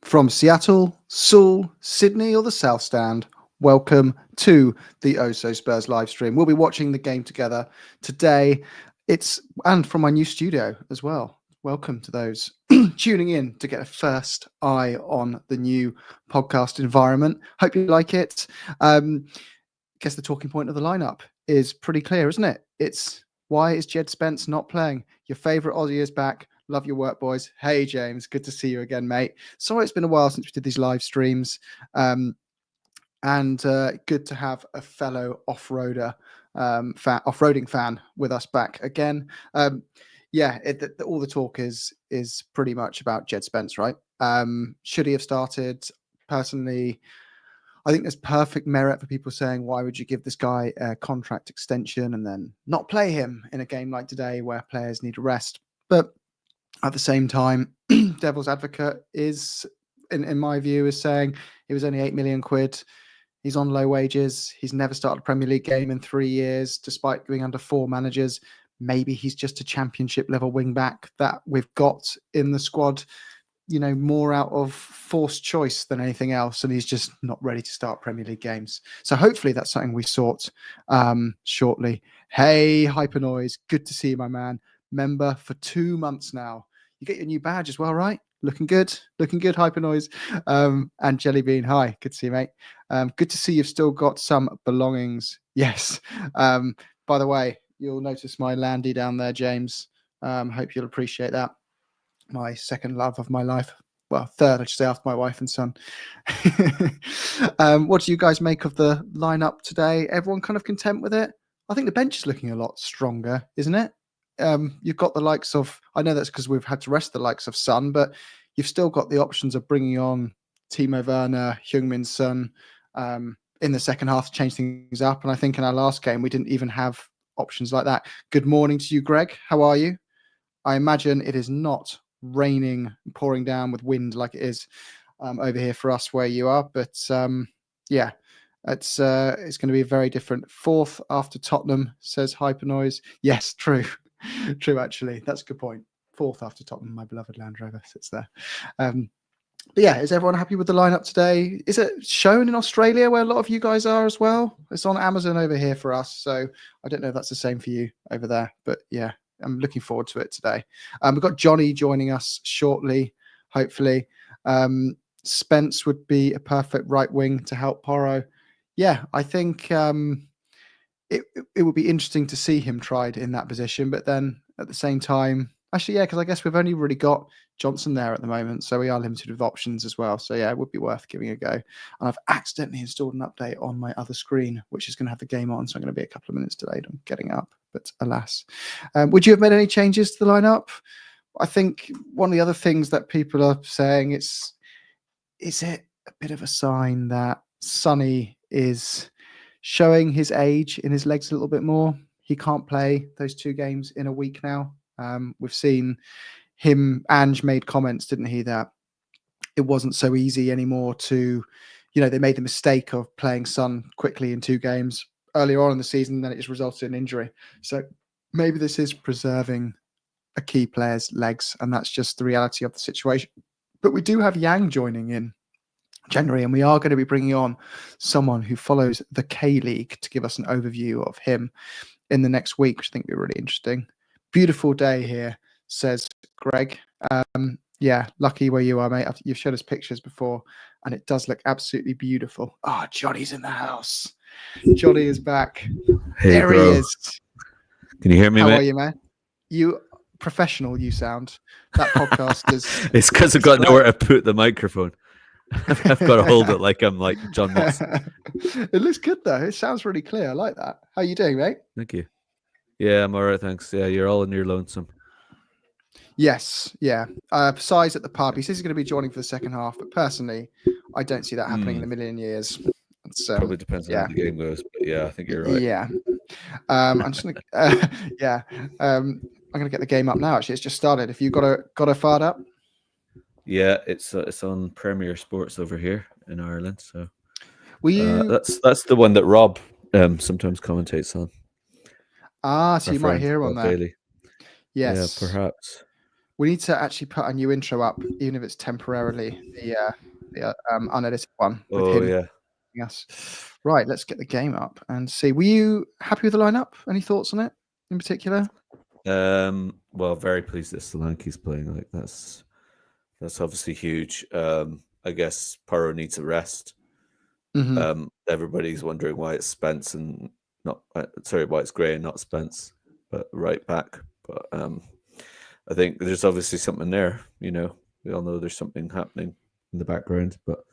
From Seattle, Seoul, Sydney, or the South Stand, welcome to the Oh So Spurs live stream. We'll be watching the game together today. And from my new studio as well. Welcome to those tuning in to get a first eye on the new podcast environment. Hope you like it. Guess the talking point of the lineup is pretty clear, isn't it? It's why is Jed Spence not playing? Your favourite Aussie is back. Love your work, boys. Hey, James. Good to see you again, mate. Sorry it's been a while since we did these live streams. And good to have a fellow off-roading fan with us back again. All the talk is pretty much about Jed Spence, right? Should he have started? Personally, I think there's perfect merit for people saying, why would you give this guy a contract extension and then not play him in a game like today where players need a rest? But at the same time, devil's advocate is, in my view, is saying he was only 8 million quid. He's on low wages. He's never started a Premier League game in 3 years, despite going under 4 managers. Maybe he's just a championship level wing back that we've got in the squad, more out of forced choice than anything else. And he's just not ready to start Premier League games. So hopefully that's something we sort shortly. Hey, Hyper Noise. Good to see you, my man. Member for 2 months now. You get your new badge as well, right? Looking good, Hyper Noise. And Jellybean, hi, good to see you, mate. Good to see you've still got some belongings. Yes. By the way, you'll notice my landy down there, James. Hope you'll appreciate that. My second love of my life. Well, third, I should say, after my wife and son. What do you guys make of the lineup today? Everyone kind of content with it? I think the bench is looking a lot stronger, isn't it? You've got the likes of, I know that's because we've had to rest the likes of Son, but you've still got the options of bringing on Timo Werner, Heung-min Son in the second half to change things up. And I think in our last game, we didn't even have options like that. Good morning to you, Greg. How are you? I imagine it is not raining, pouring down with wind like it is over here for us where you are. But it's going to be very different. Fourth after Tottenham, says Hypernoise. Yes, true. True, actually. That's a good point. Fourth after Tottenham, my beloved Land Rover sits there. But yeah, is everyone happy with the lineup today? Is it shown in Australia where a lot of you guys are as well? It's on Amazon over here for us. So I don't know if that's the same for you over there. But yeah, I'm looking forward to it today. We've got Johnny joining us shortly, hopefully. Spence would be a perfect right wing to help Porro. Yeah, I think it would be interesting to see him tried in that position. But then at the same time, actually, yeah, because I guess we've only really got Johnson there at the moment. So we are limited with options as well. So yeah, it would be worth giving a go. And I've accidentally installed an update on my other screen, which is going to have the game on. So I'm going to be a couple of minutes delayed on getting up. But alas, would you have made any changes to the lineup? I think one of the other things that people are saying is it a bit of a sign that Sonny is showing his age in his legs a little bit more? He can't play those 2 games in a week now. We've seen him, Ange made comments, didn't he, that it wasn't so easy anymore to, they made the mistake of playing Son quickly in 2 games earlier on in the season, then it just resulted in injury. So maybe this is preserving a key player's legs, and that's just the reality of the situation. But we do have Yang joining in January, and we are going to be bringing on someone who follows the K-League to give us an overview of him in the next week, which I think will be really interesting. Beautiful day here, says Greg. Yeah, lucky where you are, mate. You've showed us pictures before, and it does look absolutely beautiful. Oh, Johnny's in the house. Johnny is back. Hey, there bro. he is. Can you hear me, How mate? are you, man? You professional, you sound. That podcast is... It's because I've got nowhere to put the microphone. I've got to hold it like I'm like John Watson. It looks good, though. It sounds really clear. I like that. How are you doing, mate? Thank you. Yeah, I'm all right, thanks. Yeah, you're all in your lonesome. Yes, yeah. Size at the pub. He says he's going to be joining for the second half, but personally, I don't see that happening in a million years. It's, probably depends on how the game goes, but yeah, I think you're right. Yeah. I'm just gonna, I'm gonna get the game up now. Actually, it's just started. If you got a fired up? Yeah, it's on Premier Sports over here in Ireland. So that's the one that Rob sometimes commentates on. So you might hear him on there. Bailey. Yes. Yeah, perhaps. We need to actually put a new intro up, even if it's temporarily, the unedited one with Oh, him. yeah. Yes. Right, let's get the game up and see. Were you happy with the lineup? Any thoughts on it in particular? Well, very pleased that Solanke's playing. Like that's obviously huge. I guess Porro needs a rest. Mm-hmm. Everybody's wondering why it's Spence and not why it's Gray and not Spence, but right back. But I think there's obviously something there. You know, we all know there's something happening in the background. But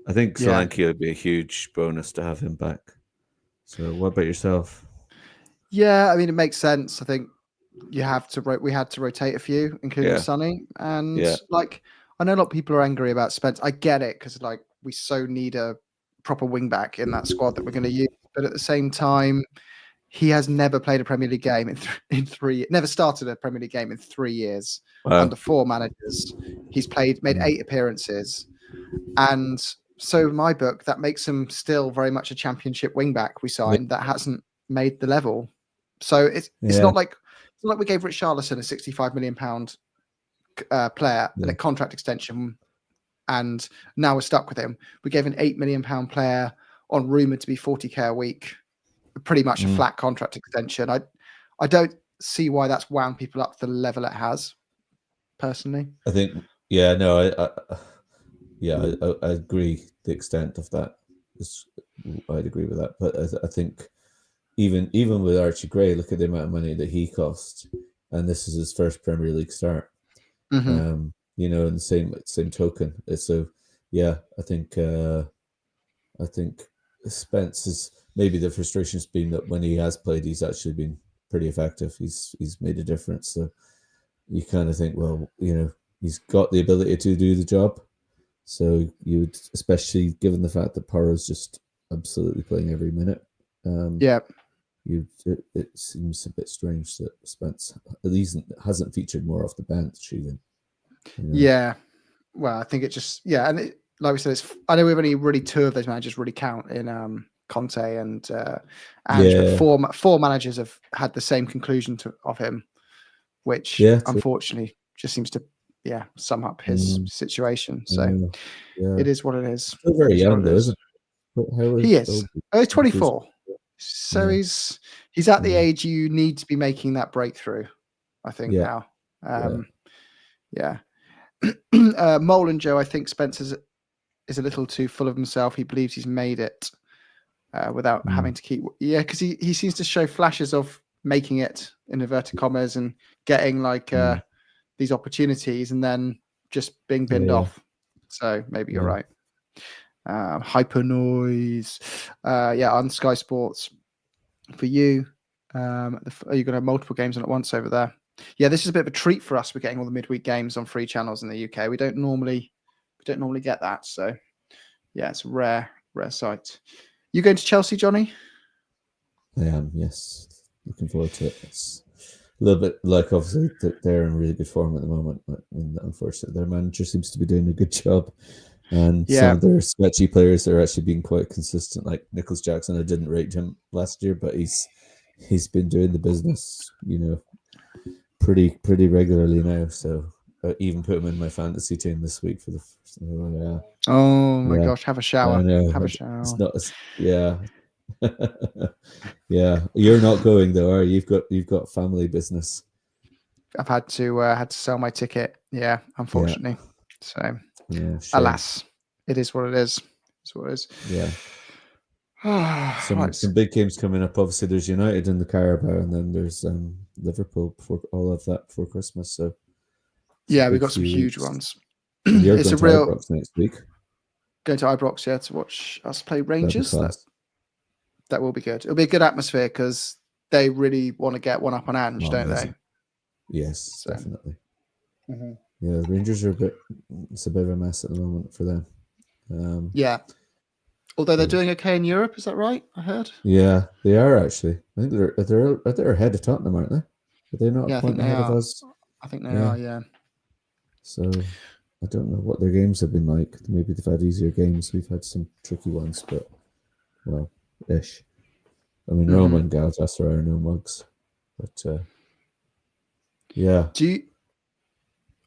I think Solanke would be a huge bonus to have him back. So, what about yourself? Yeah, I mean, it makes sense. I think we had to rotate a few, including Sonny, and like I know a lot of people are angry about Spence. I get it because like we so need a proper wing back in that squad that we're going to use, but at the same time, he has never played a Premier League game in 3 years. Never started a Premier League game in 3 years under 4 managers. He's made 8 appearances, and so in my book that makes him still very much a Championship wing back we signed that hasn't made the level. So it's not like we gave Richarlison a £65 million player and a contract extension, and now we're stuck with him. We gave an £8 million player on rumored to be 40k a week, pretty much a flat contract extension. I don't see why that's wound people up to the level it has. Personally, I think I agree. The extent of that I'd agree with that, but I think. Even with Archie Gray, look at the amount of money that he cost, and this is his first Premier League start. Mm-hmm. You know, in the same token. So yeah, I think Spence is maybe the frustration's been that when he has played, he's actually been pretty effective. He's made a difference. So you kind of think, well, you know, he's got the ability to do the job. So you would, especially given the fact that Porro's just absolutely playing every minute. It seems a bit strange that Spence at least hasn't featured more off the bench even. You know? Yeah, well, I think it just and like we said, I know we've only really 2 of those managers really count in Conte and Ange, but 4 managers have had the same conclusion of him, which unfortunately just seems to sum up his situation. So it is what it is. Still very young though, isn't it? He is. He's 24. So he's at the age you need to be making that breakthrough, I think now. Mole and Joe, I think Spence is a little too full of himself. He believes he's made it without having to keep. Yeah, because he seems to show flashes of making it in inverted commas and getting like these opportunities and then just being binned off. So maybe you're right. Hyper noise. On Sky Sports for you. Are you going to have multiple games on at once over there? Yeah, this is a bit of a treat for us. We're getting all the midweek games on free channels in the UK. We don't normally get that. So yeah, it's a rare sight. You going to Chelsea, Johnny? I am, yes. Looking forward to it. It's a little bit like obviously they're in really good form at the moment, and unfortunately their manager seems to be doing a good job. And some of their sketchy players are actually being quite consistent. Like Nicholas Jackson, I didn't rate him last year, but he's been doing the business, you know, pretty regularly now. So I even put him in my fantasy team this week for the first. Oh my gosh! Have a shower. Have a shower. It's not. Yeah. You're not going though, are you? You've got family business. I've had to sell my ticket. Yeah, unfortunately. So. Alas, it is what it is. It's what it is. Yeah. Some big games coming up. Obviously, there's United in the Carabao, and then there's Liverpool before Christmas. So we've got some huge ones. You're going to Ibrox next week. Going to Ibrox, to watch us play Rangers. That will be good. It'll be a good atmosphere because they really want to get one up on Ange, don't they? Yes, definitely. Mm-hmm. Yeah, the Rangers are it's a bit of a mess at the moment for them. Although they're doing okay in Europe, is that right? I heard. Yeah, they are actually. I think they're ahead of Tottenham, aren't they? Are they not a point ahead of us? I think they are, yeah. So I don't know what their games have been like. Maybe they've had easier games. We've had some tricky ones, but ish. I mean, Roma and Galatasaray are no mugs, but yeah.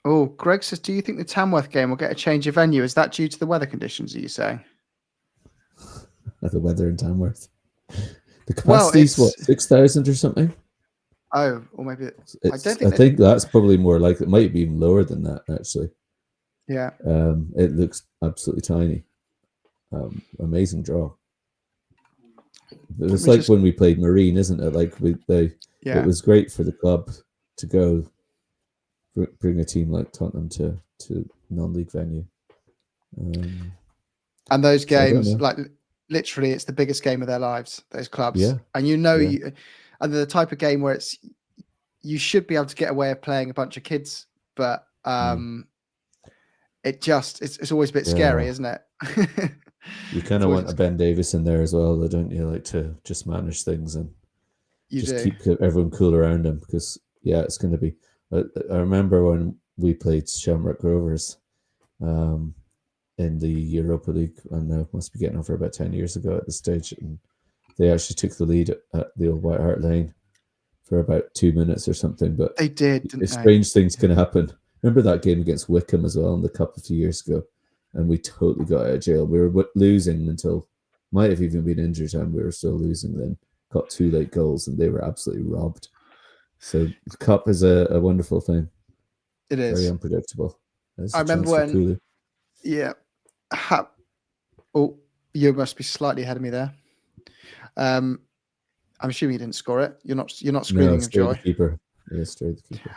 Oh, Greg says, do you think the Tamworth game will get a change of venue? Is that due to the weather conditions, are you saying? The weather in Tamworth. The Well, capacity's what, 6,000 or something? Oh, or maybe I don't I think think that's probably more like, it might be even lower than that actually. Yeah. It looks absolutely tiny. Amazing draw. It's like when we played Marine, isn't it? Like it was great for the club to go bring a team like Tottenham to non-league venue. And those games, like literally, it's the biggest game of their lives. Those clubs, yeah. And and the type of game where you should be able to get away with playing a bunch of kids, but it's always a bit scary, isn't it? You kind of want a Ben Davis in there as well, though, don't you? Like to just manage things and keep everyone cool around him, because it's going to be. I remember when we played Shamrock Rovers in the Europa League, and now must be getting over about 10 years ago at this stage, and they actually took the lead at the old White Hart Lane for about 2 minutes or something. But they did. Strange things can happen. Remember that game against Wickham as well in the Cup a few years ago, and we totally got out of jail. We were losing until might have even been injury time. We were still losing then. Got 2 late goals, and they were absolutely robbed. So the Cup is a wonderful thing. It is very unpredictable. I remember when. Yeah. Oh, you must be slightly ahead of me there. I'm assuming you didn't score it. You're not screaming of joy. The keeper. Yeah, straight the keeper.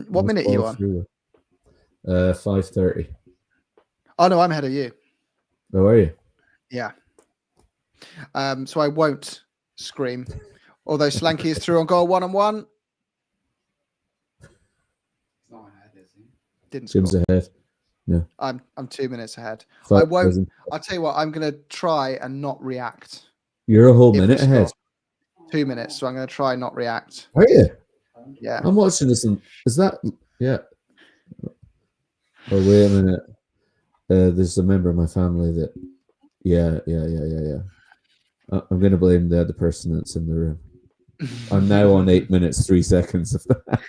What minute are you on? 5:30. Oh no, I'm ahead of you. Oh, are you? Yeah. So I won't scream. Although Slanky is through on goal 1-on-1. Not ahead, is he? Didn't Jim's score. ahead. No. I'm 2 minutes ahead. I won't. I'll tell you what. I'm going to try and not react. You're a whole minute ahead. 2 minutes, so I'm going to try and not react. Are you? Yeah. I'm watching this. Is that? Yeah. Oh, wait a minute. There's a member of my family that. Yeah. I'm going to blame the other person that's in the room. I'm now on 8 minutes 3 seconds of that.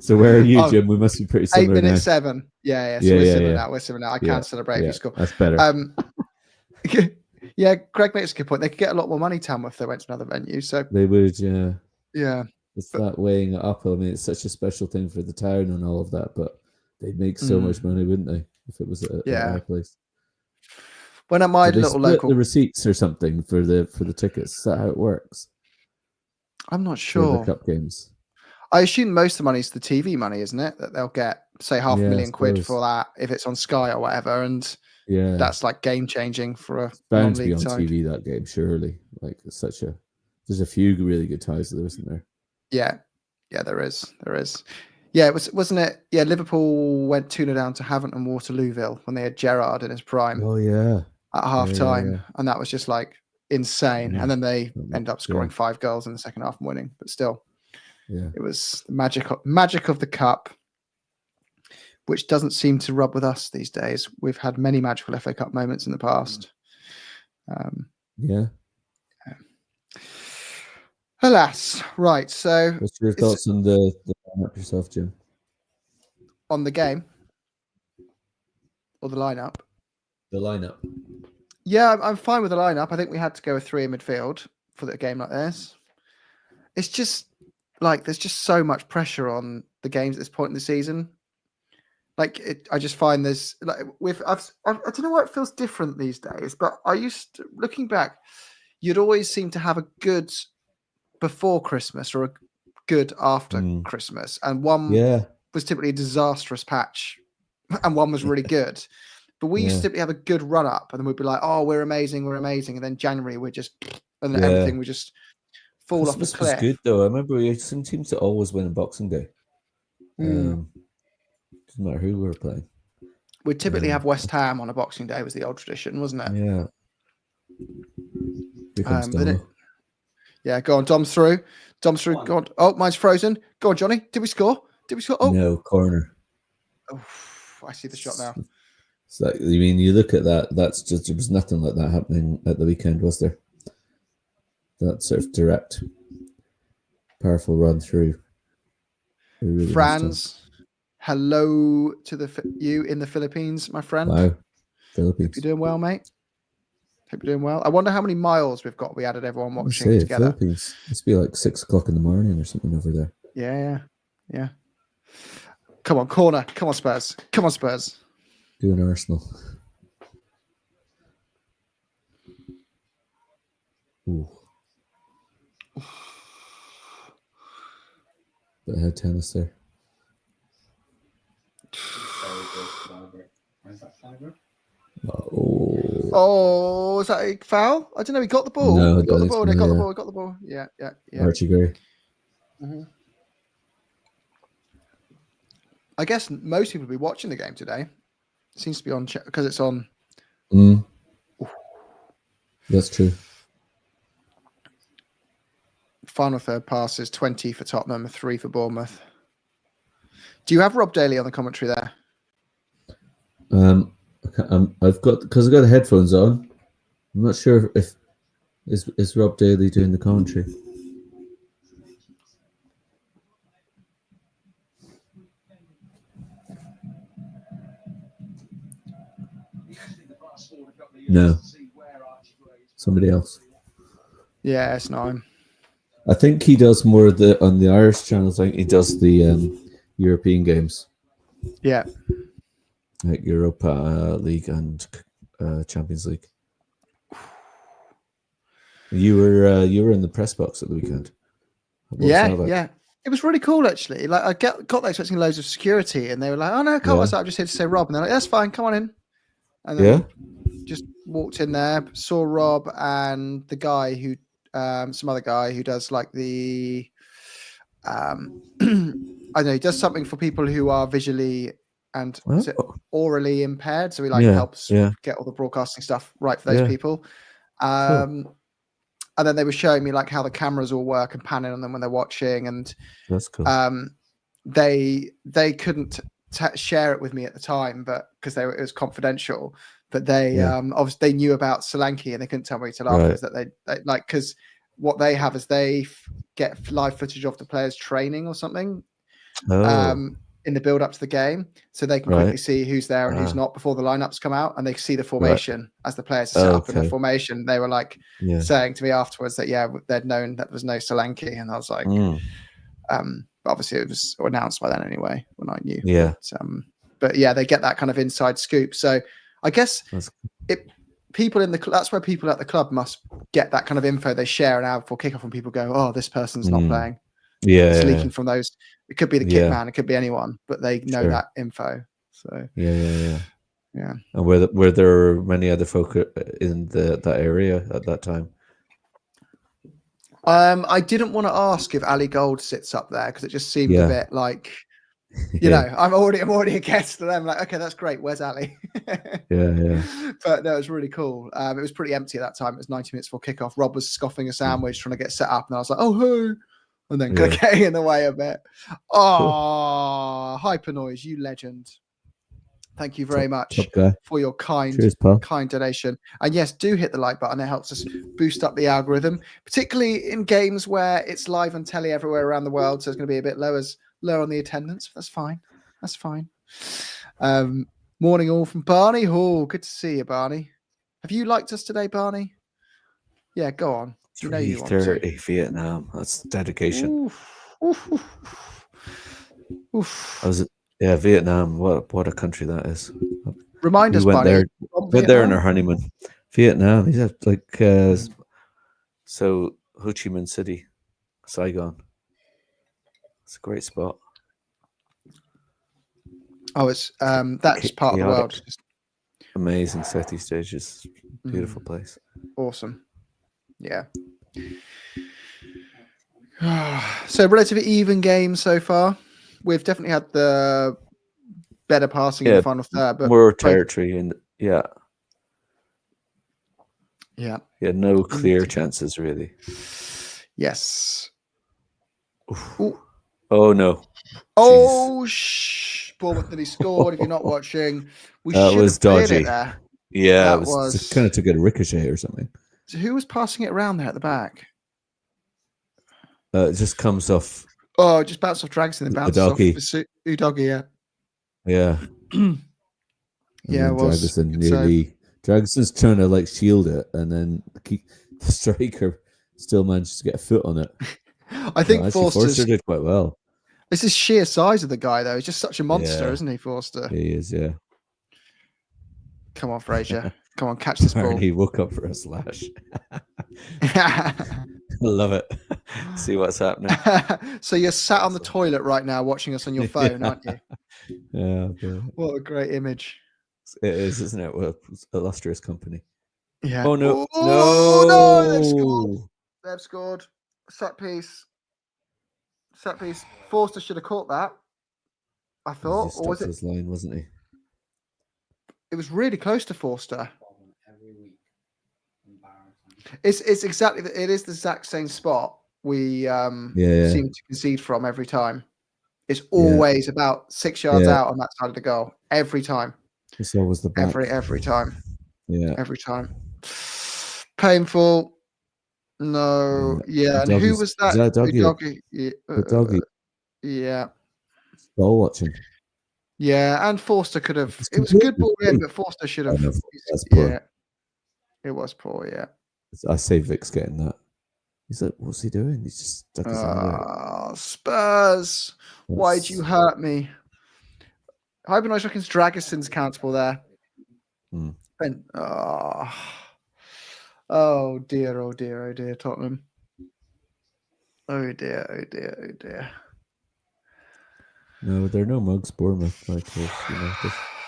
So where are you, Jim? We must be pretty similar. 8 minutes now. 7. Yeah. So we're similar now. We're similar now. I can celebrate if you score. That's better. Yeah, Greg makes a good point. They could get a lot more money, Tamworth, if they went to another venue. So they would, yeah. Yeah. It's that weighing it up. I mean, it's such a special thing for the town and all of that, but they'd make so much money, wouldn't they, if it was at our place? When at my little local, the receipts or something for the tickets. Is that how it works? I'm not sure. For the cup games. I assume most of the money is the TV money, isn't it? That they'll get, say, £500,000 for that if it's on Sky or whatever, and that's like game changing for a bound to be on side. TV, that game, surely. Like it's there's a few really good ties there, isn't there? Yeah, there is. Yeah, wasn't it? Yeah, Liverpool went 2-0 down to Havant and Waterlooville when they had Gerrard in his prime. Oh yeah, at half time, and that was just like insane. And then they end up scoring 5 goals in the second half and winning. But still, it was the magic of the cup, which doesn't seem to rub with us these days. We've had many magical FA Cup moments in the past. Alas, right. So, what's your thoughts on the lineup yourself, Jim? On the game or the lineup? The lineup. Yeah, I'm fine with the lineup. I think we had to go with 3 in midfield for a game like this. It's just like there's just so much pressure on the games at this point in the season. Like I just find there's like I don't know why it feels different these days, but looking back, you'd always seem to have a good before Christmas or a good after Christmas, and one was typically a disastrous patch, and one was really good. But we used to typically have a good run up, and then we'd be like, "Oh, we're amazing," and then January we're just, and then everything would just fall Christmas off the cliff. Was good though. I remember we seemed to always win on Boxing Day. Doesn't matter who we were playing. We'd typically have West Ham on a Boxing Day. Was the old tradition, wasn't it? Yeah. Here comes Dom. Yeah, go on. Dom's through. Go on. Oh, mine's frozen. Go on, Johnny. Did we score? Oh, no, corner. Oh, I see the shot now. It's like, you mean, you look at that, that's just, there was nothing like that happening at the weekend, was there? That sort of direct, powerful run through. We really missed Franz, hello to you in the Philippines, my friend. Wow, Hope Philippines. you're doing well, mate. Hope you're doing well. I wonder how many miles we've got. We added everyone Let's watching say together. Philippines. Must be like 6 o'clock in the morning or something over there. Yeah. Come on, corner. Come on, Spurs. Come on, Spurs. Doing Arsenal. Ooh. Bit of head tennis there. Where's that fiber? Oh, is that a foul? I don't know. He got the ball. No, he got the it's ball. not, He got the yeah. ball. He got the ball. Yeah. Archie Gray. Mm-hmm. I guess most people will be watching the game today. It seems to be on because it's on. That's true. Final third passes, 20 for Tottenham, 3 for Bournemouth. Do you have Rob Daly on the commentary there? I've got the headphones on. I'm not sure if is Rob Daly doing the commentary. No, somebody else. Yeah, it's not him. I think he does more of on the Irish channels. I think he does the European games. Yeah, like Europa League and Champions League. You were in the press box at the weekend. Yeah. It was really cool, actually. Like I got there expecting loads of security, and they were like, "Oh no, come on, I'm just here to say Rob." And they're like, "That's fine, come on in." And then just walked in there, saw Rob and the guy who, some other guy who does like the, I don't know, he does something for people who are visually and orally impaired. So he helps get all the broadcasting stuff right for those people. Cool. And then they were showing me like how the cameras all work and panning on them when they're watching. And that's cool. They couldn't share it with me at the time, but because it was confidential. But they obviously they knew about Solanke and they couldn't tell me till afterwards that they like, because what they have is they get live footage of the players training or something in the build up to the game, so they can quickly see who's there and who's not before the lineups come out, and they can see the formation as the players are set up in the formation. They were like saying to me afterwards that they'd known that there was no Solanke, and I was like, obviously it was announced by then anyway when I knew. But they get that kind of inside scoop. So I guess people in that's where people at the club must get that kind of info. They share an hour before kickoff, and people go, "Oh, this person's not playing." It's leaking from those. It could be the kick man, it could be anyone, but they know that info. So yeah. And were there many other folk in that area at that time? I didn't want to ask if Ali Gold sits up there because it just seemed a bit like, you know, I'm already a guest, and I'm like, okay, that's great. Where's Ali? yeah. But no, it was really cool. It was pretty empty at that time. It was 90 minutes before kickoff. Rob was scoffing a sandwich trying to get set up, and I was like, oh, hey. And then getting in the way a bit. Oh, Hyper Noise, you legend. Thank you very much for your kind donation. And yes, do hit the like button. It helps us boost up the algorithm, particularly in games where it's live on telly everywhere around the world. So it's going to be a bit low on the attendance. That's fine. Morning all from Barney. Oh, good to see you, Barney. Have you liked us today, Barney? Yeah, go on. 3:30 Vietnam. That's dedication. Vietnam. What a country that is. Remind us, went Barney. Went there on our honeymoon. Vietnam. He's so Ho Chi Minh City, Saigon. It's a great spot. Oh, it's that's part of the world. Amazing setting stages. Beautiful place. Awesome. Yeah. So relatively even game so far. We've definitely had the better passing in the final third, but more territory and no clear chances really. Yes. Oh no. Oh Bournemouth nearly scored. If you're not watching, that was dodgy. It there. Yeah, it was kind of to get a ricochet or something. So who was passing it around there at the back? It just comes off Oh, just bounced off Drags and then bounces off Udogie. Udogie, Yeah. And yeah, then it was. Dragusin Good save. nearly. Dragusin's trying to like shield it, and then the striker still manages to get a foot on it. I think Actually, Forster did quite well. This is sheer size of the guy, though. He's just such a monster, Yeah. isn't he, Forster? He is, yeah. Come on, Fraser. Come on, catch this ball. He woke up for a slash. I love it. See what's happening. So you're sat on the toilet right now watching us on your phone, aren't you? Yeah. What a great image. It is, isn't it? Well, illustrious company. Yeah. Oh, no. Oh, no! They've scored. No! They've scored. Set piece. Forster should have caught that, I thought. Or was it his line, wasn't he? It was really close to Forster. Every week. It's exactly it is the exact same spot we seem to concede from every time. It's always about 6 yards out on that side of the goal every time. It's always the back. Every time. Yeah. Every time. Painful. No. Yeah. And who was that? Is that Udogie? Doggy. Yeah. Ball watching. Yeah, and Forster could have. It was a good ball in, but Forster should have. That's poor. Yeah, it was poor. Yeah. I say Vic's getting that. He's like, what's he doing? He's just stuck his hand out. Spurs. Why'd you hurt me? Hypernoise reckons Dragison's countable there. And, oh dear, Tottenham. Oh dear. No, they're no mugs, Bournemouth. Like, they've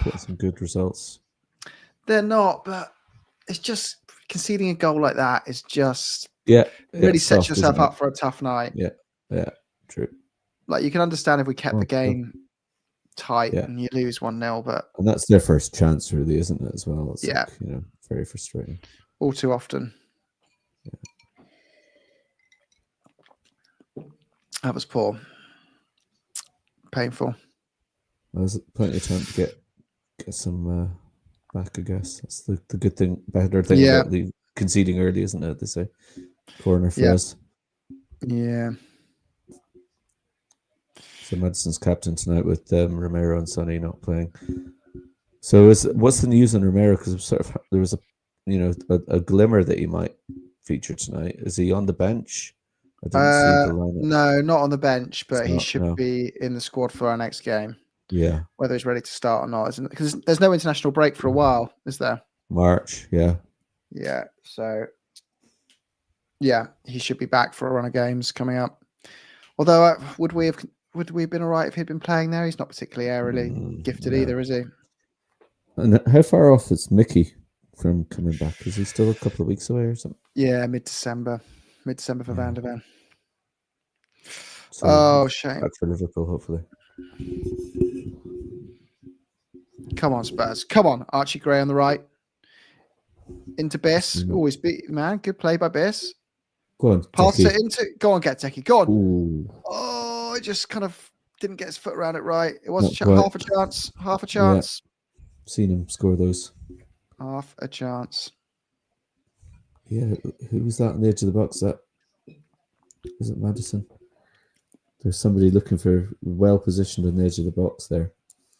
put some good results. They're not, but it's just conceding a goal like that is just really sets yourself up for a tough night. Yeah, true. Like you can understand if we kept the game tight and you lose 1-0, but and that's their first chance, really, isn't it? As well, it's like, very frustrating. All too often. That was poor. Painful. There's plenty of time to get some back, I guess. That's the good thing, better thing about conceding early, isn't it? They say corner for us. Yeah. So Madison's captain tonight with Romero and Sonny not playing. So what's the news on Romero? Because there was a glimmer that he might feature tonight. Is he on the bench? I didn't see the lineup. No, not on the bench, but he should be in the squad for our next game. Yeah. Whether he's ready to start or not, isn't it? Because there's no international break for a while, is there? March, yeah. Yeah. So, yeah, he should be back for a run of games coming up. Although, would we have been all right if he'd been playing there? He's not particularly aerially gifted either, is he? And how far off is Mickey from coming back? Is he still a couple of weeks away or something? Yeah, mid-December for Van der Ven. So shame. Back for Liverpool, hopefully. Come on, Spurs. Come on, Archie Gray on the right. Into Biss. Always beat, man. Good play by Biss. Go on. Pass it into. Go on, get Techie. Go on. Ooh. Oh, it just kind of didn't get his foot around it right. It was half a chance. Half a chance. Yeah. Seen him score those. Half a chance. Yeah, who was that on the edge of the box? Was it Madison? There's somebody looking for well positioned on the edge of the box there.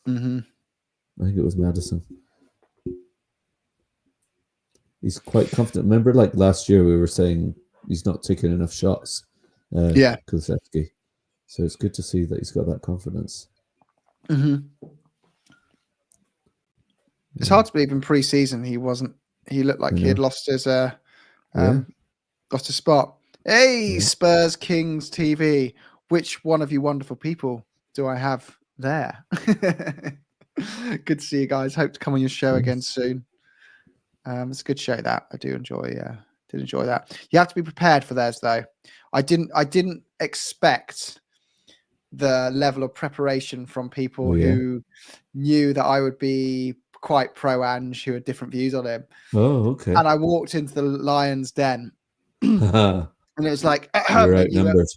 Mm-hmm. I think it was Madison. He's quite confident. Remember, like last year, we were saying he's not taking enough shots. Kulusevski. So it's good to see that he's got that confidence. Mm-hmm. It's hard to believe in pre-season he wasn't. He looked like he had lost his spot. Hey, Spurs Kings TV. Which one of you wonderful people do I have there? Good to see you guys. Hope to come on your show again soon. It's a good show that I do enjoy. Did enjoy that. You have to be prepared for theirs though. I didn't expect the level of preparation from people who knew that I would be quite pro Ange, who had different views on him. Oh, okay. And I walked into the Lions' den, and it was like, you're outnumbered.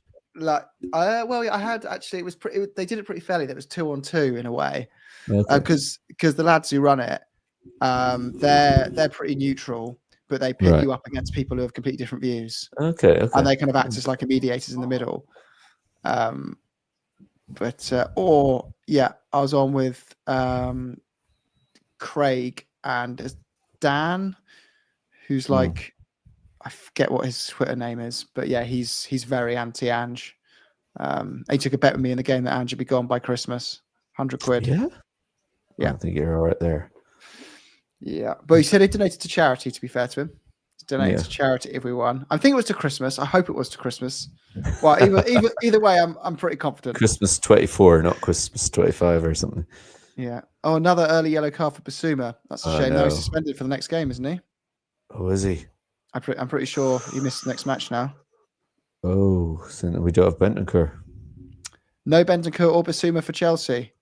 I had actually. It was pretty. They did it pretty fairly. That was 2-on-2 in a way, okay. Because the lads who run it, they're pretty neutral, but they pit you up against people who have completely different views. Okay. And they kind of act as like mediators in the middle. I was on with Craig and Dan, who's like, I forget what his Twitter name is, but yeah, he's very anti-Ange. He took a bet with me in the game that Ange would be gone by Christmas. 100 quid. Yeah? Yeah. I think you're all right there. Yeah. But he said he donated to charity, to be fair to him. He donated Yeah. to charity if we won. I think it was to Christmas. I hope it was to Christmas. Well, either way, I'm pretty confident. Christmas 24, not Christmas 25 or something. Yeah. Oh, another early yellow card for Basuma. That's a I shame. Now he's know. suspended for the next game, isn't he? Oh, is he? I'm pretty sure he missed the next match now. Oh, so we don't have Bentancur. No Bentancur or Basuma for Chelsea.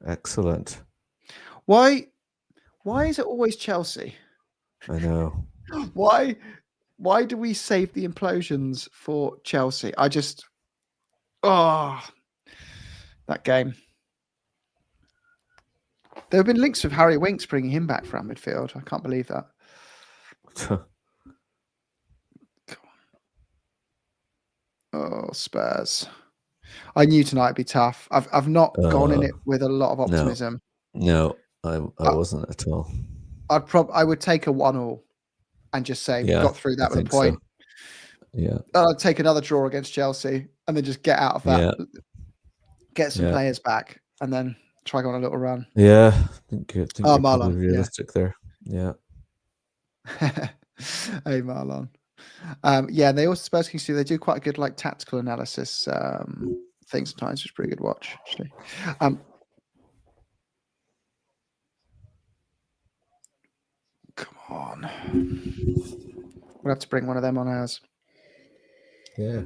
Excellent. Why is it always Chelsea? I know. Why do we save the implosions for Chelsea? That game. There have been links with Harry Winks bringing him back from midfield. I can't believe that. Oh, Spurs. I knew tonight would be tough. I've not gone in it with a lot of optimism. No, I wasn't at all. I would take a 1-1 and just say got through that with a point. So. Yeah. I'd take another draw against Chelsea and then just get out of that. Yeah. Get some players back and then try go on a little run. Yeah, I think you're Marlon, realistic there. Yeah. Hey, Marlon. They also Spurs can see they do quite a good like tactical analysis thing sometimes. It's a pretty good watch actually. Come on, we'll have to bring one of them on ours. Yeah.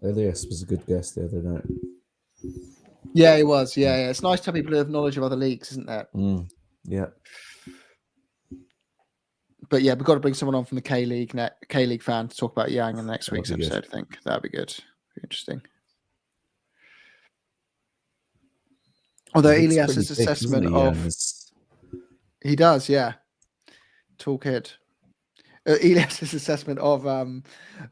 Elias was a good guest the other night. Yeah, he was. Yeah. It's nice to have people who have knowledge of other leagues, isn't it? Yeah. But yeah, we've got to bring someone on from the K League fan to talk about Yang in the next week's episode. I think that'd be good. Be interesting. Although Elias's assessment he does, yeah. Tall kid. Elias's assessment of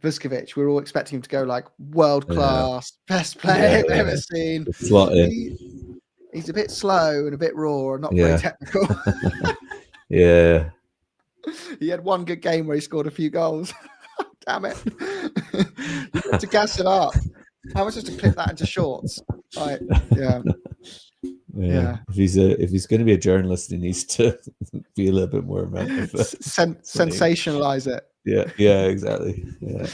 Vuskovic, we're all expecting him to go like world class, best player I've ever seen. He's a bit slow and a bit raw and not very technical. Yeah. He had one good game where he scored a few goals. Damn it. You got to gas it up. How am I supposed to clip that into shorts? Like, yeah. If he's going to be a journalist, he needs to be a little bit more sensationalize it. Yeah, exactly. Yeah.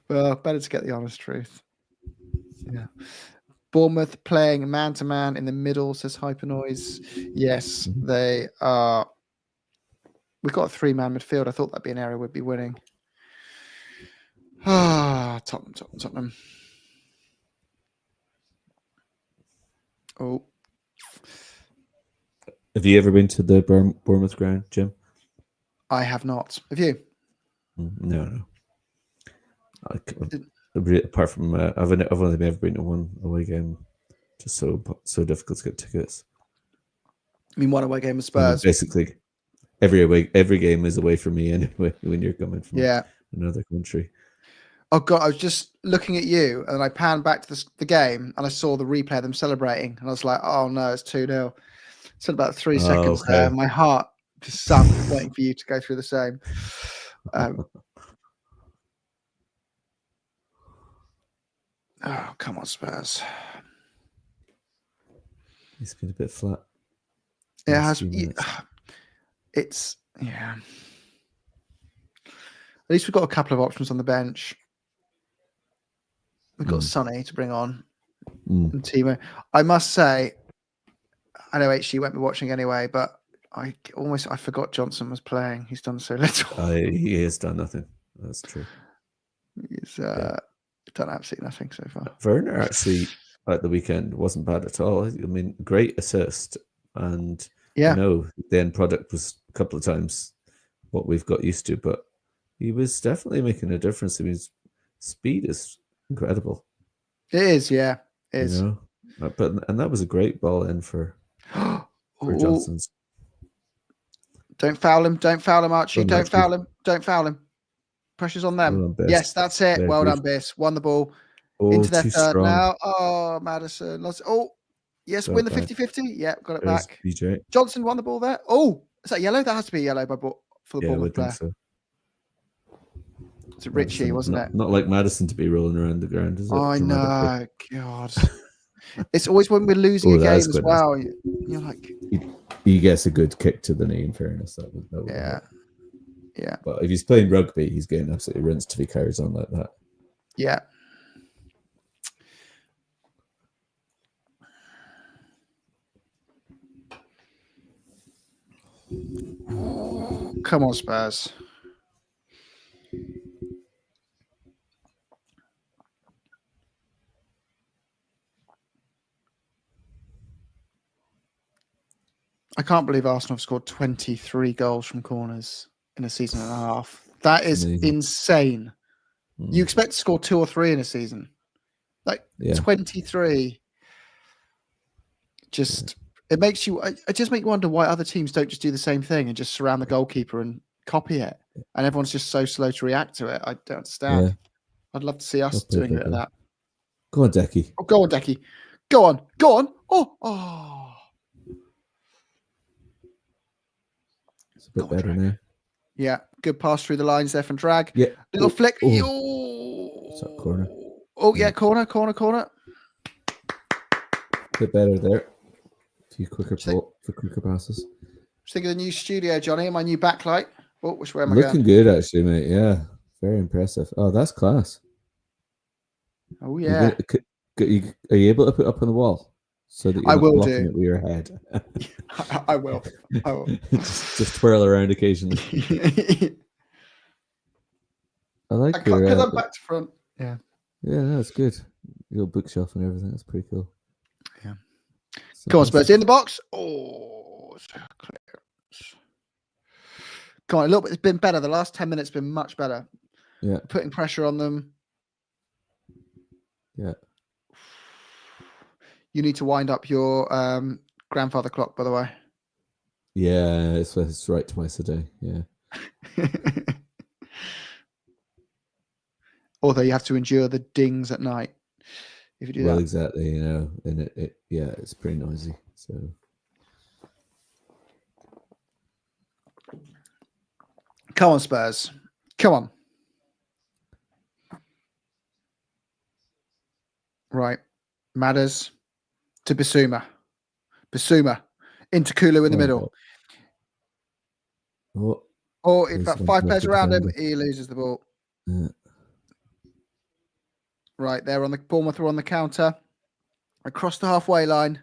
Well, better to get the honest truth. Yeah. Bournemouth playing man-to-man in the middle, says Hypernoise. Yes, they are. We've got a 3-man midfield. I thought that'd be an area we'd be winning. Tottenham. Oh. Have you ever been to the Bournemouth ground, Jim? I have not. Have you? No. Apart from I've only ever been to one away game. Just so difficult to get tickets. I mean, one away game with Spurs. Basically, every game is away from me anyway. When you're coming from another country. Oh God, I was just looking at you, and I panned back to the game, and I saw the replay of them celebrating, and I was like, "Oh no, it's 2-0." So about 3 seconds there, my heart just sunk, waiting for you to go through the same. Oh, come on, Spurs. It's been a bit flat. It has. It's At least we've got a couple of options on the bench. We've got Sonny to bring on and Timo. I must say, I know HG won't be watching anyway, but I forgot Johnson was playing. He's done so little. He has done nothing. That's true. He's done absolutely nothing so far. Werner actually at the weekend wasn't bad at all. I mean, great assist, and I know the end product was a couple of times what we've got used to, but he was definitely making a difference. I mean, his speed is incredible. It is, yeah. It is. You know? And that was a great ball in for Johnson's. Don't foul him, Archie. Don't foul him. Pressure's on them. Well done, Biss. Yes, that's it. Very Well good. done, Biss. Won the ball. Oh, Into their too third strong. now. Oh, Madison. Yes, Got win it the back. 50-50. Yeah, got it There's back. BJ. Johnson won the ball there. Oh, is that yellow? That has to be yellow for the Yeah, I Bournemouth would player. think so. It's Richie, Madison, wasn't not, it? Not like Madison to be rolling around the ground, is it? I Dramatically. know. God. It's always when we're losing a game that's as good. well. You're like, He gets a good kick to the knee, in fairness. That would yeah. help. Yeah. But if he's playing rugby, he's getting absolutely rinsed if he carries on like that. Yeah. Come on, Spurs. I can't believe Arsenal have scored 23 goals from corners in a season and a half. That is insane. You expect to score 2 or 3 in a season. 23. It makes you. It just makes you wonder why other teams don't just do the same thing and just surround the goalkeeper and copy it. And everyone's just so slow to react to it. I don't understand. Yeah. I'd love to see us doing a bit of that. Go on, Decky. Oh, go on, Decky. Go on. Oh. It's a bit better now. Yeah, good pass through the lines there from Drag. Yeah. Little flick. It's a corner. Oh, yeah, corner. A bit better there. A few quicker passes. Think of the new studio, Johnny, and my new backlight. Oh, which way am I Looking going? good, actually, mate. Yeah, very impressive. Oh, that's class. Oh, yeah. Are you able to put up on the wall so that you're not blocking it with your head? I will. just twirl around occasionally. I like because I'm back to front. Yeah. Yeah, that's good. Your bookshelf and everything. That's pretty cool. Yeah. So Come on, Spurs. In the box. Oh, clearance. Come on, a little bit. It's been better. The last 10 minutes have been much better. Yeah. Putting pressure on them. Yeah. You need to wind up your grandfather clock, by the way. Yeah, it's right twice a day. Yeah. Although you have to endure the dings at night if you do that. Well, exactly. You know, and it's pretty noisy. So. Come on, Spurs. Come on. Right. Matters to Bissouma. Bissouma into Kulu in the middle. In fact, 5 players around him. He loses the ball. Yeah. Right, they're on the Bournemouth are on the counter. Across the halfway line.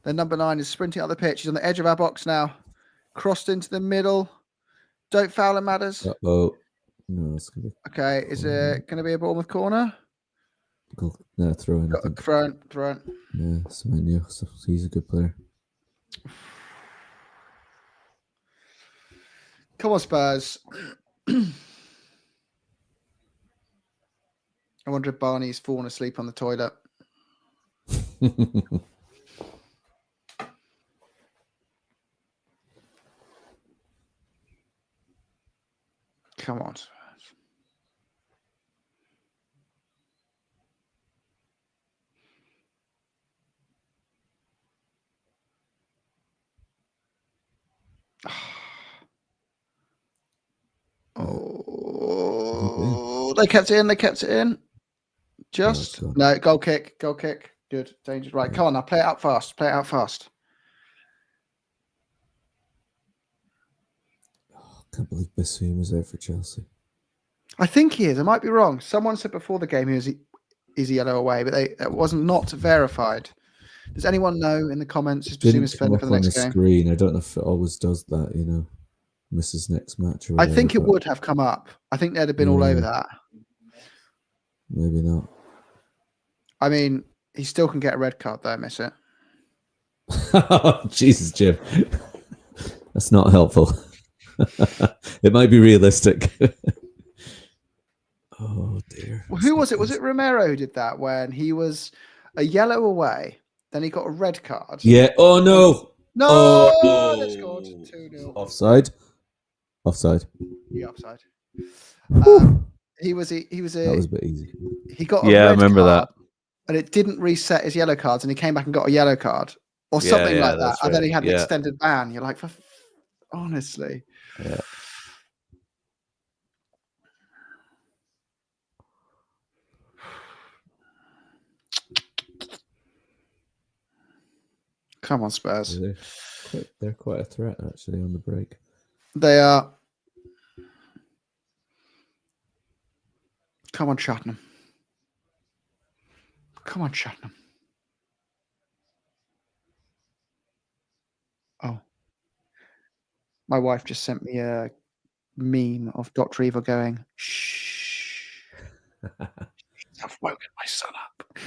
Then number 9 is sprinting up the pitch. He's on the edge of our box now. Crossed into the middle. Don't foul him, Matters. No, it's gonna be okay, is it going to be a Bournemouth corner? No, throw in. Throw in. Yeah, Semenyo. So he's a good player. Come on, Spurs. I wonder if Barney's fallen asleep on the toilet. Come on. Oh, they kept it in. Just no goal kick. Good, dangerous. Right, come on now, play it out fast. Oh, I can't believe Bissouma was out for Chelsea. I think he is. I might be wrong. Someone said before the game he was easy yellow away, but that wasn't not verified. Does anyone know in the comments? Is Bissouma suspended for the next game? Screen. I don't know if it always does that. You know, misses next match. Or whatever, I think it would have come up. I think they'd have been all over that. Maybe not. I mean, he still can get a red card though. Miss it. Oh, Jesus, Jim. That's not helpful. It might be realistic. Oh dear. Well, who was it? Was it Romero who did that when he was a yellow away? Then he got a red card. Yeah. Oh no. No. They scored 2-0. Offside. Yeah, offside. He was That was a bit easy. he got a Yeah, I red remember card, that. and it didn't reset his yellow cards, and he came back and got a yellow card or Yeah, something yeah, like that. that's And then right. he had an Yeah. extended ban. You're like, honestly. Yeah. Come on, Spurs. They're quite a threat actually on the break. They are. Come on, Cheltenham. Come on, Cheltenham. Oh. My wife just sent me a meme of Dr. Evil going, shh. I've woken my son up.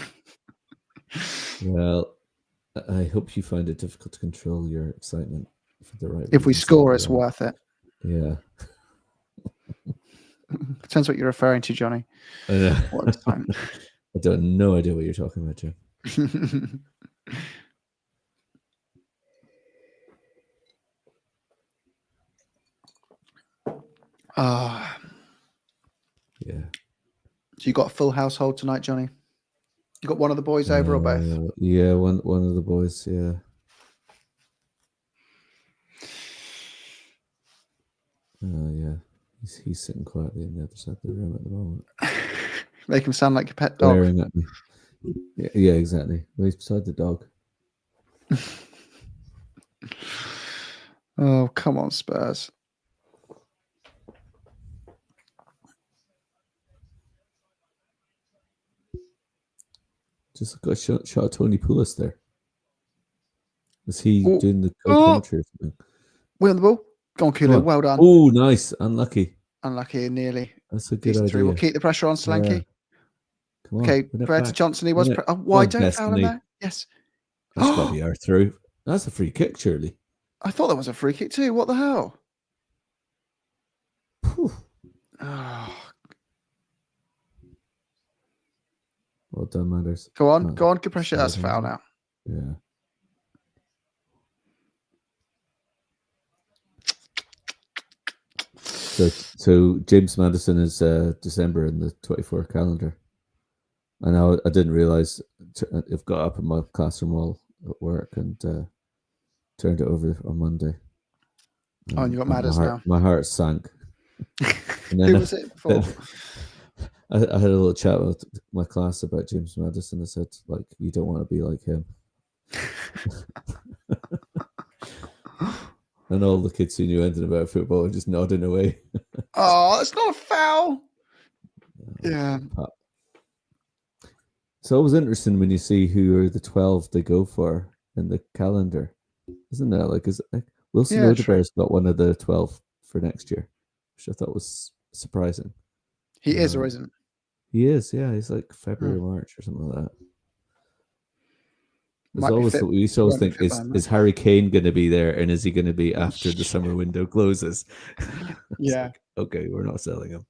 Well, I hope you find it difficult to control your excitement for the right If we reasons score, later it's on. worth it. Yeah. Depends what you're referring to, Johnny. I know. What this time? I don't no idea what you're talking about, Jim. Yeah. So you got a full household tonight, Johnny? You got one of the boys over or both? Yeah, one of the boys, yeah. Yeah. He's sitting quietly on the other side of the room at the moment. Make him sound like your pet dog. Glaring at me. Yeah, exactly. Well, he's beside the dog. Oh, come on, Spurs. Just got a shot of Tony Poulos there. Was he Oh. doing the co-commentary or something? We on the ball? Go on, Kulu. Well done. Oh, nice. Unlucky. Unlucky, nearly. That's a good These three will idea. keep the pressure on Solanke. Yeah. Come on. Okay, win it fair to back. Johnson. He was. Win it. Why Oh, don't foul him Destiny. there? Yes. That's got to be our through. That's a free kick, surely. I thought that was a free kick too. What the hell? Whew. Oh, Well done, Manders. go on. Good pressure. That's a sorry, foul man. now. Yeah. So James Madison is December in the 24 calendar. And I didn't realize I've got up in my classroom wall at work and turned it over on Monday. Oh, and you got Madders now. My heart sank. And then Who was it for? I had a little chat with my class about James Madison. I said, like, you don't want to be like him. And all the kids who knew anything about football were just nodding away. Oh, that's not a foul. Yeah. It's always interesting when you see who are the 12 they go for in the calendar, isn't there? Like, Wilson Odegaard's got one of the 12 for next year, which I thought was surprising. He is or isn't? He is, yeah. He's like February, March or something like that. We used to always think, is Harry Kane going to be there, and is he going to be after the summer window closes? Yeah. Like, okay, we're not selling him.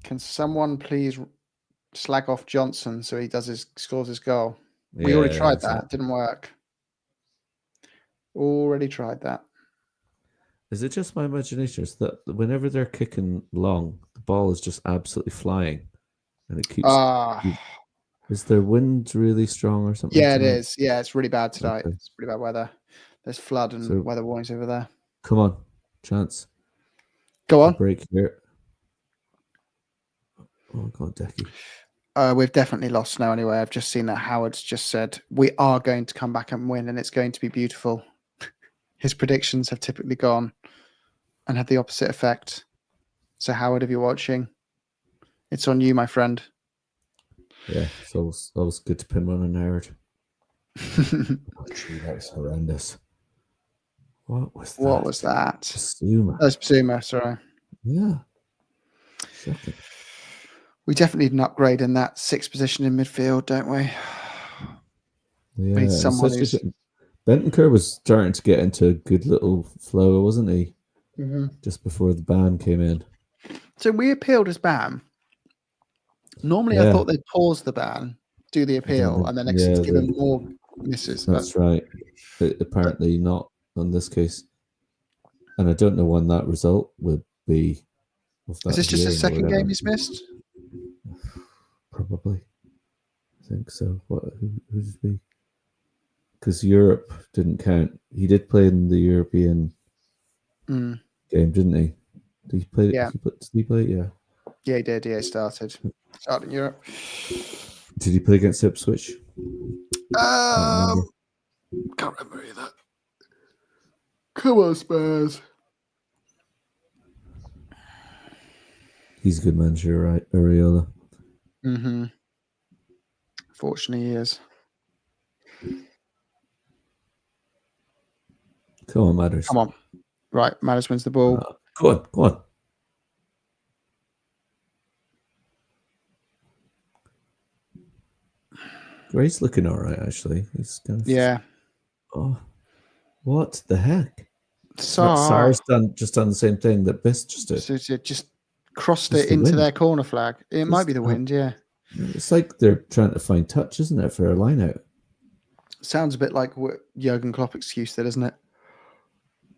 Can someone please slag off Johnson so he scores his goal? We already tried that. Didn't work. Already tried that. Is it just my imagination? Is that whenever they're kicking long, the ball is just absolutely flying, and it keeps. Is their wind really strong or something? Yeah, it is. Yeah, it's really bad tonight. Okay. It's pretty bad weather. There's flood and weather warnings over there. Come on, chance. Go on. Break here. Oh God, Decky. We've definitely lost now anyway. I've just seen that Howard's just said we are going to come back and win, and it's going to be beautiful. His predictions have typically gone and had the opposite effect. So Howard, if you're watching, it's on you, my friend. Yeah, it's always good to pin one on Howard. That was horrendous. What was that? What was that? Basuma. That's Basuma, sorry. Yeah. Shocking. We definitely need an upgrade in that sixth position in midfield, don't we? Yeah. We need someone who's... Bentancur was starting to get into a good little flow, wasn't he? Mm-hmm. Just before the ban came in. So we appealed his ban. Normally, I thought they'd pause the ban, do the appeal, and then give him more misses. That's right. But apparently not. on this case, and I don't know when that result will be. Of that Is this just his hearing or second whatever. game he's missed? Probably, I think so. Who did we? Because Europe didn't count. He did play in the European game, didn't he? Did he play? Yeah. Did he play? Yeah. Yeah, he did. Yeah, he started in Europe. Did he play against Ipswich? Can't remember either. Come on, Spurs. He's a good manager, right? Areola. Mm-hmm. Fortunately, he is. Come on, Matters. Come on. Right, Matters wins the ball. Go on. Gray's looking all right, actually. He's kind of... Yeah. Oh, what the heck? Sar's done the same thing that Best just did. So just crossed Just it the into wind. their corner flag. It might be the wind, yeah. It's like they're trying to find touch, isn't it, for a line out? Sounds a bit like what Jurgen Klopp excuse there, doesn't it?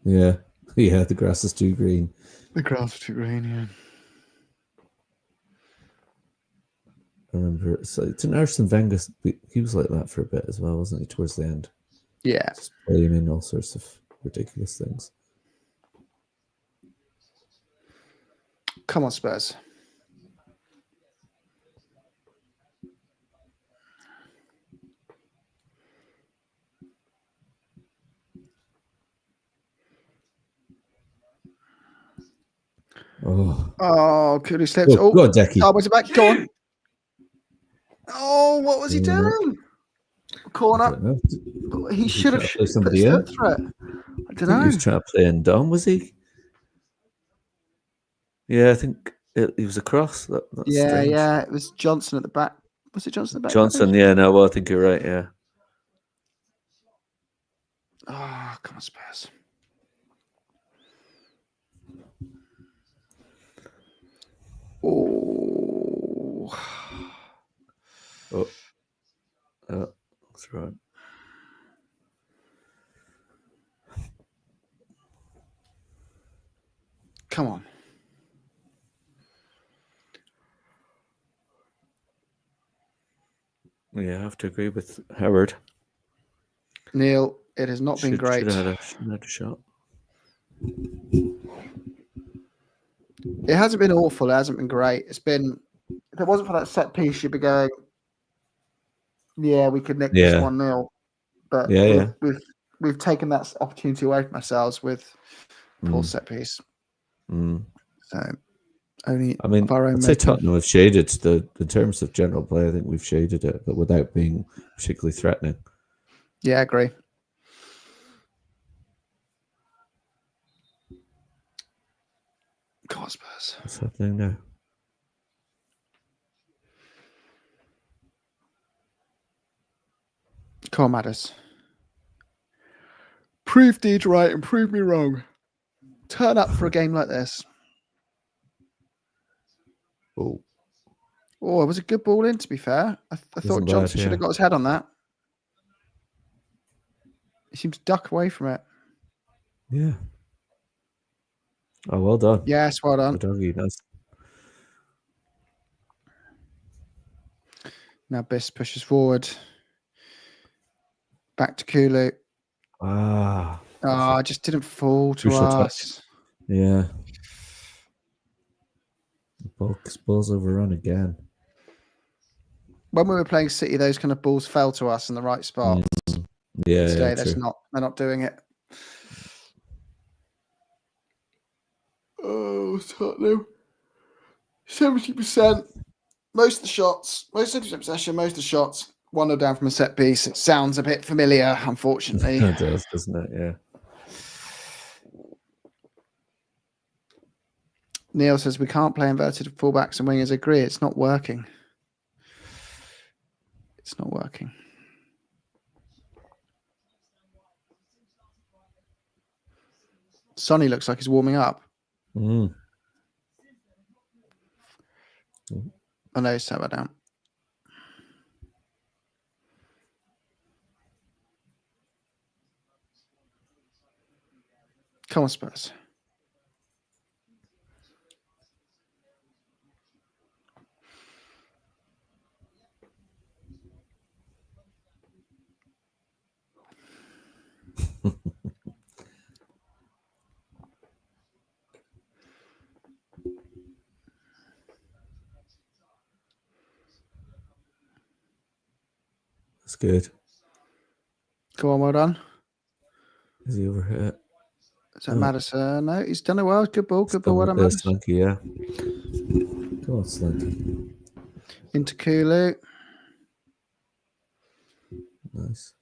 Yeah. Yeah, the grass is too green. The grass is too green, yeah. I remember didn't Arsene Wenger, he was like that for a bit as well, wasn't he, towards the end? Yeah. Just blaming all sorts of ridiculous things. Come on, Spurs. Oh, Kulu slips. go on, Decky. Darboy's back. Go on. Oh, what was he doing? Corner. He should have put somebody in. Threat. I don't know. He was trying to play in Dom, was he? Yeah, I think he was across. That's strange. Yeah. It was Johnson at the back. Was it Johnson at the back? Johnson, yeah. No, well, I think you're right. Yeah. Oh, come on, Spurs. That's right. Come on. Yeah, I have to agree with Howard. Neil, it has not been great. Should have had a shot. It hasn't been awful. It hasn't been great. It's been, if it wasn't for that set piece, you'd be going, yeah, we could nick this 1-0. But we've taken that opportunity away from ourselves with poor set piece. So only of our own. I'd say Tottenham have shaded in terms of general play. I think we've shaded it, but without being particularly threatening. Yeah, I agree. God, Spurs. What's happening now? Come on, Matters. Prove Deej right and prove me wrong. Turn up for a game like this. Oh, it was a good ball in, to be fair. I thought Johnson should have got his head on that. He seemed to duck away from it. Yeah. Oh, well done. Yes, well done. Doggy, nice. Now Biss pushes forward. Back to Kulu. It just didn't fall to us. Touch. Yeah. The ball's overrun again. When we were playing City, those kind of balls fell to us in the right spot. Yeah. Today, they're not doing it. Oh, Tottenham. 70%. Most of the shots, most of the possession, most of the shots. 1-0 down from a set piece. It sounds a bit familiar, unfortunately. It does, doesn't it? Yeah. Neil says we can't play inverted fullbacks and wingers. Agree, it's not working. It's not working. Sonny looks like he's warming up. Oh no, he's sat down. Come on, Spurs. That's good. Go on, well done. Is he over here? Is that Madison? No, he's done it well. Good ball. Good ball. Well done, Madison. Slanky, yeah. Go on, Slanky. Into Kulu. Nice.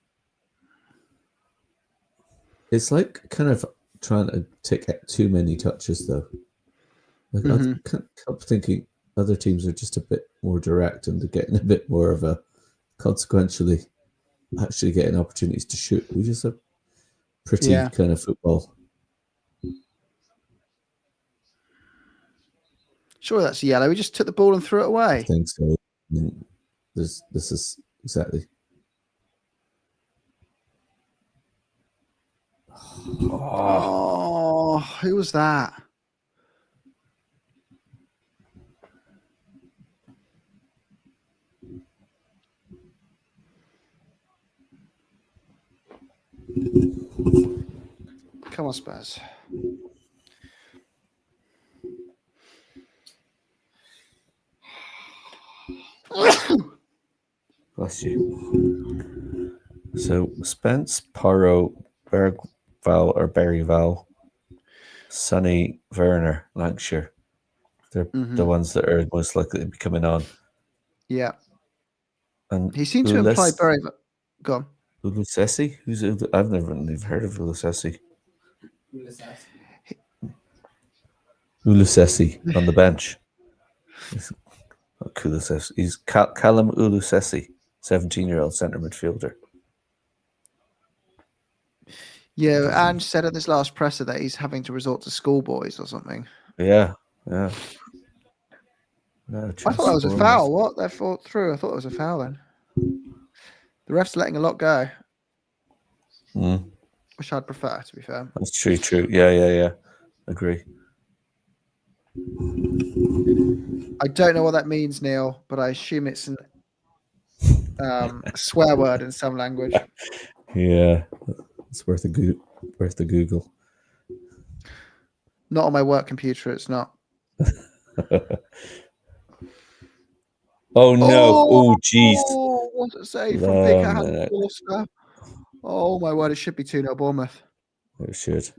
It's like kind of trying to take too many touches, though. Like I kept thinking other teams are just a bit more direct and they're getting a bit more of a consequentially actually getting opportunities to shoot. We just have pretty kind of football. Sure, that's yellow. We just took the ball and threw it away. I think so. I mean, this is exactly. Oh, who was that? Come on, Spurs. Bless you. So Spence, Porro, Bergval or Berryval, Sonny, Werner, Lancashire. They're the ones that are most likely to be coming on. Yeah. And he seemed to imply very. Go on. Ulusesi? I've never even heard of Ulusesi. Ulusesi on the bench. He's Callum Ulusesi, 17-year-old centre midfielder. Yeah, Ange said at this last presser that he's having to resort to schoolboys or something. Yeah. I thought that was a foul. What? They fought through. I thought it was a foul then. The ref's letting a lot go. Which I'd prefer, to be fair. That's true. Yeah. Agree. I don't know what that means, Neil, but I assume it's a swear word in some language. Yeah, it's worth a Google. Not on my work computer, it's not. Oh no! Oh jeez! What a save from Big Hand Forster. Oh my word! It should be 2-0 Bournemouth. It should.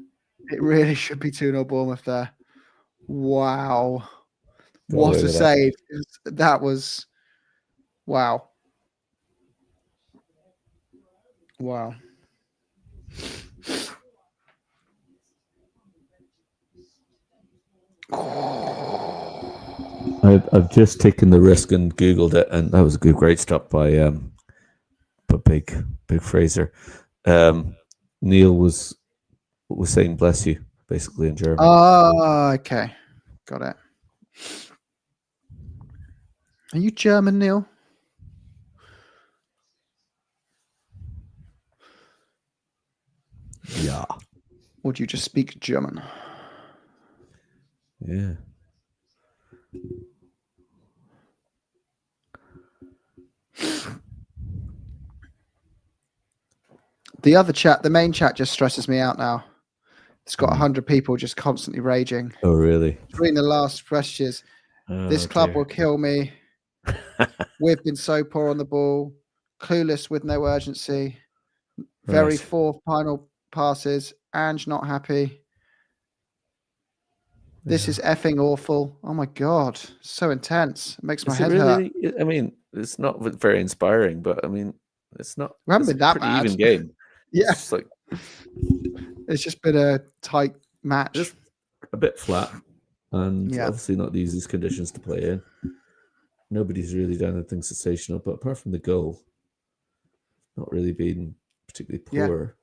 It really should be 2-0 Bournemouth there. Wow! What a save! That was wow. Wow. I've just taken the risk and Googled it, and that was a great stop by Big Fraser. Neil was saying "bless you" basically in German. Oh, okay, got it. Are you German, Neil? Yeah. Or do you just speak German? Yeah. The other chat, the main chat, just stresses me out now. It's got 100 people just constantly raging. Oh, really? Reading the last questions. This club will kill me. We've been so poor on the ball. Clueless with no urgency. Very fourth final passes. Ange not happy. This is effing awful. Oh my God. So intense. It makes my head hurt. I mean, it's not very inspiring, but I mean, it's not. We haven't been that bad. Even game. Yeah. It's just been a tight match. Just a bit flat. And obviously not the easiest conditions to play in. Nobody's really done anything sensational, but apart from the goal, not really been particularly poor.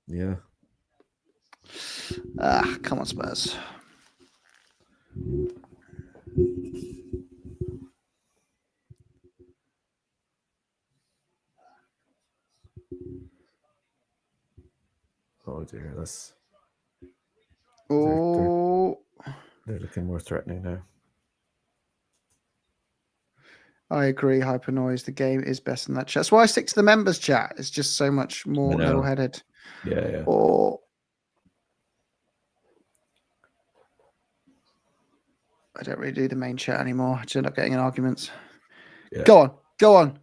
Yeah. Come on, Spurs. dear, that's Oh, they're looking more threatening now. I agree. Hyper noise. The game is best in that chat. That's why I stick to the members chat. It's just so much more know. level-headed. Yeah. Or I don't really do the main chat anymore. I just end up getting in arguments. Yeah. Go on.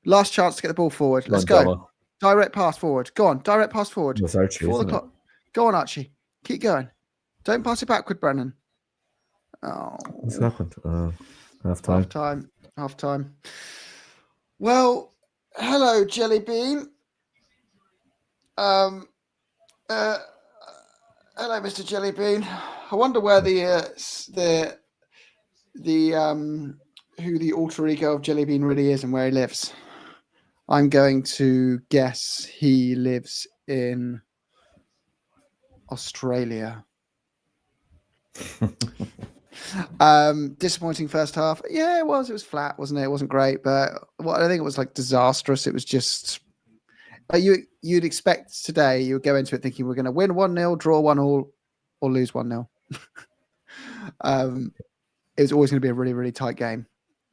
Last chance to get the ball forward. Let's go. Dama. Direct pass forward. Go on. Direct pass forward. That's Archie, Before the isn't it? clock. Go on, Archie. Keep going. Don't pass it backward, Brennan. Oh. What's happened? Half time. Half time. Well, hello, Jelly Bean. Hello, Mr. Jelly Bean. I wonder where who the alter ego of Jelly Bean really is and where he lives. I'm going to guess he lives in Australia. Disappointing first half. Yeah, it was. It was flat, wasn't it? It wasn't great, but I don't think it was like disastrous. It was just you'd expect today. You would go into it thinking we're going to win 1-0, draw 1-1, or lose 1-0. It was always going to be a really, really tight game,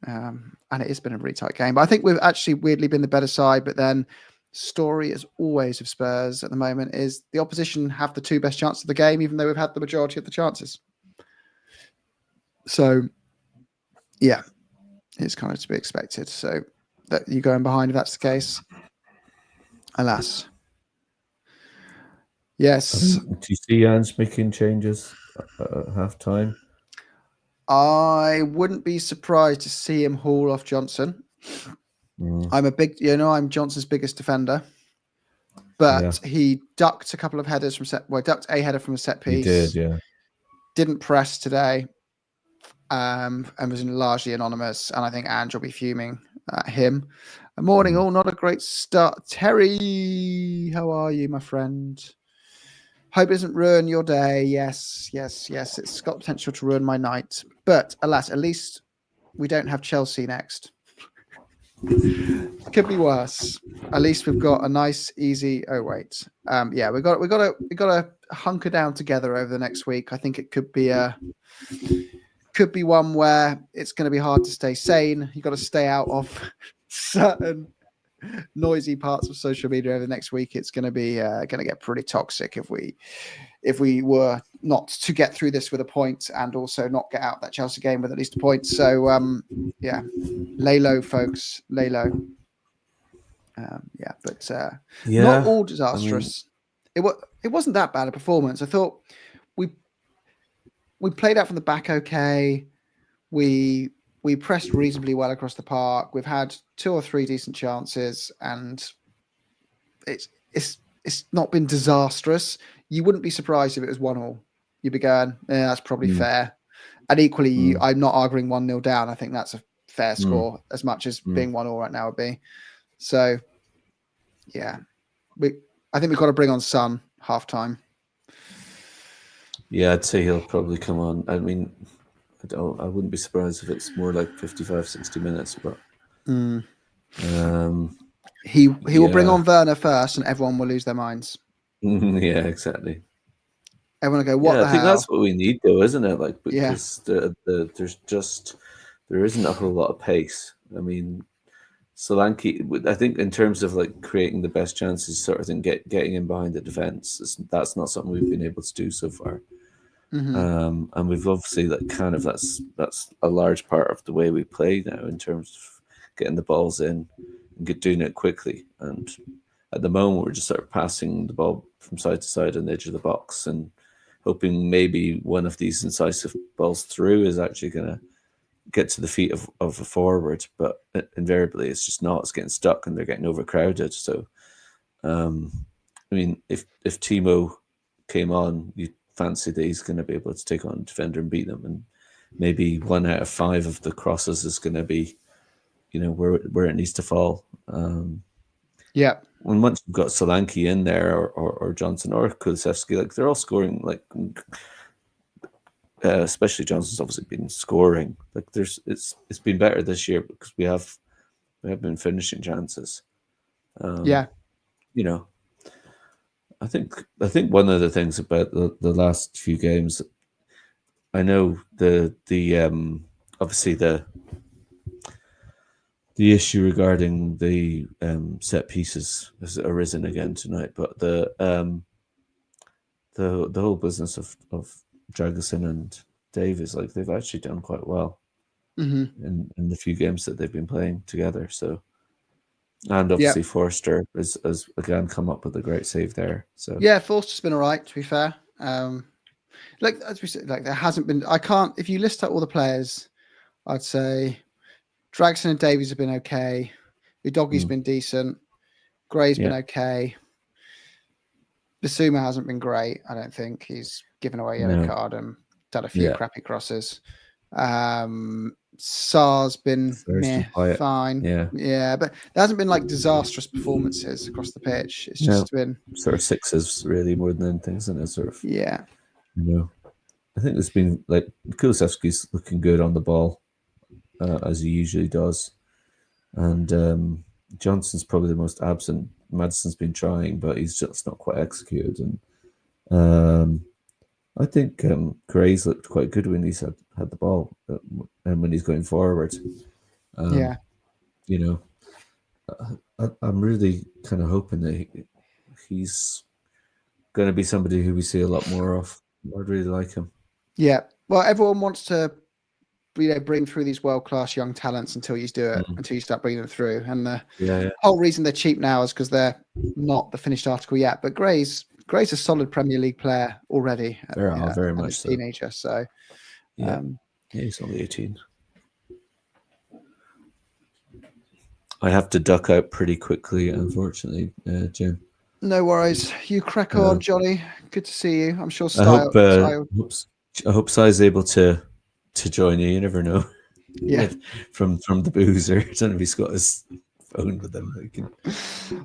and it has been a really tight game. But I think we've actually weirdly been the better side. But then, story as always of Spurs at the moment is the opposition have the two best chances of the game, even though we've had the majority of the chances. So, yeah, it's kind of to be expected. So that you going behind if that's the case. Alas. Yes. Do you see Ange making changes at half time? I wouldn't be surprised to see him haul off Johnson. I'm Johnson's biggest defender. But he ducked a couple of headers ducked a header from a set piece. He did, yeah. Didn't press today. And was largely anonymous. And I think Ange will be fuming at him. Morning, all. Not a great start. Terry, how are you, my friend? Hope it doesn't ruin your day. Yes. It's got potential to ruin my night. But alas, at least we don't have Chelsea next. Could be worse. At least we've got a nice, easy. Oh wait, we got to hunker down together over the next week. I think it could be one where it's going to be hard to stay sane. You got to stay out of certain noisy parts of social media over the next week. It's going to be going to get pretty toxic if we were not to get through this with a point and also not get out that Chelsea game with at least a point. So lay low, folks, lay low. Not all disastrous. I mean, it wasn't that bad a performance. I thought we played out from the back okay. We pressed reasonably well across the park. We've had 2 or 3 decent chances, and it's not been disastrous. You wouldn't be surprised if it was 1-1. You'd be going, yeah, that's probably fair. And equally, I'm not arguing 1-0 down. I think that's a fair score as much as being 1-1 right now would be. So, yeah, I think we've got to bring on Son half time. Yeah, I'd say he'll probably come on. I mean, I wouldn't be surprised if it's more like 55, 60 minutes, but he will bring on Werner first, and everyone will lose their minds. Yeah, exactly. Everyone will go, what the hell? I think that's what we need, though, isn't it? Like, because there isn't a whole lot of pace. I mean, Solanke, I think in terms of like creating the best chances, sort of thing, getting in behind the defense, that's not something we've been able to do so far. And we've obviously that's a large part of the way we play now in terms of getting the balls in and doing it quickly. And at the moment, we're just sort of passing the ball from side to side on the edge of the box and hoping maybe one of these incisive balls through is actually going to get to the feet of a forward, but invariably it's just not. It's getting stuck and they're getting overcrowded. So, I mean, if Timo came on, you'd fancy that he's going to be able to take on a defender and beat them, and maybe 1 out of 5 of the crosses is going to be, where it needs to fall. When once you've got Solanke in there, or Johnson or Kulusevski, like they're all scoring, like. Especially Johnson's obviously been scoring. Like it's been better this year because we have been finishing chances. I think one of the things about the last few games, I know the obviously the issue regarding the set pieces has arisen again tonight, but the whole business of Dragusin and Davies, like they've actually done quite well in the few games that they've been playing together. So, and obviously Forster has again come up with a great save there. So yeah, Forster's been all right, to be fair. Like as we said, like there hasn't been. I can't. If you list out all the players, I'd say Dragson and Davies have been okay. Udogie's been decent. Gray's been okay. Bissouma hasn't been great. I don't think he's given away a yellow card and done a few crappy crosses. Sar's been fine. Yeah, but there hasn't been like disastrous performances across the pitch. It's just been sort of sixes really more than anything, isn't it? Sort of. Yeah. I think there's been like Kulusevski's looking good on the ball, as he usually does, and Johnson's probably the most absent. Madison's been trying, but he's just not quite executed. And I think Gray's looked quite good when he's had the ball and when he's going forward. I'm really kind of hoping that he's going to be somebody who we see a lot more of. I'd really like him. Yeah. Well, everyone wants to bring through these world-class young talents until you do it, until you start bringing them through. And the whole reason they're cheap now is because they're not the finished article yet. But Gray's a solid Premier League player already. Very much so. Teenager, so he's only 18. I have to duck out pretty quickly, unfortunately, Jim. No worries. You crack on, Johnny. Good to see you. I'm sure. I hope Sai's able to join you. You never know. Yeah. from the boozer. I don't know if he's got his phone with him.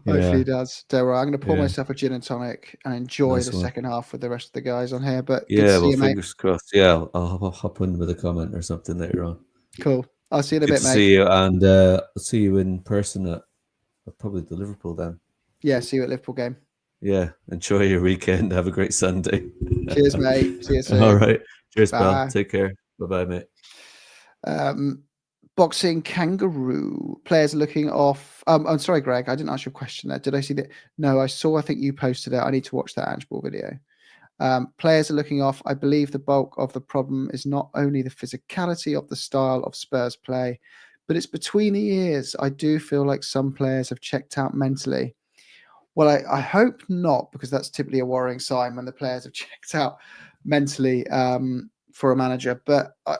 Hopefully he does. Don't worry. I'm going to pour myself a gin and tonic and enjoy the second half with the rest of the guys on here. But fingers crossed. Yeah, I'll hop in with a comment or something later on. Cool. I'll see you in a bit, mate. See you, and I'll see you in person at probably the Liverpool then. Yeah, see you at Liverpool game. Yeah, enjoy your weekend. Have a great Sunday. Cheers, mate. See you soon. All right. Cheers, pal. Take care. Bye-bye, mate. Boxing Kangaroo. Players are looking off. I'm sorry, Greg. I didn't ask you a question there. Did I see that? No, I saw. I think you posted it. I need to watch that Ange Ball video. Players are looking off. I believe the bulk of the problem is not only the physicality of the style of Spurs play, but it's between the ears. I do feel like some players have checked out mentally. Well, I hope not, because that's typically a worrying sign when the players have checked out mentally for a manager. But I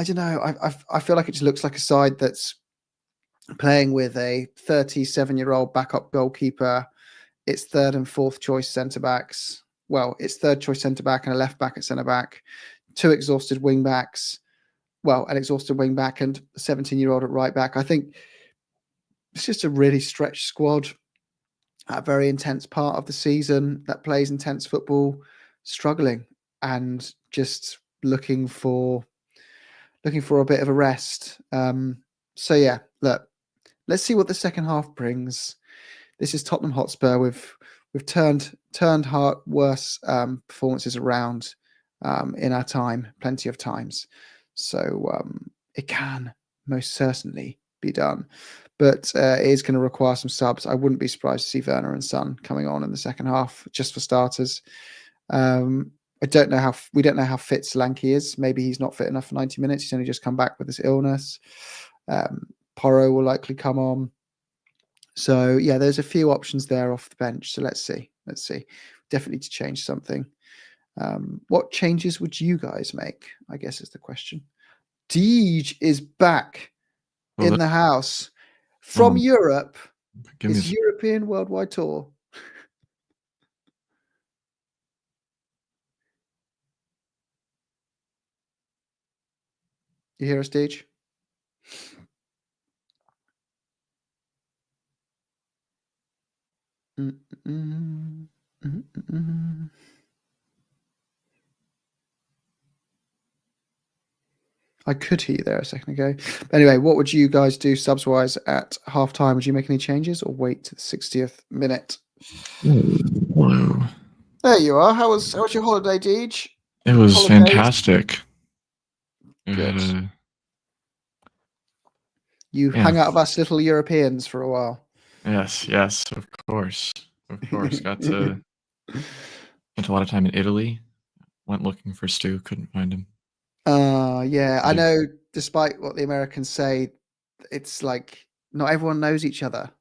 don't know. I feel like it just looks like a side that's playing with a 37-year-old backup goalkeeper. It's third and fourth choice centre-backs. Well, it's third choice centre-back and a left-back at centre-back. Two exhausted wing-backs. Well, an exhausted wing-back and a 17-year-old at right-back. I think it's just a really stretched squad. A very intense part of the season that plays intense football, struggling and just looking for a bit of a rest. So yeah, look, let's see what the second half brings. This is Tottenham Hotspur. We've turned worse performances around in our time, plenty of times. So it can most certainly be done. But it is going to require some subs. I wouldn't be surprised to see Werner and Son coming on in the second half, just for starters. We don't know how fit Solanke is. Maybe he's not fit enough for 90 minutes. He's only just come back with this illness. Porro will likely come on. So yeah, there's a few options there off the bench. So let's see. Definitely to change something. What changes would you guys make? I guess is the question. Deej is back in the house. From Europe, his European Worldwide Tour. You hear us, Deej? I could hear you there a second ago. But anyway, what would you guys do subs-wise at half-time? Would you make any changes or wait to the 60th minute? Hello. There you are. How was your holiday, Deej? It was Holidays? fantastic. We Good. had You Yeah. hung out with us little Europeans for a while. yes, of course. Got to spent a lot of time in Italy. Went looking for Stu, couldn't find him. Yeah, I Yeah. know. Despite what the Americans say, it's like not everyone knows each other.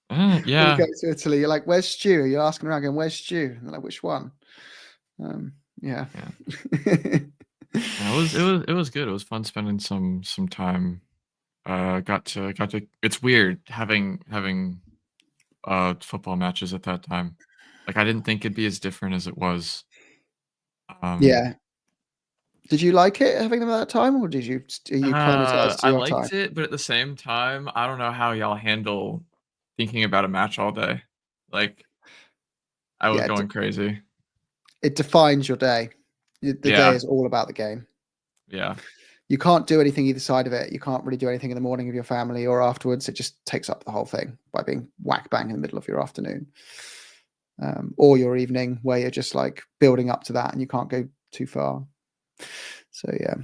When you Yeah. go to Italy, you're like, "Where's Stu?" You're asking around, going, "Where's Stu?" And they're like, "Which one?" Yeah. It was good. It was fun spending some time. Got to. It's weird having football matches at that time. Like I didn't think it'd be as different as it was. Yeah. Did you like it having them at that time, or are you acclimatized to I your time? liked it, but at the same time, I don't know how y'all handle thinking about a match all day. Like I was Yeah, going crazy. it defines your day. The day Yeah. is all about the game. Yeah. You can't do anything either side of it. You can't really do anything in the morning with your family or afterwards. It just takes up the whole thing by being whack bang in the middle of your afternoon or your evening, where you're just like building up to that and you can't go too far. So yeah.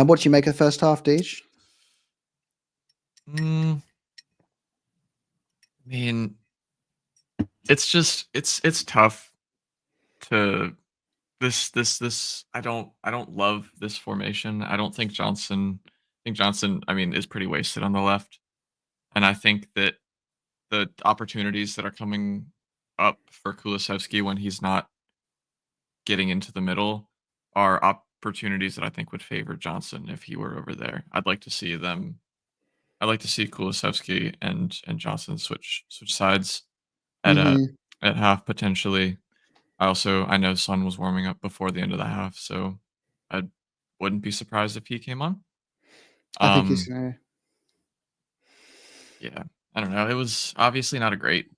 What do you make of the first half, Deej? I mean, it's just it's tough to this I don't love this formation. I don't think Johnson I mean is pretty wasted on the left. And I think that the opportunities that are coming up for Kulusevski when he's not getting into the middle are opportunities that I think would favor Johnson if he were over there. I'd like to see Kulusevski and Johnson switch sides at at half potentially. I know Son was warming up before the end of the half, so I wouldn't be surprised if he came on. I think he's gonna. Yeah, I don't know. It was obviously not a great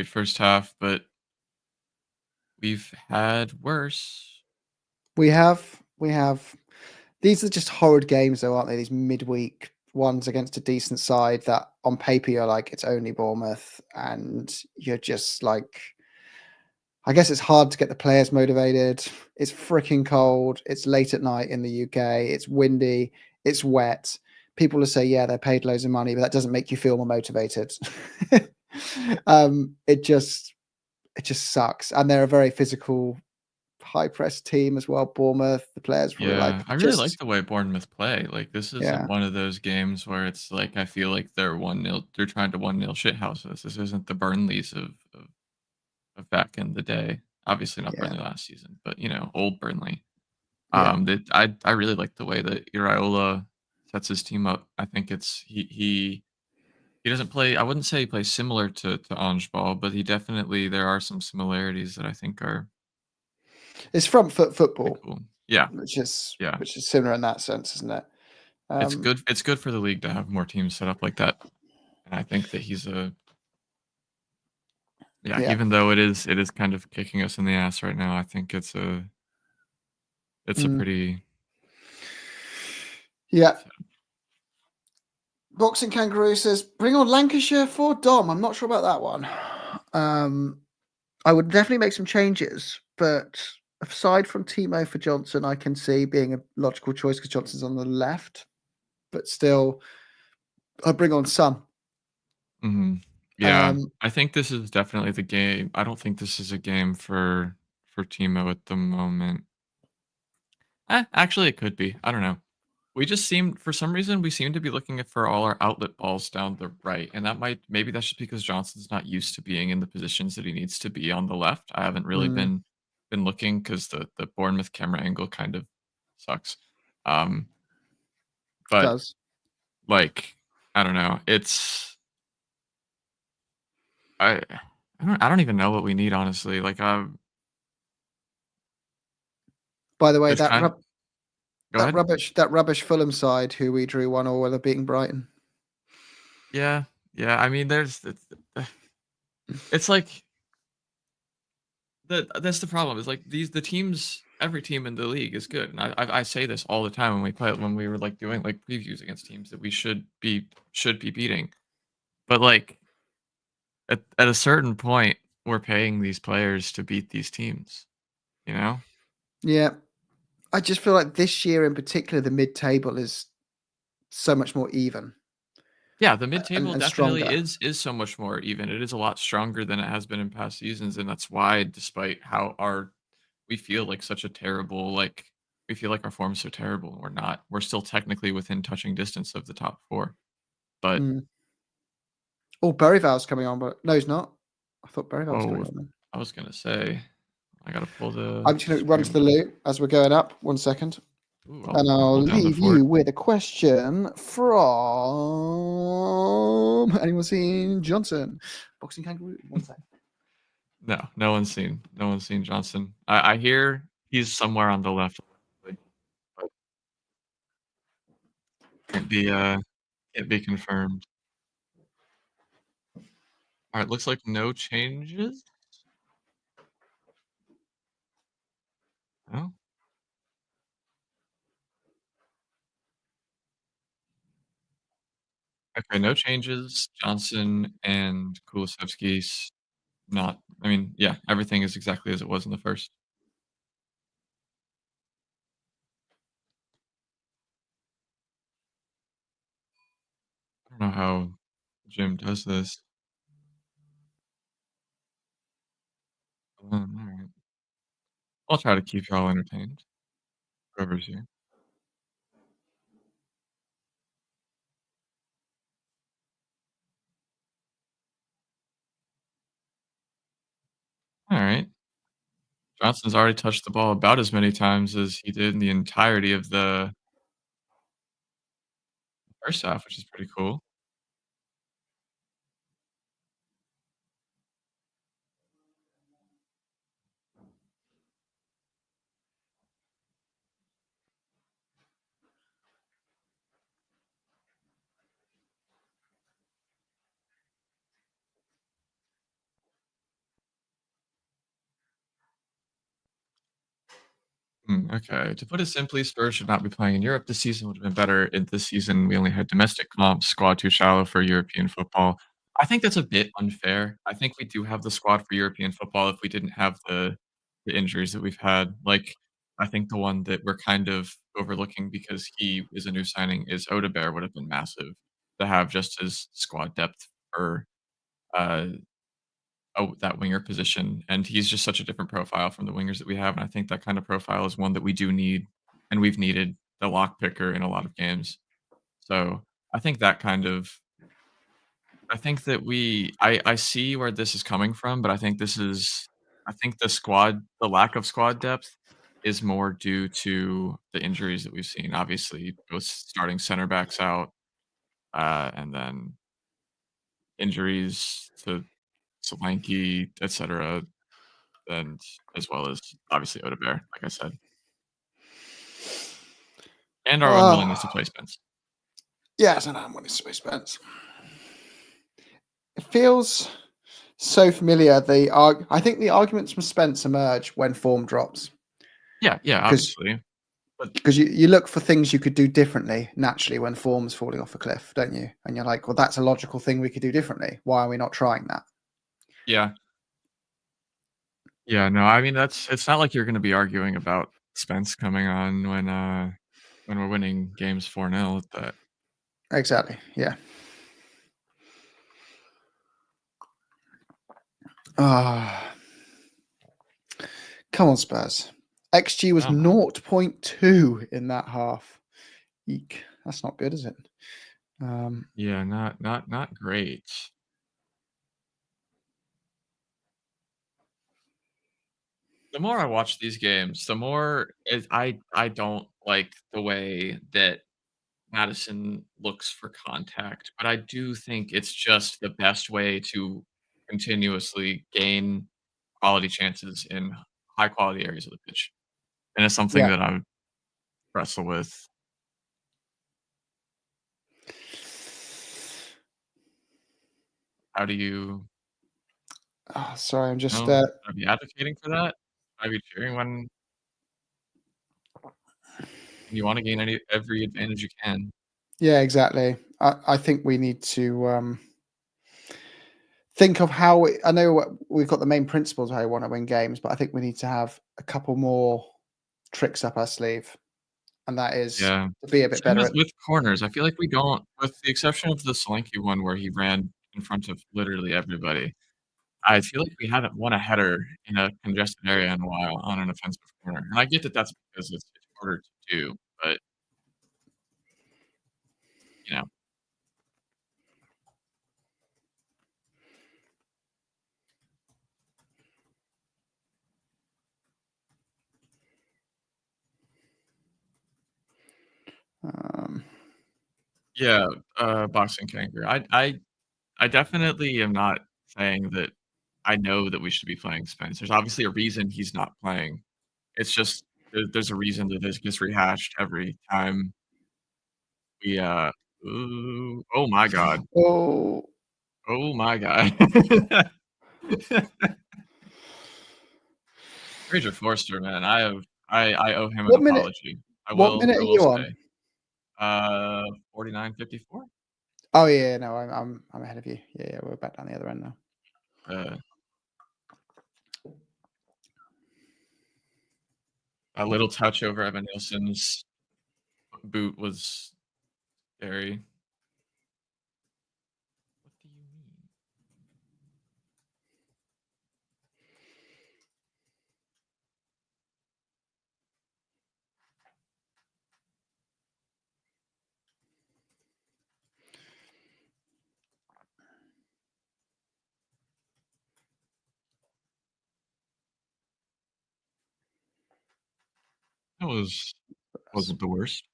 first half, but we've had worse. We have. These are just horrid games, though, aren't they? These midweek ones against a decent side that, on paper, you're like, it's only Bournemouth, and you're just like, I guess it's hard to get the players motivated. It's freaking cold. It's late at night in the UK. It's windy. It's wet. People will say, yeah, they're paid loads of money, but that doesn't make you feel more motivated. It just sucks. And they're a very physical, high press team as well. Bournemouth, the players really Yeah, like I really like the way Bournemouth play. Like this isn't yeah, one of those games where it's like I feel like they're 1-0. They're trying to 1-0 shithouse us. This isn't the Burnleys of back in the day. Obviously not yeah, Burnley last season, but old Burnley. yeah. That I really like the way that Iraola sets his team up. I think it's he doesn't play. I wouldn't say he plays similar to Ange Ball, but there are some similarities that I think are It's front foot pretty football, cool. Yeah, which is yeah. similar in that sense, isn't it? It's good. It's good for the league to have more teams set up like that, and I think that he's a yeah. Yeah. Even though it is kind of kicking us in the ass right now, I think it's a pretty Yeah. Boxing Kangaroo says, bring on Lancashire for Dom. I'm not sure about that one. I would definitely make some changes, but aside from Timo for Johnson, I can see being a logical choice because Johnson's on the left. But still, I'd bring on Son. Yeah, I think this is definitely the game. I don't think this is a game for Timo at the moment. Actually, it could be. I don't know. For some reason, we seem to be looking for all our outlet balls down the right, and maybe that's just because Johnson's not used to being in the positions that he needs to be on the left. I haven't really been looking because the Bournemouth camera angle kind of sucks. But Does. like, I don't know. I I don't even know what we need, honestly. Like, By the way, there's kind. Go ahead. that rubbish Fulham side who we drew 1-1 with are beating Brighton. Yeah, yeah. I mean, it's like that's the problem. Is like the teams. Every team in the league is good, and I say this all the time when we were like doing like previews against teams that we should be beating, but like at a certain point, we're paying these players to beat these teams, you know? Yeah. I just feel like this year in particular, the mid-table is so much more even Yeah, the mid-table and definitely stronger. is so much more even. It is a lot stronger than it has been in past seasons, and that's why despite how our we feel like such a terrible, we feel like our form is so terrible, and we're not. We're still technically within touching distance of the top 4. But, Mm. Oh, Berryvale's coming on, but no, he's not. I thought Berryvale was oh, coming on then. I was gonna say, I gotta pull the I'm just going to run to the stream. loo as we're going up. 1 second. Ooh, And I'll I'll hold down the leave fort. you with a question from anyone seen Johnson? Boxing Kangaroo. 1 second. No, no one's seen Johnson. I hear he's somewhere on the left, but can't be, can't be confirmed. Alright, looks like no changes? No? Okay, no changes. Johnson and Kulusevski's not I mean, yeah, everything is exactly as it was in the first. I don't know how Jim does this. Alright. I'll try to keep y'all entertained, whoever's here. Alright. Johnson's already touched the ball about as many times as he did in the entirety of the first half, which is pretty cool. Okay. To put it simply, Spurs should not be playing in Europe this season. Would have been better in this season. We only had domestic comps, squad too shallow for European football. I think that's a bit unfair. I think we do have the squad for European football if we didn't have the injuries that we've had. I think the one that we're kind of overlooking because he is a new signing is Odebear would have been massive to have just his squad depth for uh that winger position, and he's just such a different profile from the wingers that we have, and I think that kind of profile is one that we do need, and we've needed the lock picker in a lot of games. So, I think that kind of I think that I see where this is coming from, but I think the lack of squad depth is more due to the injuries that we've seen. Obviously, both starting center backs out, and then injuries to Solanke, etcetera. And as well as obviously Odebear, like I said, and our unwillingness to Oh, play Spence. yes, and I'm winning Space Spence. It feels so familiar. I think the arguments from Spence emerge when form drops Yeah, yeah, because obviously, but you look for things you could do differently naturally when form's falling off a cliff, don't you? And you're like, well, that's a logical thing we could do differently. Why are we not trying that? yeah, yeah. No, I mean it's not like you're going to be arguing about Spence coming on when we're winning games 4-0. That Exactly. Yeah. Ah, come on, Spurs. XG was I don't know. 0.2 in that half. Eek. That's not good, is it? Um, Yeah, not great. The more I watch these games, the more I don't like the way that Madison looks for contact, but I do think it's just the best way to continuously gain quality chances in high quality areas of the pitch, and it's something yeah. that I would wrestle with. How do you Oh, sorry, I'm just. know? Should I be advocating for that? Should I be cheering when you wanna gain every advantage you can? Yeah, exactly. I think we need to think of how I know we've got the main principles of how we want to win games, but I think we need to have a couple more tricks up our sleeve, and that is Yeah. to be a bit Same better as at. with corners. I feel like we don't, with the exception of the Solanke one where he ran in front of literally everybody. I feel like we haven't won a header in a congested area in a while on an offensive corner, and I get that that's because it's harder to do, but you know, Um, yeah. Boxing kangaroo. I definitely am not saying that I know that we should be playing Spence. There's obviously a reason he's not playing. It's just there's a reason that this gets rehashed every time we. Ooh, oh my god. oh, Oh my god. Fraser Forster, man, I owe him an what minute? apology. I What will minute I are will you on? say. 49:54. Oh yeah, no, I'm ahead of you. Yeah, we're back down the other end now. A little touch over Evan Nielsen's boot was scary. What do you mean? That wasn't the worst.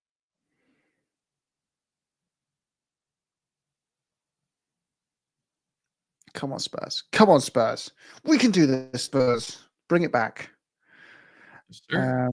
Come on, Spurs. Come on, Spurs. We can do this, Spurs. Bring it back. Yes, sir.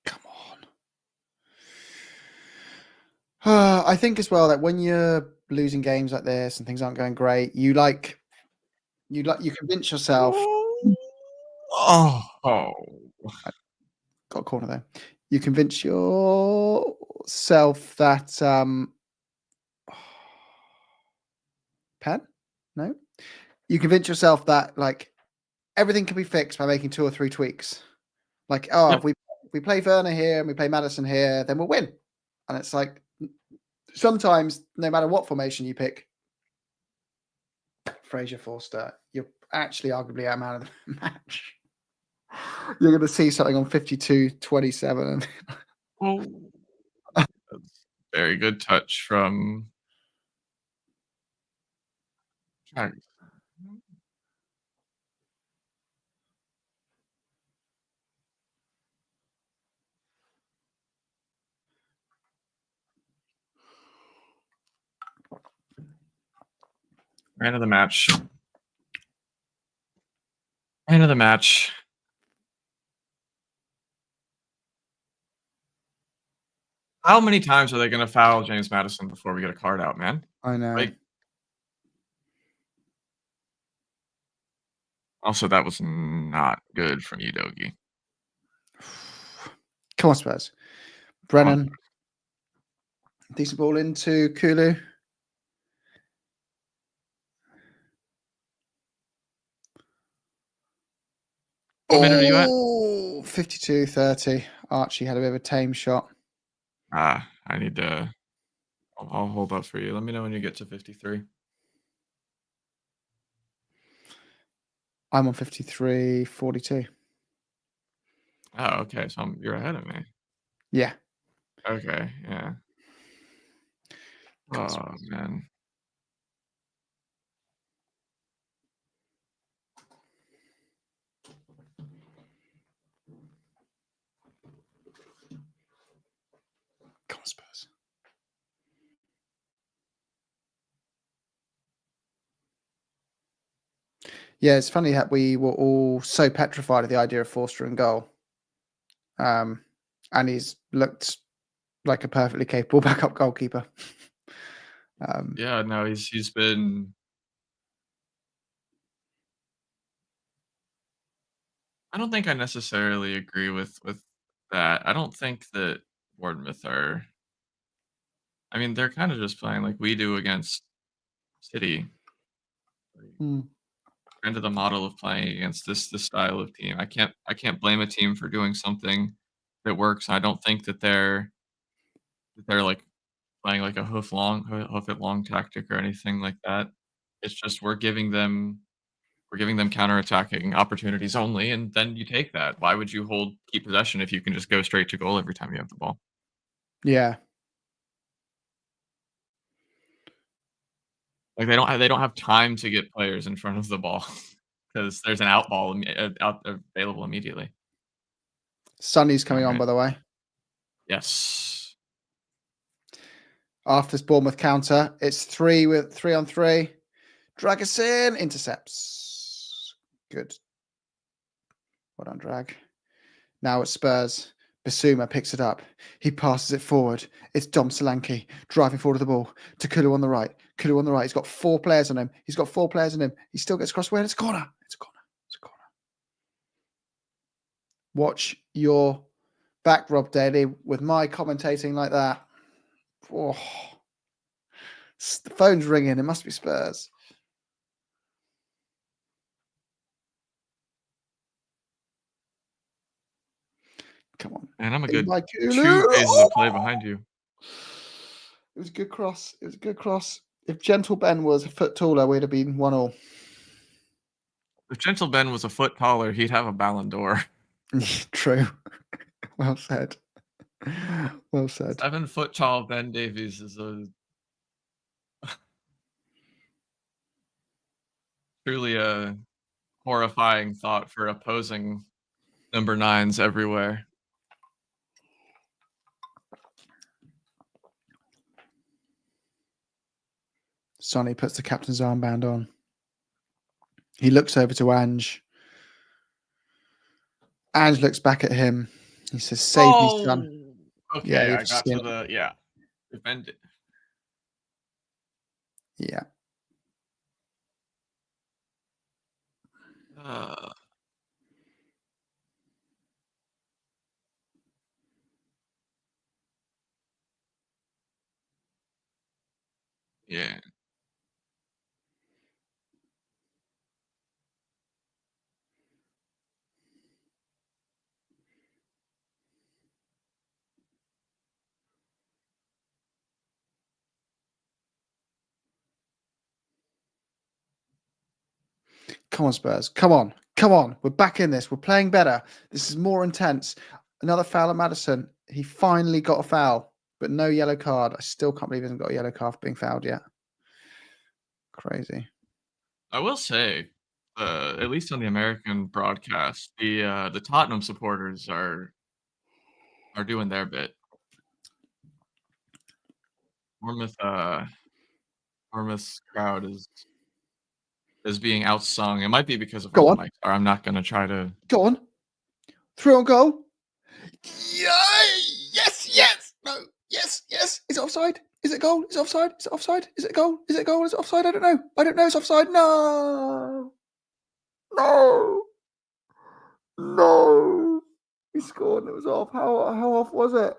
Come on. I think as well that when you're losing games like this and things aren't going great, you convince yourself. Oh. Got a corner there. You convince yourself that pen? No. You convince yourself that like everything can be fixed by making 2 or 3 tweaks. Like, oh, Yep. if we play Werner here and we play Madison here, then we'll win. And it's like sometimes, no matter what formation you pick, Fraser Forster, you're actually arguably our man of the match. You're going to see something on 52-27. Oh. That's very good touch from Jack. Man of the match. Man of the match. How many times are they gonna foul James Madison before we get a card out, man? I know. Like also, that was not good from you, Dogie. Come on, Spurs. Brennan. Decent ball into Kulu. What minute are you at? Oh, 52-30. Archie had a bit of a tame shot. I need to. I'll hold up for you. Let me know when you get to 53. I'm on 53-42. Oh, okay. So you're ahead of me. Yeah. Okay. Yeah. Oh man. Come on, Spurs. Yeah, it's funny that we were all so petrified of the idea of Forster in goal. And he's looked like a perfectly capable backup goalkeeper. Yeah, no, he's been. I don't think I necessarily agree with that. I don't think that Bournemouth are. I mean, they're kind of just playing like we do against City. Mm. Kind of the model of playing against this style of team. I can't blame a team for doing something that works. I don't think that they're like playing like a hoof it long tactic or anything like that. It's just we're giving them counterattacking opportunities only, and then you take that. Why would you keep possession if you can just go straight to goal every time you have the ball? Yeah. Like they don't have time to get players in front of the ball because there's an out ball out available immediately. Sonny's coming on, Alright. by the way. Yes. After this Bournemouth counter, it's 3-on-3. Drag us in. Intercepts. Good. Well done, Drag. Now it's Spurs. Basuma picks it up. He passes it forward. It's Dom Solanke driving forward with the ball to Kulu on the right. Kulu on the right. He's got 4 players on him. He still gets across where it's a corner. It's a corner. Watch your back, Rob Daly, with my commentating like that. Oh. The phone's ringing. It must be Spurs. Come on. And I'm a Hey, good Mike 2 Kulu. phases of play behind you. It was a good cross. If Gentle Ben was a foot taller, we'd have been 1-1. If Gentle Ben was a foot taller, he'd have a Ballon d'Or. True. Well said. 7-foot tall Ben Davies is truly a horrifying thought for opposing number 9s everywhere. Sonny puts the captain's armband on. He looks over to Ange. Ange looks back at him. He says, "Save me, son." Okay, Yeah, I you've got seen to it. defend it. Yeah. Yeah. Come on, Spurs. Come on. We're back in this. We're playing better. This is more intense. Another foul at Maddison. He finally got a foul, but no yellow card. I still can't believe he hasn't got a yellow card for being fouled yet. Crazy. I will say, at least on the American broadcast, the Tottenham supporters are doing their bit. Bournemouth's crowd is being outsung. It might be because of Go where on. the mics are. I'm not gonna try to. Go on. 3 on goal. Yeah. Yes. No. Yes. Is it offside? Is it goal? Is it offside? Is it offside? Is it goal? Is it goal? Is it offside? I don't know. It's offside. No. He scored and it was off. How off was it?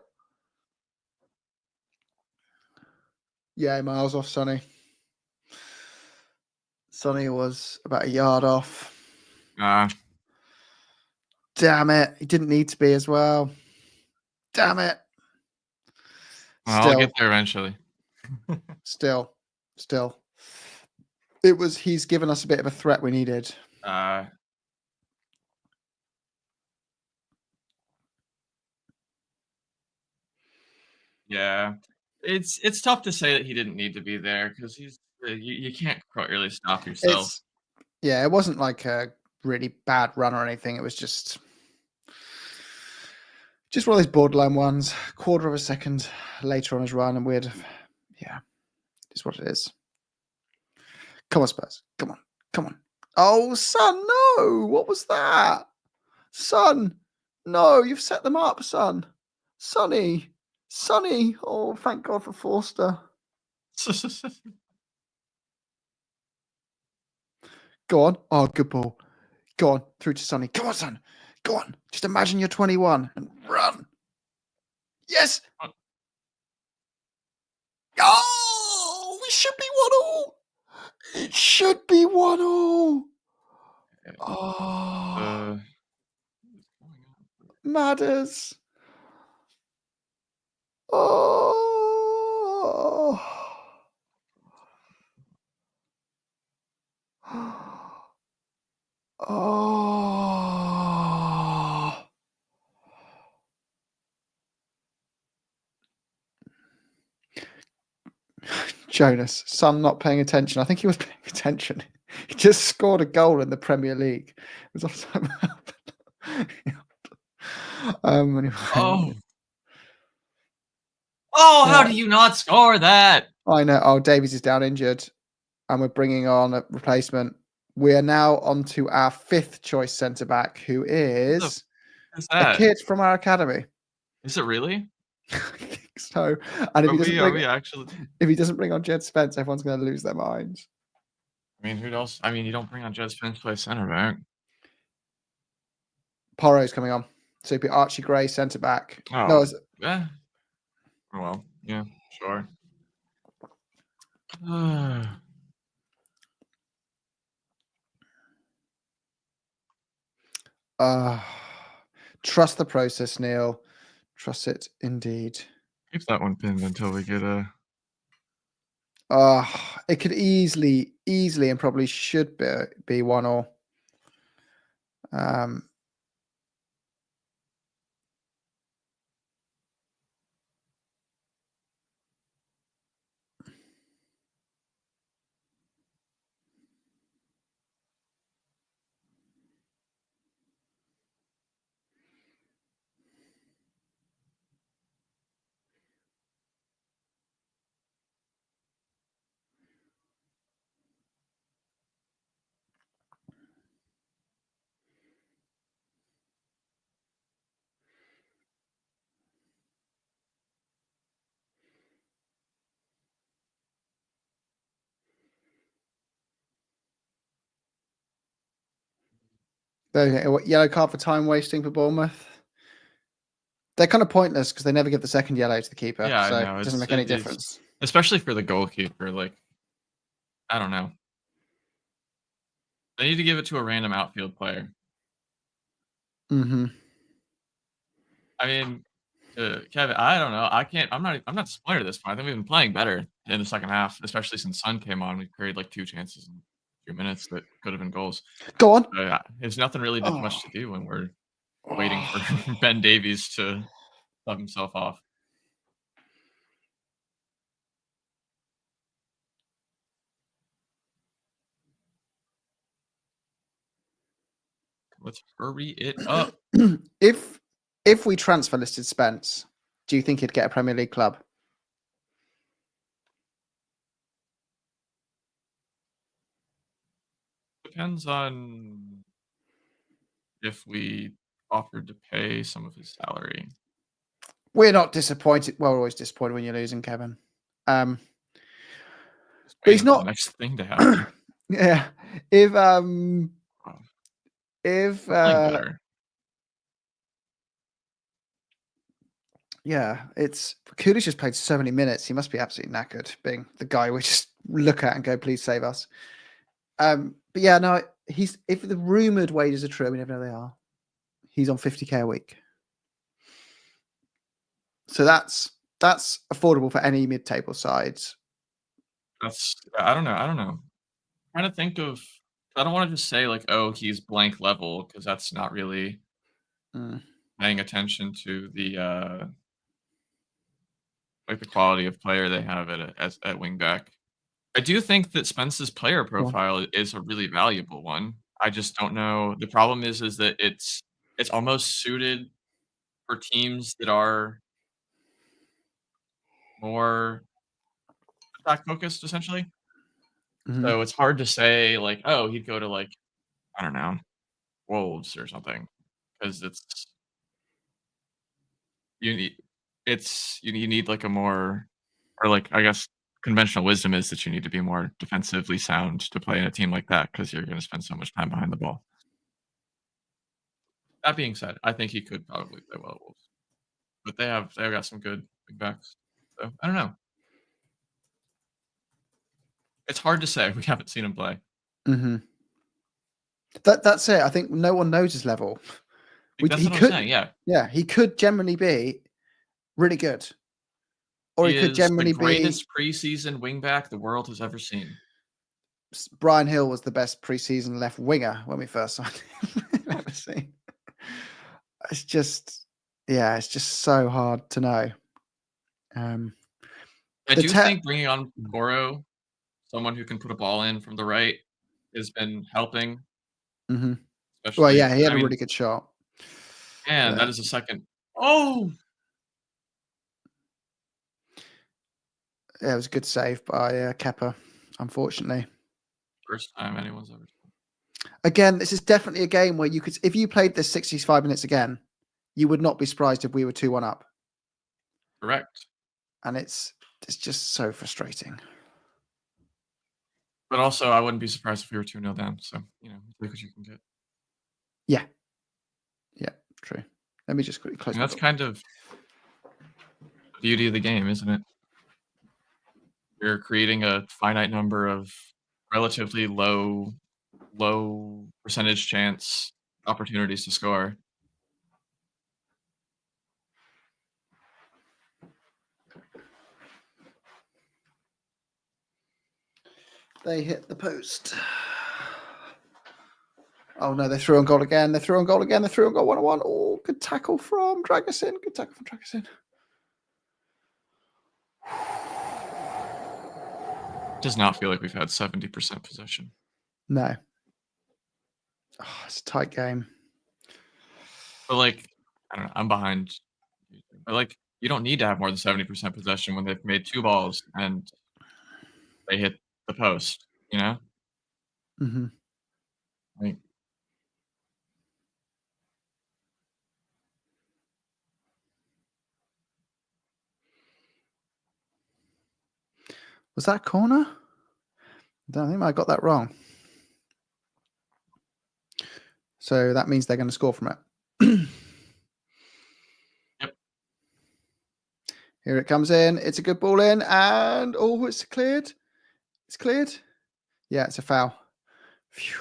Yeah, miles off, Sonny. Sonny was about a yard off. Damn it. He didn't need to be as well. Damn it. Well, I'll get there eventually. Still. He's given us a bit of a threat we needed. Yeah. It's tough to say that he didn't need to be there because you can't quite really stop yourself. It wasn't like a really bad run or anything. It was just one of those borderline ones. Quarter of a second later on his run, and it's what it is. Come on, Spurs. Come on. Oh, son, no! What was that? Son, no, you've set them up, son. Sonny. Oh, thank God for Forster. Go on. Oh, good ball. Go on, through to Sonny. Come on, son. Go on. Just imagine you're 21 and run. Yes. Oh, we should be 1-1. It should be 1-1. Oh, Matters. Oh. Oh. Jonas, son not paying attention. I think he was paying attention. He just scored a goal in the Premier League. It was offside. Anyway. Oh, how do you not score that? I know. Oh, Davies is down injured, and we're bringing on a replacement. We are now on to our 5th choice centre back, who is a kid from our academy. Is it really? I think so. And if he doesn't bring on Jed Spence, everyone's going to lose their minds. I mean, who else? I mean, you don't bring on Jed Spence to play centre back. Porro's coming on. So it'd be Archie Gray, centre back. Oh, No, yeah. Oh, well, yeah, sure. Trust the process, Neil. Trust it indeed. Keep that one pinned until we get a. It could easily, and probably should be 1-1. Yellow card for time wasting for Bournemouth. They're kind of pointless because they never give the second yellow to the keeper. Yeah, so I know. It doesn't make any difference. Especially for the goalkeeper. Like, I don't know. They need to give it to a random outfield player. Mm-hmm. I mean, Kevin, I don't know. I'm not disappointed at this point. I think we've been playing better in the second half, especially since Sun came on. We created like 2 chances in 2 minutes that could have been goals. Go on. There's nothing really much to do when we're waiting for Ben Davies to sub himself off. Let's hurry it up. If we transfer listed Spence, do you think he'd get a Premier League club? Depends on if we offered to pay some of his salary. We're not disappointed. Well, we're always disappointed when you're losing, Kevin. But he's not the next thing to happen. Yeah. If better. Yeah, it's Coolidge just played so many minutes. He must be absolutely knackered, being the guy we just look at and go, "Please save us." But yeah, no, if the rumored wages are true, we never know they are. He's on 50k a week, so that's affordable for any mid-table sides. I don't know. I'm trying to think of. I don't want to just say like, "Oh, he's blank level," because that's not really paying attention to the like the quality of player they have at wing back. I do think that Spence's player profile is a really valuable one. I just don't know. The problem is that it's almost suited for teams that are more attack focused, essentially. So it's hard to say like, oh, he'd go to like I don't know, Wolves or something, because you need you need like a more, or like, I guess conventional wisdom is that you need to be more defensively sound to play in a team like that because you're going to spend so much time behind the ball. That being said, I think he could probably play well at Wolves, but they've got some good big backs. So I don't know. It's hard to say. We haven't seen him play. Mm-hmm. That's it. I think no one knows his level. That's He what I'm could, saying. Yeah, yeah, he could generally be really good, or he could is the generally be. greatest preseason wingback the world has ever seen. Brian Hill was the best preseason left winger when we first signed him. Ever seen. It's just, yeah, it's just so hard to know. I do think bringing on Goro, someone who can put a ball in from the right, has been helping. Mm-hmm. Especially, well, yeah, he had I a mean, really good shot. and that is a second. Oh, yeah, it was a good save by Kepa, unfortunately. first time anyone's ever. Again, this is definitely a game where you could, if you played this 65 minutes again, you would not be surprised if we were 2-1 up. Correct. And it's just so frustrating. But also, I wouldn't be surprised if we were 2-0 down. So, take what you can get. Yeah. Yeah, true. Let me just quickly close. And that's kind of the beauty of the game, isn't it? You're creating a finite number of relatively low percentage chance opportunities to score. They hit the post. Oh no, they threw on goal again. They threw on goal again. They threw on goal 1-1. Oh, good tackle from Dragusin. Good tackle from Dragusin. Does not feel like we've had 70% possession. No. Oh, it's a tight game. But like, I don't know, I'm behind. But like, you don't need to have more than 70% possession when they've made 2 balls and they hit the post, Mm-hmm. Like, Was that a corner? I don't think I got that wrong. So that means they're going to score from it. Yep. Here it comes in. It's a good ball in. And, oh, it's cleared. It's cleared. Yeah, it's a foul. Phew.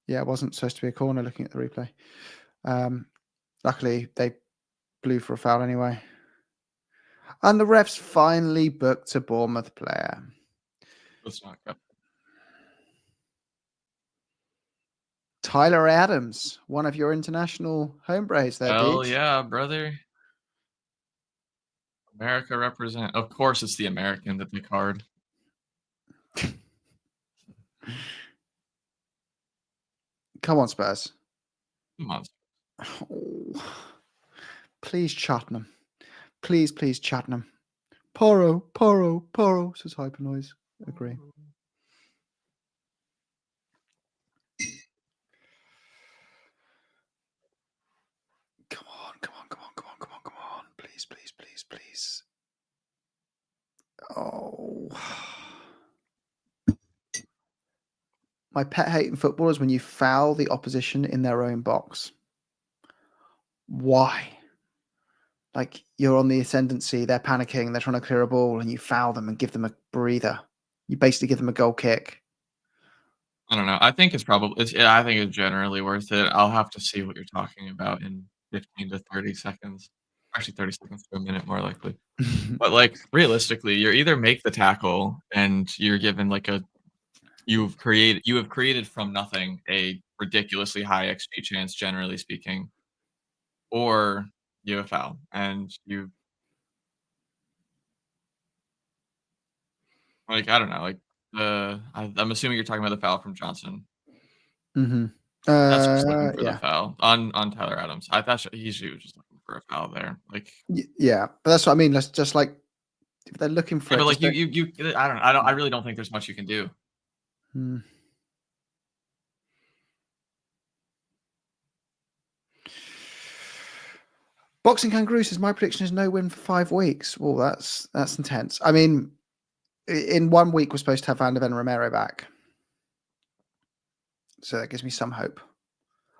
Yeah, it wasn't supposed to be a corner looking at the replay. Luckily, they blew for a foul anyway. And the refs finally booked a Bournemouth player. Let's not go. Tyler Adams, one of your international hombres there, Hell dude. yeah, brother. America represent. Of course, it's the American that they card. Come on, Spurs. Come on. Oh, please, Chattenham. Please, Chattenham. Poro, says Hyper Noise. Agree. Come on. Please. Oh. My pet hate in football is when you foul the opposition in their own box. Why? Like, you're on the ascendancy, they're panicking, they're trying to clear a ball, and you foul them and give them a breather. You basically give them a goal kick. I don't know. I think it's I think it's generally worth it. I'll have to see what you're talking about in 15 to 30 seconds. Actually, 30 seconds to a minute, more likely. But like, realistically, you either make the tackle and you're given like you have created from nothing a ridiculously high XG chance, generally speaking, or you have a foul and I don't know, like I'm assuming you're talking about the foul from Johnson. Mm-hmm. That's just looking for Yeah. the foul on Tyler Adams. I thought he was just looking for a foul there. Like, yeah, but that's what I mean. Let's just like, if they're looking for yeah, it, but like I really don't think there's much you can do. Boxing Kangaroo says my prediction is no win for 5 weeks. Well, that's intense. I mean, in 1 week we're supposed to have Van der Ven Romero back, so that gives me some hope.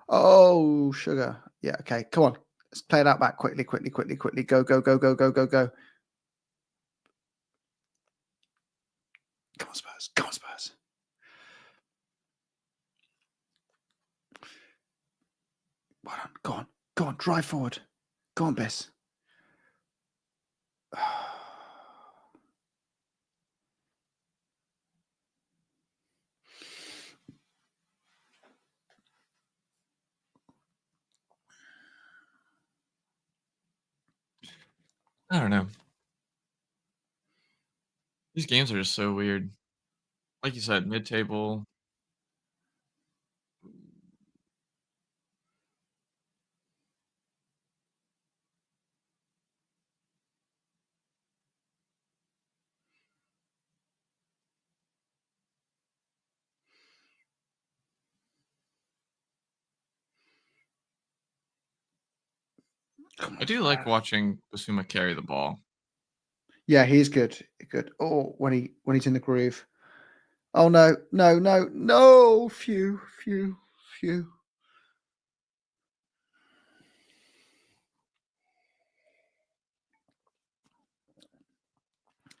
Oh, sugar. Yeah. Okay. Come on. Let's play it out back quickly. Go. Come on, Spurs. Well done. Go on. Drive forward. Go on, Biss. I don't know. These games are just so weird. Like you said, mid-table. I do like watching Basuma carry the ball. Yeah, he's good. Oh, when he's in the groove. Oh no. Phew.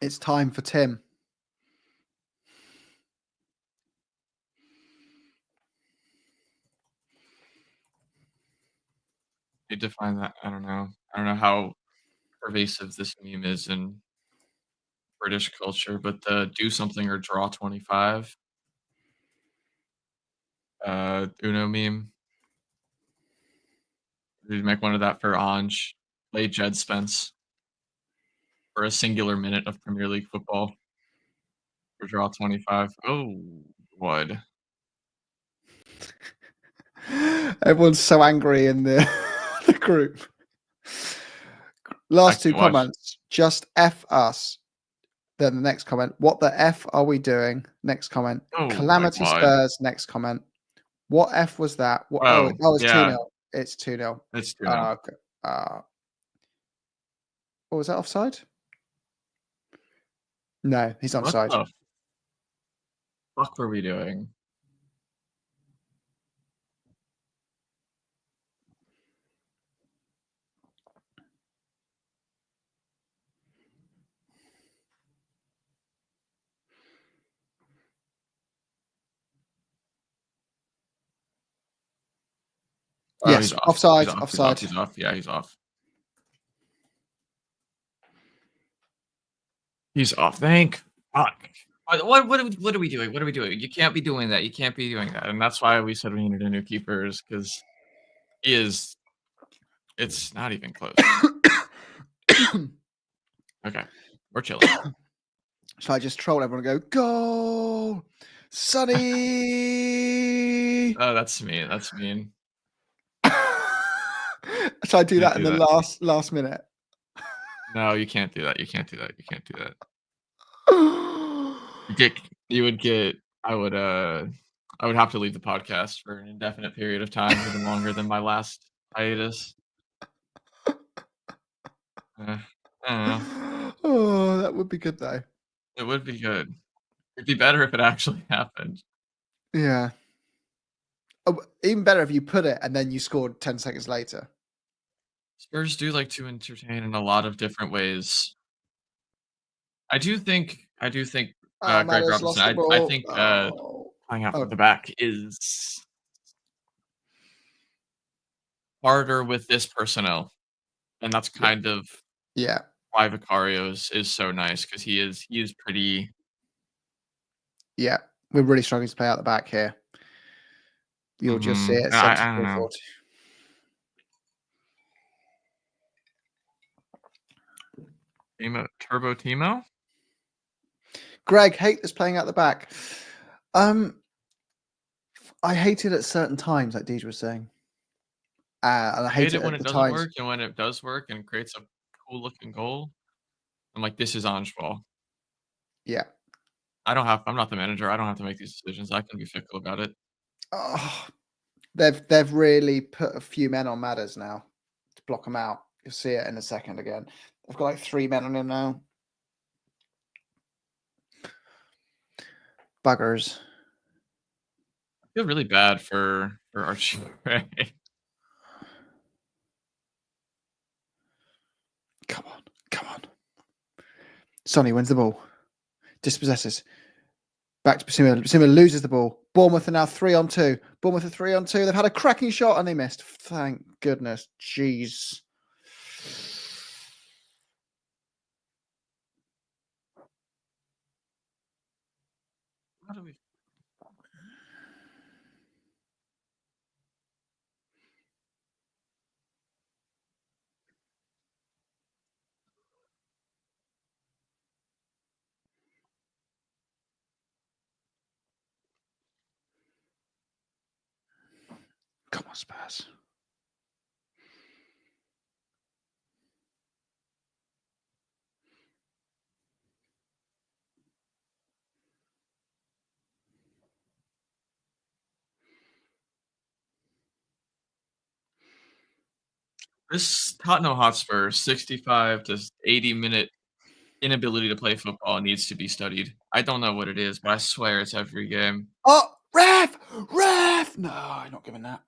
It's time for Tim. They define that. I don't know how pervasive this meme is in British culture, but the do something or draw 25 Uno meme. We'd make one of that for Ange. Play Jed Spence for a singular minute of Premier League football. Or draw 25. Oh, what? Everyone's so angry in the the group. Last two comments. Just F us. Then the next comment. What the F are we doing? Next comment. Oh, Calamity Spurs. Next comment. What F was that? What, it's 2-0. It's 2-0. It's 2-0. Okay. Was that offside? No, he's onside. What the fuck were we doing? Yes, offside. He's off. Yeah, he's off. He's off. Thank fuck. What are we doing? What are we doing? You can't be doing that. You can't be doing that. And that's why we said we needed a new keeper, is because he is. It's not even close. Okay, we're chilling. So I just troll everyone and go, goal, Sonny. Oh, that's mean. That's mean. So I do that in the last minute. No, you can't do that. You can't do that. You would get. I would have to leave the podcast for an indefinite period of time, even longer than my last hiatus. I don't know. Oh, that would be good though. It would be good. It'd be better if it actually happened. Yeah. Oh, even better if you put it and then you scored 10 seconds later. Spurs do like to entertain in a lot of different ways. I do think Greg Robinson. I think playing out from the back is harder with this personnel, and that's kind of why Vicario is so nice, because he is pretty. Yeah, we're really struggling to play out the back here. You'll just see it. I don't know. Turbo Timo? Greg, hate this playing out the back. I hate it at certain times, like Deej was saying. And I hate it when at it the doesn't times. work, and when it does work and creates a cool looking goal. I'm like, this is Ange ball. Yeah. I'm not the manager. I don't have to make these decisions. I can be fickle about it. Oh, they've really put a few men on Madders now to block them out. You'll see it in a second again. I've got like 3 men on him now. Buggers. I feel really bad for Archie. Come on. Sonny wins the ball. Dispossesses. Back to Basuma. Basuma loses the ball. Bournemouth are now 3-on-2. Bournemouth are 3-on-2. They've had a cracking shot and they missed. Thank goodness. Jeez. How do we? Come on, Spurs. This Tottenham Hotspur 65 to 80-minute inability to play football needs to be studied. I don't know what it is, but I swear it's every game. Oh, ref! No, I'm not giving that.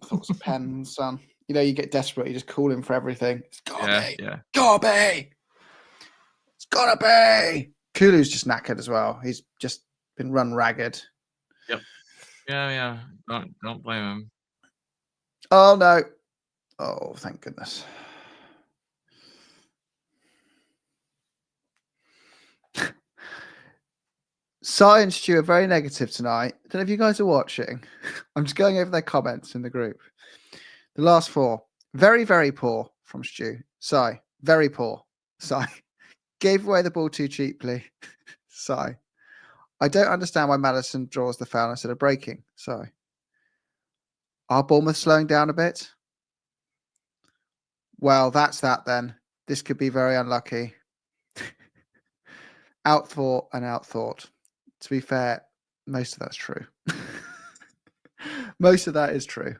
I thought it was a pen, son. You know, you get desperate, you just call him for everything. It's gotta be. Yeah. Gotta be. It's gotta be. Kulu's just knackered as well. He's just been run ragged. Yep. Yeah. Don't blame him. Oh no. Oh, thank goodness. Sai and Stu are very negative tonight. I don't know if you guys are watching. I'm just going over their comments in the group. The last 4. Very, very poor from Stu. Sai. Very poor. Sai. Gave away the ball too cheaply. Sai. I don't understand why Maddison draws the foul instead of breaking. Sai. Are Bournemouth slowing down a bit? Well, that's that then. This could be very unlucky. Outthought and outthought. To be fair, most of that's true. Most of that is true.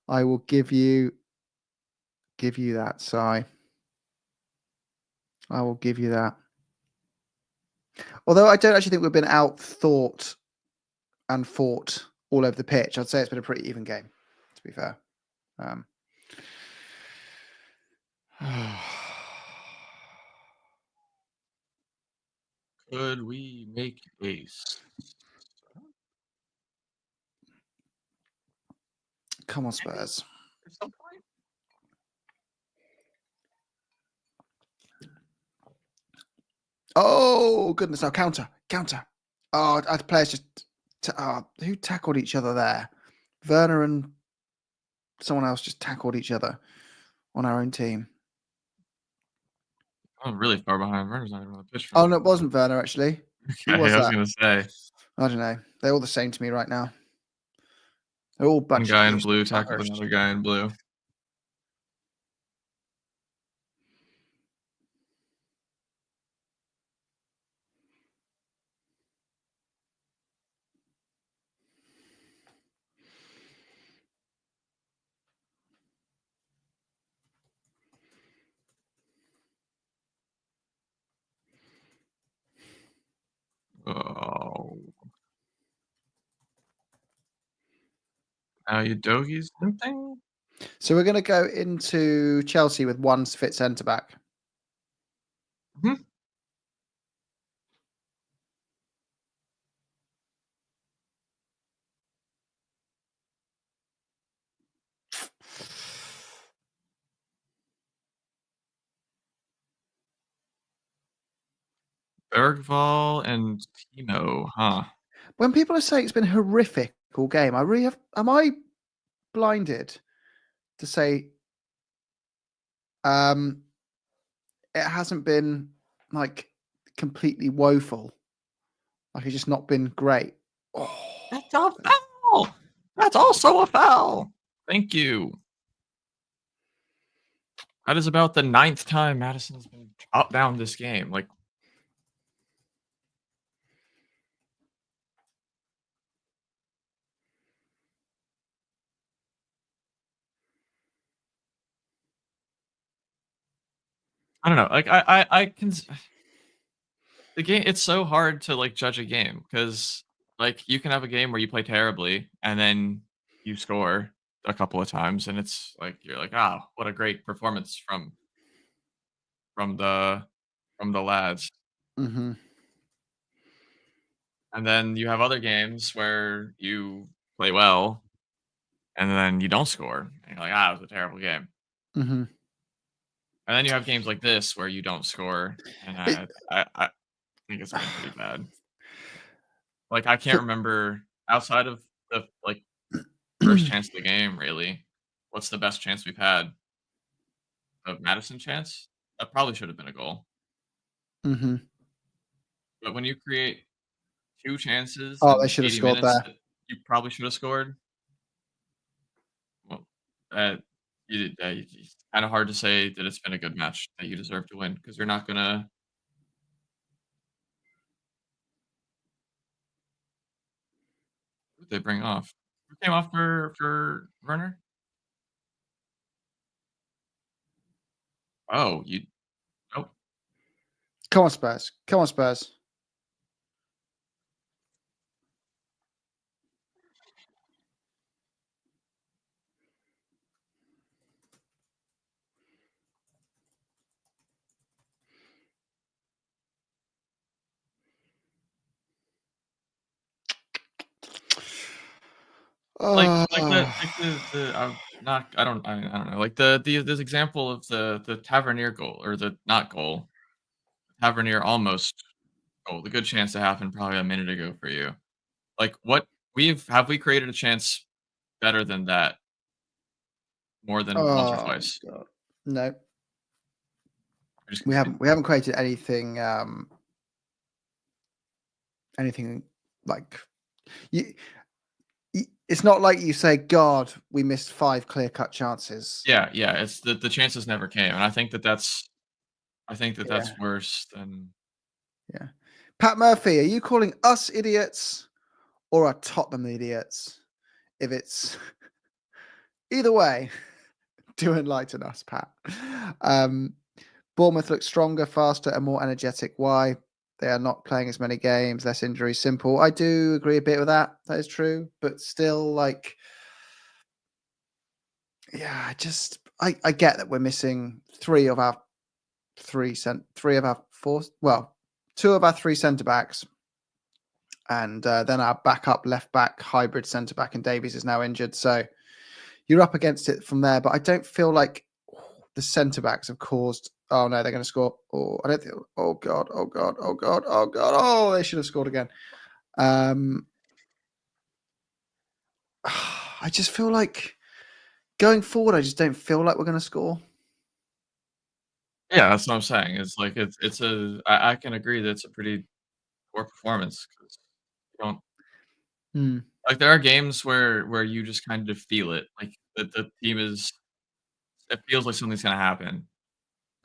I will give you that, Sai. I will give you that. Although I don't actually think we've been outthought and fought all over the pitch. I'd say it's been a pretty even game, to be fair. Could we make ace? Come on, Spurs. At some point? Oh, goodness. Now, counter. Oh, our players just... who tackled each other there? Werner and someone else just tackled each other on our own team. I'm really far behind. Werner's not even on the pitch. Oh, no, it wasn't Werner, actually. Who Okay, was I was that? going to say. I don't know. They're all the same to me right now. They're all One bunch guy of in blue useless tackled buggers. another guy in blue. Oh. Now you Dogi's something? So we're going to go into Chelsea with one fit centre back. Mhm. Bergval and Tino, huh? When people are saying it's been horrific all game, I really have. Am I blinded to say it hasn't been like completely woeful? Like it's just not been great. Oh, That's a foul! That's also a foul! Thank you. That is about the 9th time Madison has been up down this game. Like, I don't know. Like I can the game. It's so hard to like judge a game because like you can have a game where you play terribly and then you score a couple of times and it's like you're like, oh, what a great performance from the from the lads. Mm-hmm. And then you have other games where you play well and then you don't score. And you're like, ah, it was a terrible game. Mm-hmm. And then you have games like this where you don't score, and I think it's been pretty bad. Like I can't remember outside of the like first chance of the game. Really, what's the best chance we've had? The Madison chance. That probably should have been a goal. Mm-hmm. But when you create two chances Oh, they in should have 80 scored minutes there. that you probably should have scored, well, it's kind of hard to say that it's been a good match that you deserve to win because you're not gonna. Who'd they bring off? Who came off for Werner? Oh, you nope. Come on, Spurs. Come on, Spurs. The I'm not I don't know, like, the this example of the Tavernier goal or the not goal, Tavernier almost goal, the good chance that happened probably a minute ago for you. Like, what have we created a chance better than that more than once or Oh twice? God, no, We just we conceded. haven't. We haven't created anything. Anything like you. It's not like you say, "God, we missed 5 clear-cut chances." Yeah, yeah, it's the chances never came, and I think that Yeah, that's worse than yeah. Pat Murphy, are you calling us idiots or are Tottenham the idiots? If it's either way, do enlighten us, Pat. Bournemouth looks stronger, faster, and more energetic. Why? They are not playing as many games, less injuries. Simple. I do agree a bit with that. That is true, but still, like, yeah, I get that we're missing three of our four. Well, 2 of our 3 centre backs, and then our backup left back hybrid centre back and Davies is now injured. So you're up against it from there. But I don't feel like the centre backs have caused. Oh no, they're going to score. Oh, I don't think. Oh God. Oh God. Oh God. Oh God. Oh, they should have scored again. I just feel like going forward, I just don't feel like we're going to score. yeah, that's what I'm saying. It's like it's a I can agree that it's a pretty poor performance 'cause you don't Hmm. like, there are games where you just kind of feel it, like, the team is it feels like something's gonna happen,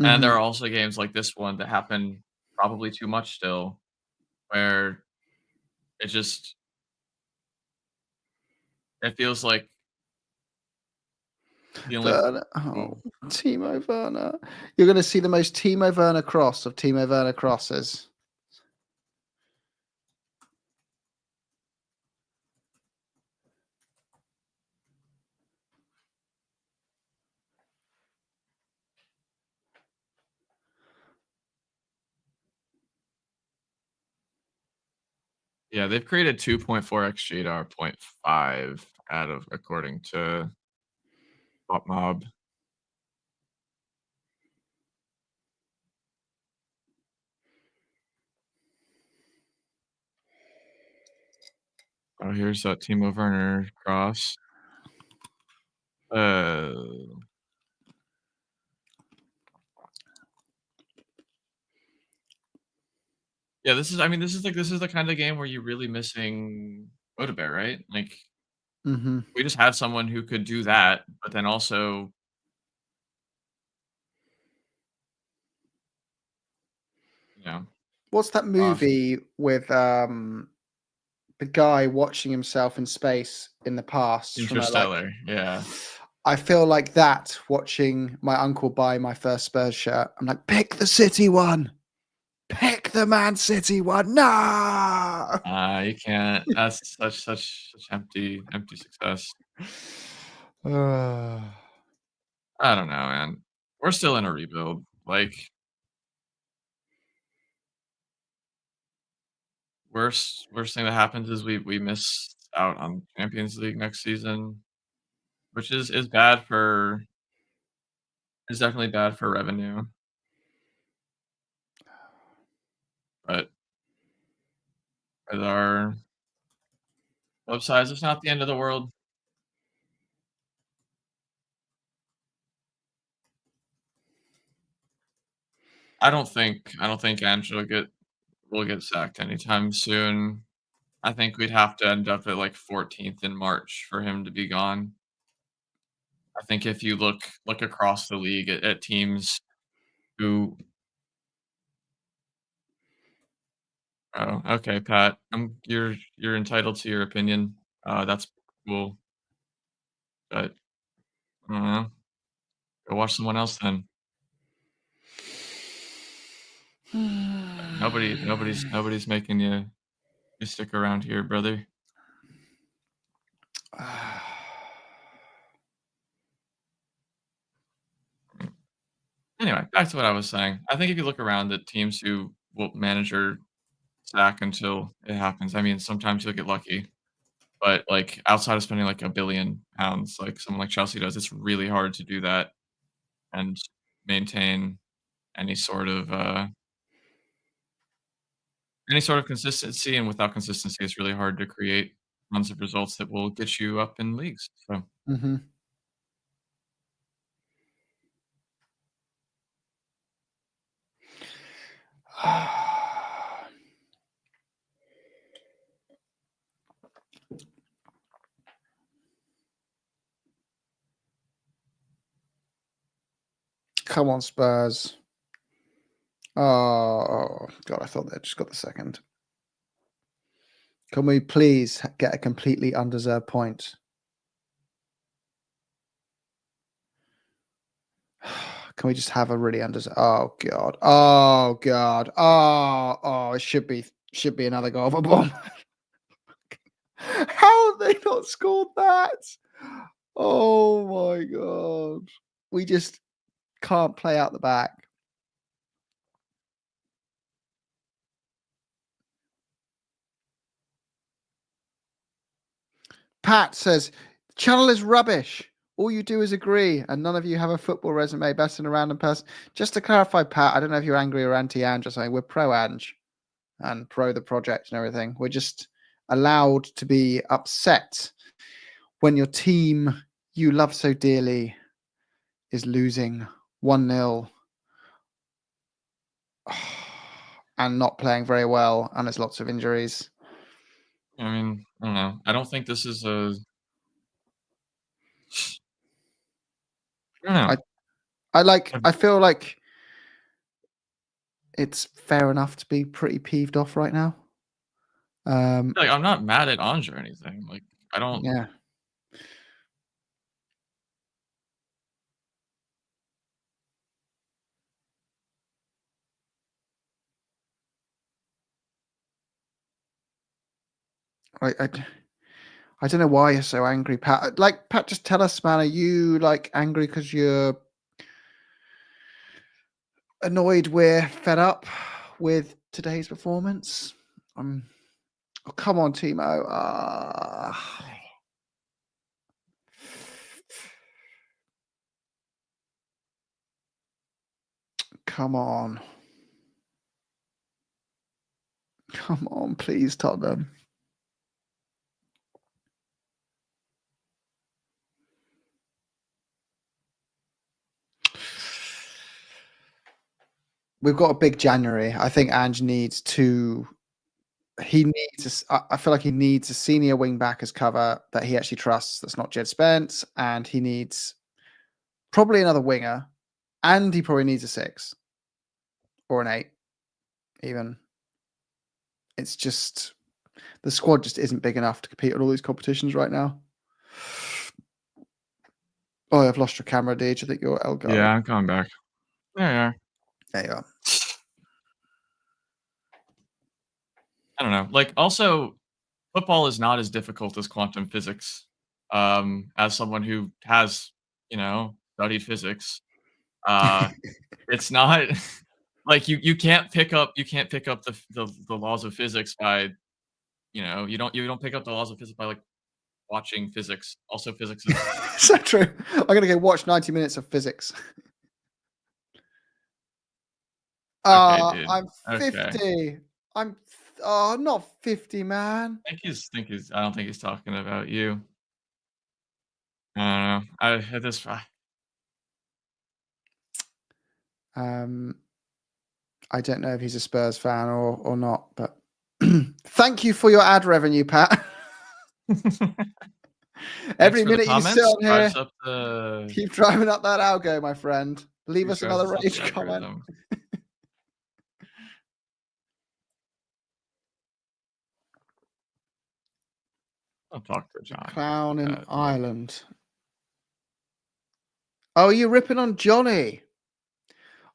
and there Mm-hmm. are also games like this one that happen probably too much still, where it just it feels like the only Werner. move. Oh, Timo Werner. You're going to see the most Timo Werner cross of Timo Werner crosses. Yeah, they've created 2.4 XG to our point 0.5 out of according to Pop Mob. Oh, here's that Timo Werner cross. Uh, yeah, this is the kind of game where you're really missing Odebear, right? Like, Mm-hmm. we just have someone who could do that, but then also, you know, What's that off movie with the guy watching himself in space in the past from a like Interstellar. Yeah. I feel like that watching my uncle buy my first Spurs shirt. I'm like, pick the City one. Pick the Man City one. No. You can't. That's such empty success. Uh, I don't know, man. We're still in a rebuild. Like, worst thing that happens is we miss out on Champions League next season, which is bad for is definitely bad for revenue. But with our club size, it's not the end of the world. I don't think Ange will get sacked anytime soon. I think we'd have to end up at like 14th in March for him to be gone. I think if you look across the league at teams who Oh, okay, Pat. You're entitled to your opinion. That's cool, but I don't know. Go watch someone else then. Nobody's making you stick around here, brother. Anyway, back to what I was saying. I think if you look around at teams who will manager sack until it happens, I mean, sometimes you'll get lucky, but, like, outside of spending, like, £1 billion, like someone like Chelsea does, it's really hard to do that and maintain any sort of, uh any sort of consistency, and without consistency, it's really hard to create runs of results that will get you up in leagues, so mm-hmm. Come on, Spurs. Oh, God, I thought they just got the second. Can we please get a completely undeserved point? Can we just have a really undeserved? Oh, God. Oh, God. Oh, it should be another goal for Bournemouth. How have they not scored that? Oh, my God. We just can't play out the back. Pat says, channel is rubbish. All you do is agree, and none of you have a football resume better than a random person. Just to clarify, Pat, I don't know if you're angry or anti-Ange or something. We're pro-Ange and pro the project and everything. We're just allowed to be upset when your team you love so dearly is losing 1-0 and not playing very well, and there's lots of injuries. I mean, I don't know. I don't think this is a I don't know. I feel like it's fair enough to be pretty peeved off right now. Like, I'm not mad at Ange or anything, like, I don't Yeah. I don't know why you're so angry, Pat. Like, Pat, just tell us, man. Are you like angry because you're annoyed we're fed up with today's performance? Oh, come on, Timo. Come on. Come on, please, Tottenham. We've got a big January. I think Ange needs to. I feel like he needs a senior wing back as cover that he actually trusts. That's not Jed Spence, and he needs probably another winger, and he probably needs a 6 or an 8, even. It's just the squad just isn't big enough to compete at all these competitions right now. Oh, I've lost your camera, Deej. I think you're Elgar. Yeah, I'm coming back. There you are. There you are. I don't know. Like, also, football is not as difficult as quantum physics. As someone who has, studied physics, it's not like you can't pick up the laws of physics by you don't pick up the laws of physics by like watching physics. Also, physics is So true. I'm gonna go watch 90 minutes of physics. okay, dude. I'm Okay. 50. I'm not 50, man. I don't think he's talking about you. I don't know. At this I don't know if he's a Spurs fan or not, but thank you for your ad revenue, Pat. Every minute you sit on here, drives up the keep driving up that algo, my friend. Leave us drives another up the rage comment. algorithm. I'll talk to John. Clown in Ireland. Oh, you're ripping on Johnny.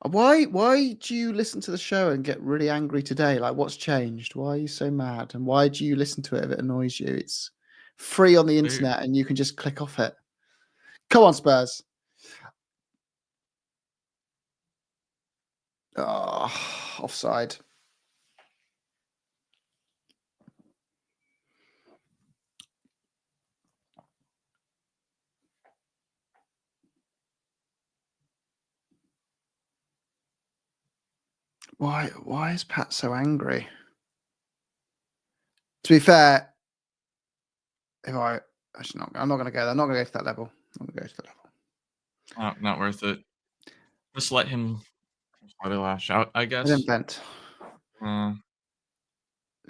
Why do you listen to the show and get really angry today? Like, what's changed? Why are you so mad? And why do you listen to it if it annoys you? It's free on the internet and you can just click off it. Come on, Spurs. Oh, offside. Why is Pat so angry? To be fair, I'm not going to go there. I'm not going to go to that level. I'm going to go to that level. Not worth it. Just let him lash out, I guess. I didn't vent.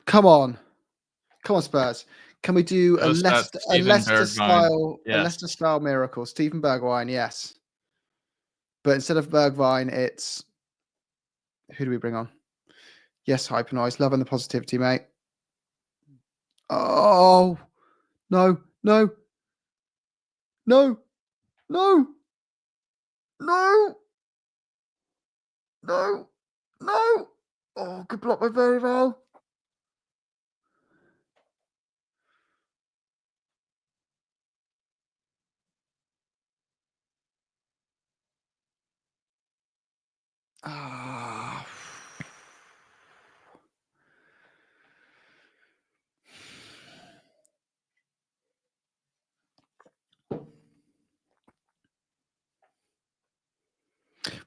Come on, Spurs. Can we do a Leicester style miracle? Steven Bergwijn, yes. But instead of Bergwijn, it's who do we bring on? Yes, hyper noise. Loving the positivity, mate. Oh no. No. Oh, good block by very well.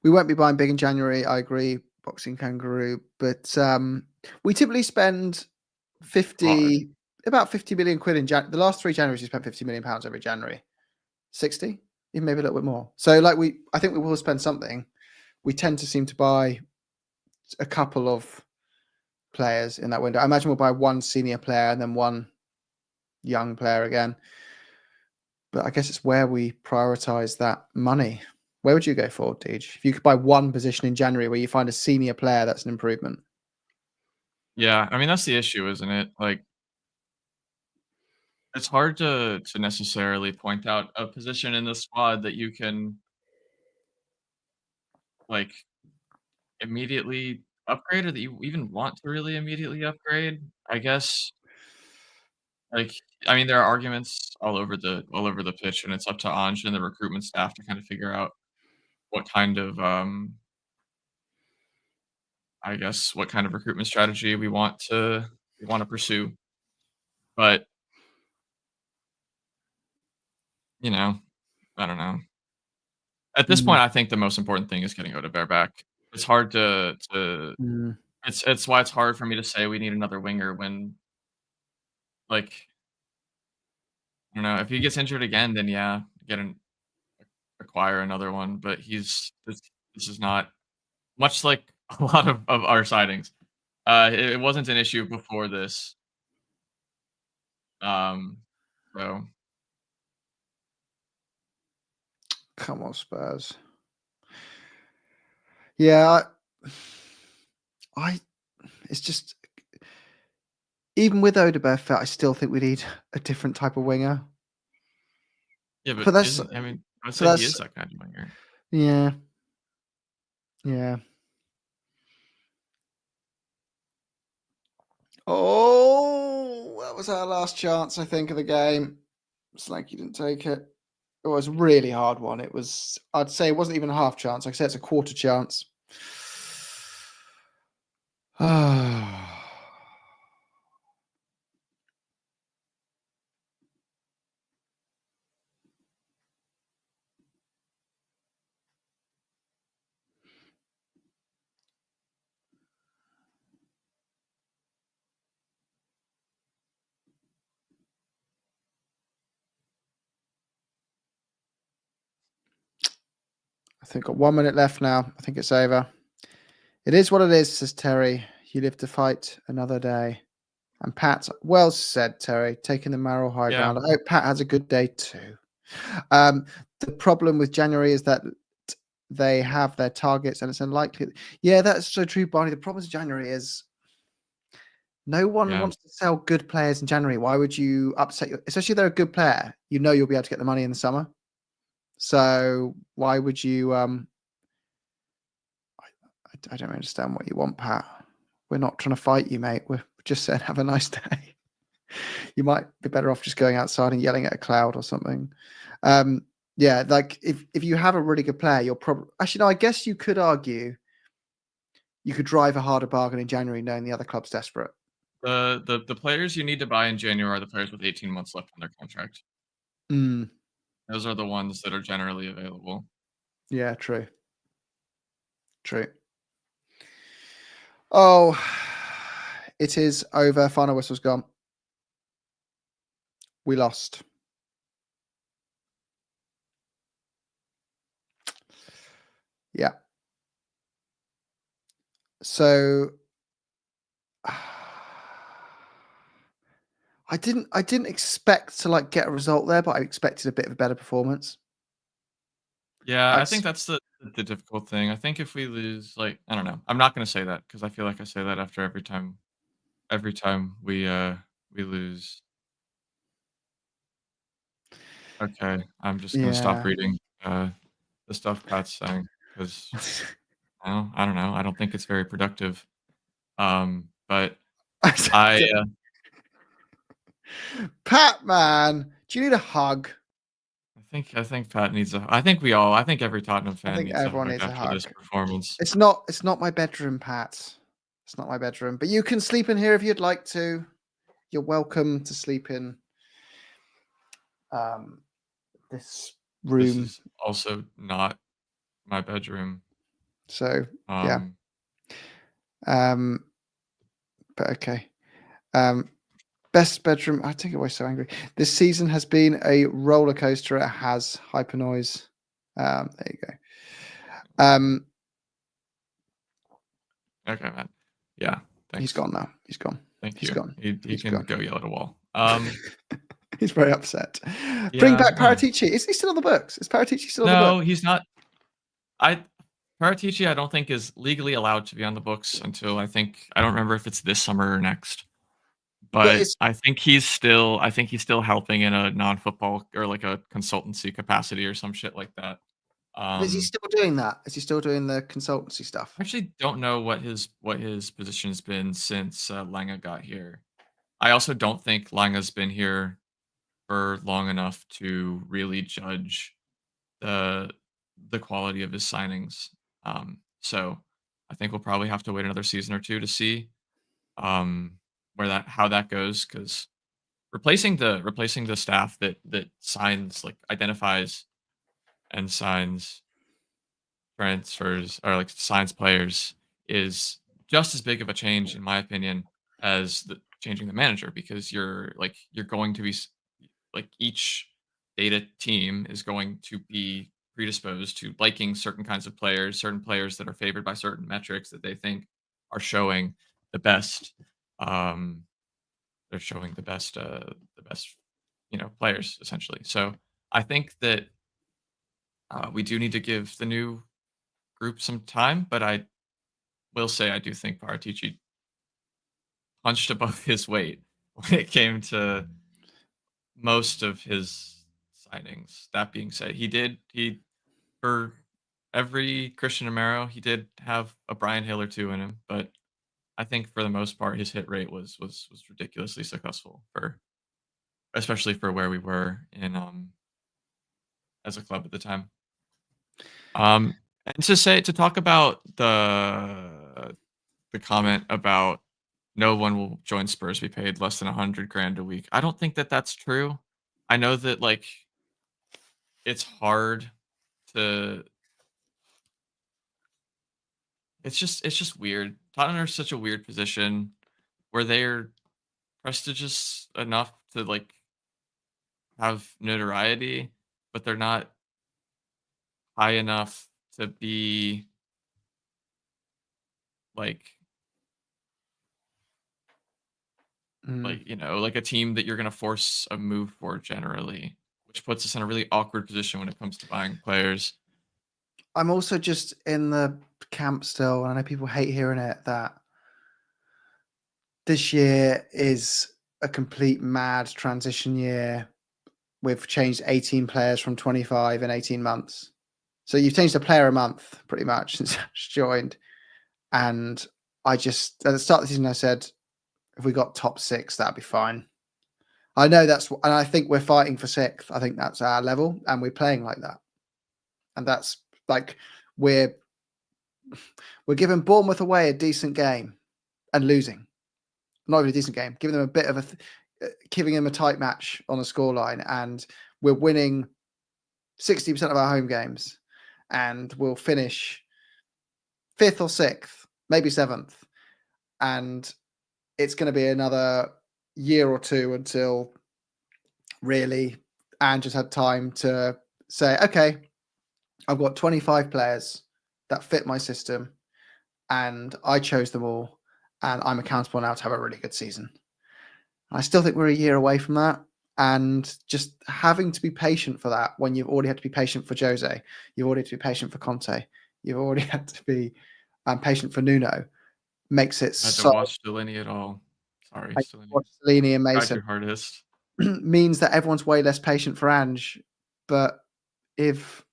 We won't be buying big in January. I agree. Boxing kangaroo, but we typically spend about 50 million quid in the last 3 Januaries. We spent 50 million pounds every January. 60, even maybe a little bit more. So, like I think we will spend something. We tend to seem to buy a couple of players in that window. I imagine we'll buy one senior player and then one young player again. But I guess it's where we prioritize that money. Where would you go for, Deej? If you could buy one position in January where you find a senior player, that's an improvement. Yeah, I mean, that's the issue, isn't it? Like, it's hard to necessarily point out a position in the squad that you can, like, immediately upgrade or that you even want to really immediately upgrade, I guess. Like, I mean, there are arguments all over the pitch, and it's up to Ange and the recruitment staff to kind of figure out what kind of, I guess, what kind of recruitment strategy we want to pursue. But, I don't know. At this point, I think the most important thing is getting Odegaard back. It's hard to it's why it's hard for me to say we need another winger when, like, I don't know, if he gets injured again, then yeah, acquire another one, but this is not much like a lot of our sightings. It wasn't an issue before this. So come on, Spurs. Yeah, it's just even with Odegaard, I still think we need a different type of winger. yeah, but that's I mean, I So say he that's is that kind of winger. yeah, yeah. Oh, that was our last chance, I think, of the game. Slanky didn't take it. It was a really hard one. It was, I'd say it wasn't even a half chance. Like I said, it's a quarter chance. I think got 1 minute left now. I think it's over. It is what it is, says Terry. You live to fight another day. And Pat, well said, Terry, taking the moral high Yeah. ground. I hope Pat has a good day too. The problem with January is that they have their targets and it's unlikely. Yeah, that's so true, Barney. The problem with January is no one Yeah. wants to sell good players in January. Why would you upset your, especially if they're a good player, you know you'll be able to get the money in the summer. So why would you I don't understand what you want, Pat. We're not trying to fight you, mate. We're just saying have a nice day. You might be better off just going outside and yelling at a cloud or something. Yeah, like if you have a really good player, you're probably actually no, I guess you could argue you could drive a harder bargain in January knowing the other club's desperate. The players you need to buy in January are the players with 18 months left on their contract. Mm, Those are the ones that are generally available. yeah, true. True. Oh, it is over. Final whistle's gone. We lost. Yeah. So I didn't expect to like get a result there, but I expected a bit of a better performance. Yeah, I I think that's the difficult thing. I think if we lose, like, I don't know. I'm not gonna say that because I feel like I say that after every time we lose. Okay, I'm just gonna stop yeah. reading the stuff Pat's saying because I don't know. I don't think it's very productive. But I Pat, man, do you need a hug? I think Pat needs a. I think we all. I think every Tottenham I fan think needs a everyone hug needs a after this hug. performance. It's not my bedroom, Pat. It's not my bedroom, but you can sleep in here if you'd like to. You're welcome to sleep in this This room. is also not my bedroom. So yeah. Um, But okay. Best bedroom. I take it away so angry. This season has been a roller coaster. It has hyper noise. There you go. okay, man. Yeah, He's thanks. gone now. He's gone. Thank He's you. gone. He He's can gone. go yell at a wall. He's very upset. Bring Yeah, back no. Paratici. Is he still on the books? Is Paratici still on the No, books? he's not. Paratici, I don't think is legally allowed to be on the books until I don't remember if it's this summer or next. But But I think he's still helping in a non-football or like a consultancy capacity or some shit like that. is he still doing that? Is he still doing the consultancy stuff? I actually don't know what his position's been since Lange got here. I also don't think Lange's been here for long enough to really judge the the quality of his signings. So I think we'll probably have to wait another season or two to see how that goes because replacing the staff that signs like identifies and signs transfers or like signs players is just as big of a change in my opinion as changing the manager because you're going to be like each data team is going to be predisposed to liking certain kinds of players, certain players that are favored by certain metrics that they think are showing the best um they're showing the best players essentially. So I think that we do need to give the new group some time, but I will say I do think Paratici punched above his weight when it came to most of his signings. That being said, he for every Christian Romero, he did have a Brian Hill or two in him, but I think for the most part, his hit rate was ridiculously successful for especially for where we were in as a club at the time. And to talk about the comment about no one will join Spurs be paid less than 100 grand a week. I don't think that that's true. I know that like it's hard to. It's just weird. Tottenham are such a weird position where they're prestigious enough to like have notoriety, but they're not high enough to be like Mm. like a team that you're gonna force a move for generally, which puts us in a really awkward position when it comes to buying players. I'm also just in the camp still, and I know people hate hearing it, that this year is a complete mad transition year. We've changed 18 players from 25 in 18 months. So you've changed a player a month pretty much since Ash joined. And I just, at the start of the season, I said, if we got top 6, that'd be fine. I know and I think we're fighting for 6th. I think that's our level, and we're playing like that. And that's like, we're giving Bournemouth away a decent game and losing. Not even a decent game, giving them a bit of giving them a tight match on the scoreline, and we're winning 60% of our home games, and we'll finish 5th or 6th, maybe 7th, and it's going to be another year or two until really Ange has had time to say, okay, I've got 25 players that fit my system, and I chose them all, and I'm accountable now to have a really good season. I still think we're a year away from that, and just having to be patient for that when you've already had to be patient for Jose, you've already had to be patient for Conte, you've already had to be patient for Nuno, makes it I had to so. watch Delaney at all. Sorry, Delaney and tried Mason your hardest. means that everyone's way less patient for Ange. But if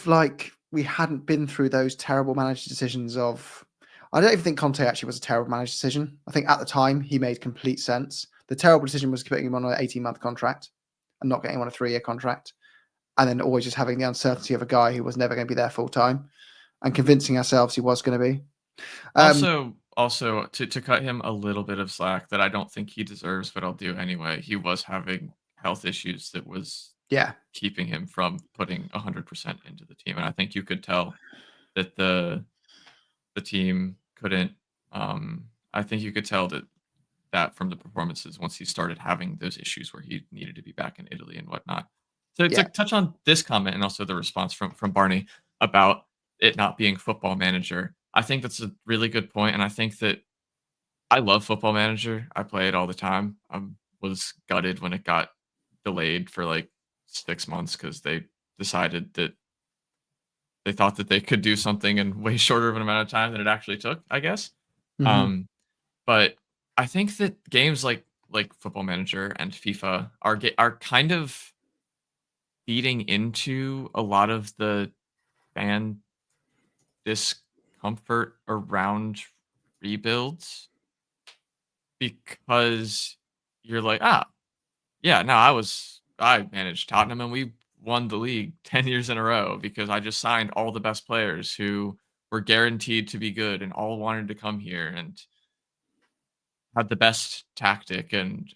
like we hadn't been through those terrible manager decisions of, I don't even think Conte actually was a terrible manager decision. I think at the time he made complete sense. The terrible decision was putting him on an 18-month contract and not getting him on a 3-year contract, and then always just having the uncertainty of a guy who was never going to be there full time, and convincing ourselves he was going to be. Also, to cut him a little bit of slack that I don't think he deserves, but I'll do anyway. He was having health issues that was keeping him from putting 100% into the team, and I think you could tell that the team couldn't. I think you could tell that from the performances once he started having those issues where he needed to be back in Italy and whatnot. So to touch on this comment and also the response from Barney about it not being Football Manager, I think that's a really good point, and I think that I love Football Manager. I play it all the time. I was gutted when it got delayed for like 6 months because they decided that they thought that they could do something in way shorter of an amount of time than it actually took, I guess. Mm-hmm. But I think that games like Football Manager and FIFA are kind of feeding into a lot of the fan discomfort around rebuilds because you're like, yeah, no, I managed Tottenham and we won the league 10 years in a row because I just signed all the best players who were guaranteed to be good and all wanted to come here and had the best tactic and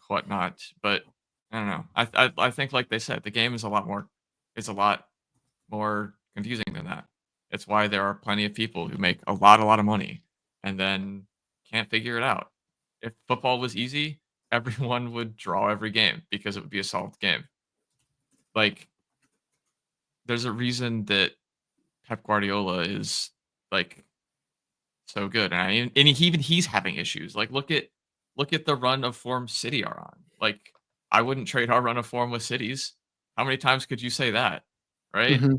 whatnot. But I don't know. I think like they said, the game is a lot more confusing than that. It's why there are plenty of people who make a lot of money and then can't figure it out. If football was easy, everyone would draw every game because it would be a solved game. Like, there's a reason that Pep Guardiola is like so good, and he's having issues. Like, look at the run of form City are on. Like, I wouldn't trade our run of form with City's. How many times could you say that, right? Mm-hmm.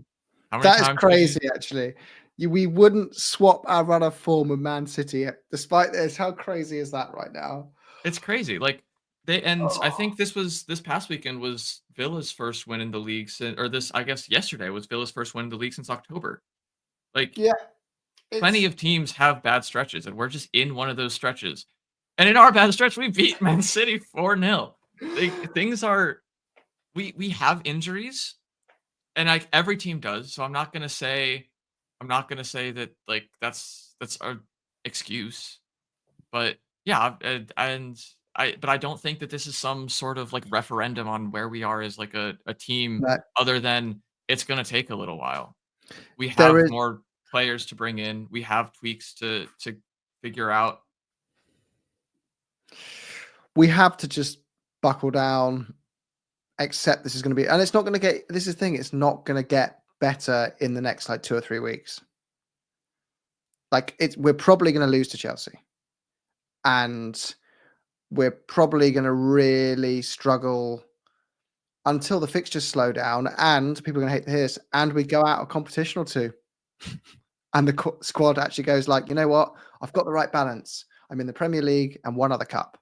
How many That is times crazy, actually. We wouldn't swap our run of form with Man City, despite this. How crazy is that right now? It's crazy. Like, I think this past weekend was Villa's first win in the league since, or this I guess yesterday was Villa's first win in the league since October. Like Yeah, plenty it's of teams have bad stretches, and we're just in one of those stretches. And in our bad stretch, we beat Man City 4-0. Like things are we have injuries, and like every team does. So I'm not gonna say that like that's our excuse. But yeah, but I don't think that this is some sort of like referendum on where we are as like a team, no, other than it's gonna take a little while. We there have is. more players to bring in. We have tweaks to figure out. We have to just buckle down, accept this is going to be, and it's not going to get. This is the thing. It's not going to get better in the next like 2 or 3 weeks. Like we're probably going to lose to Chelsea, and we're probably going to really struggle until the fixtures slow down, and people are going to hate to hear this, and we go out a competition or two, and the squad actually goes like, you know what, I've got the right balance. I'm in the Premier League and one other cup.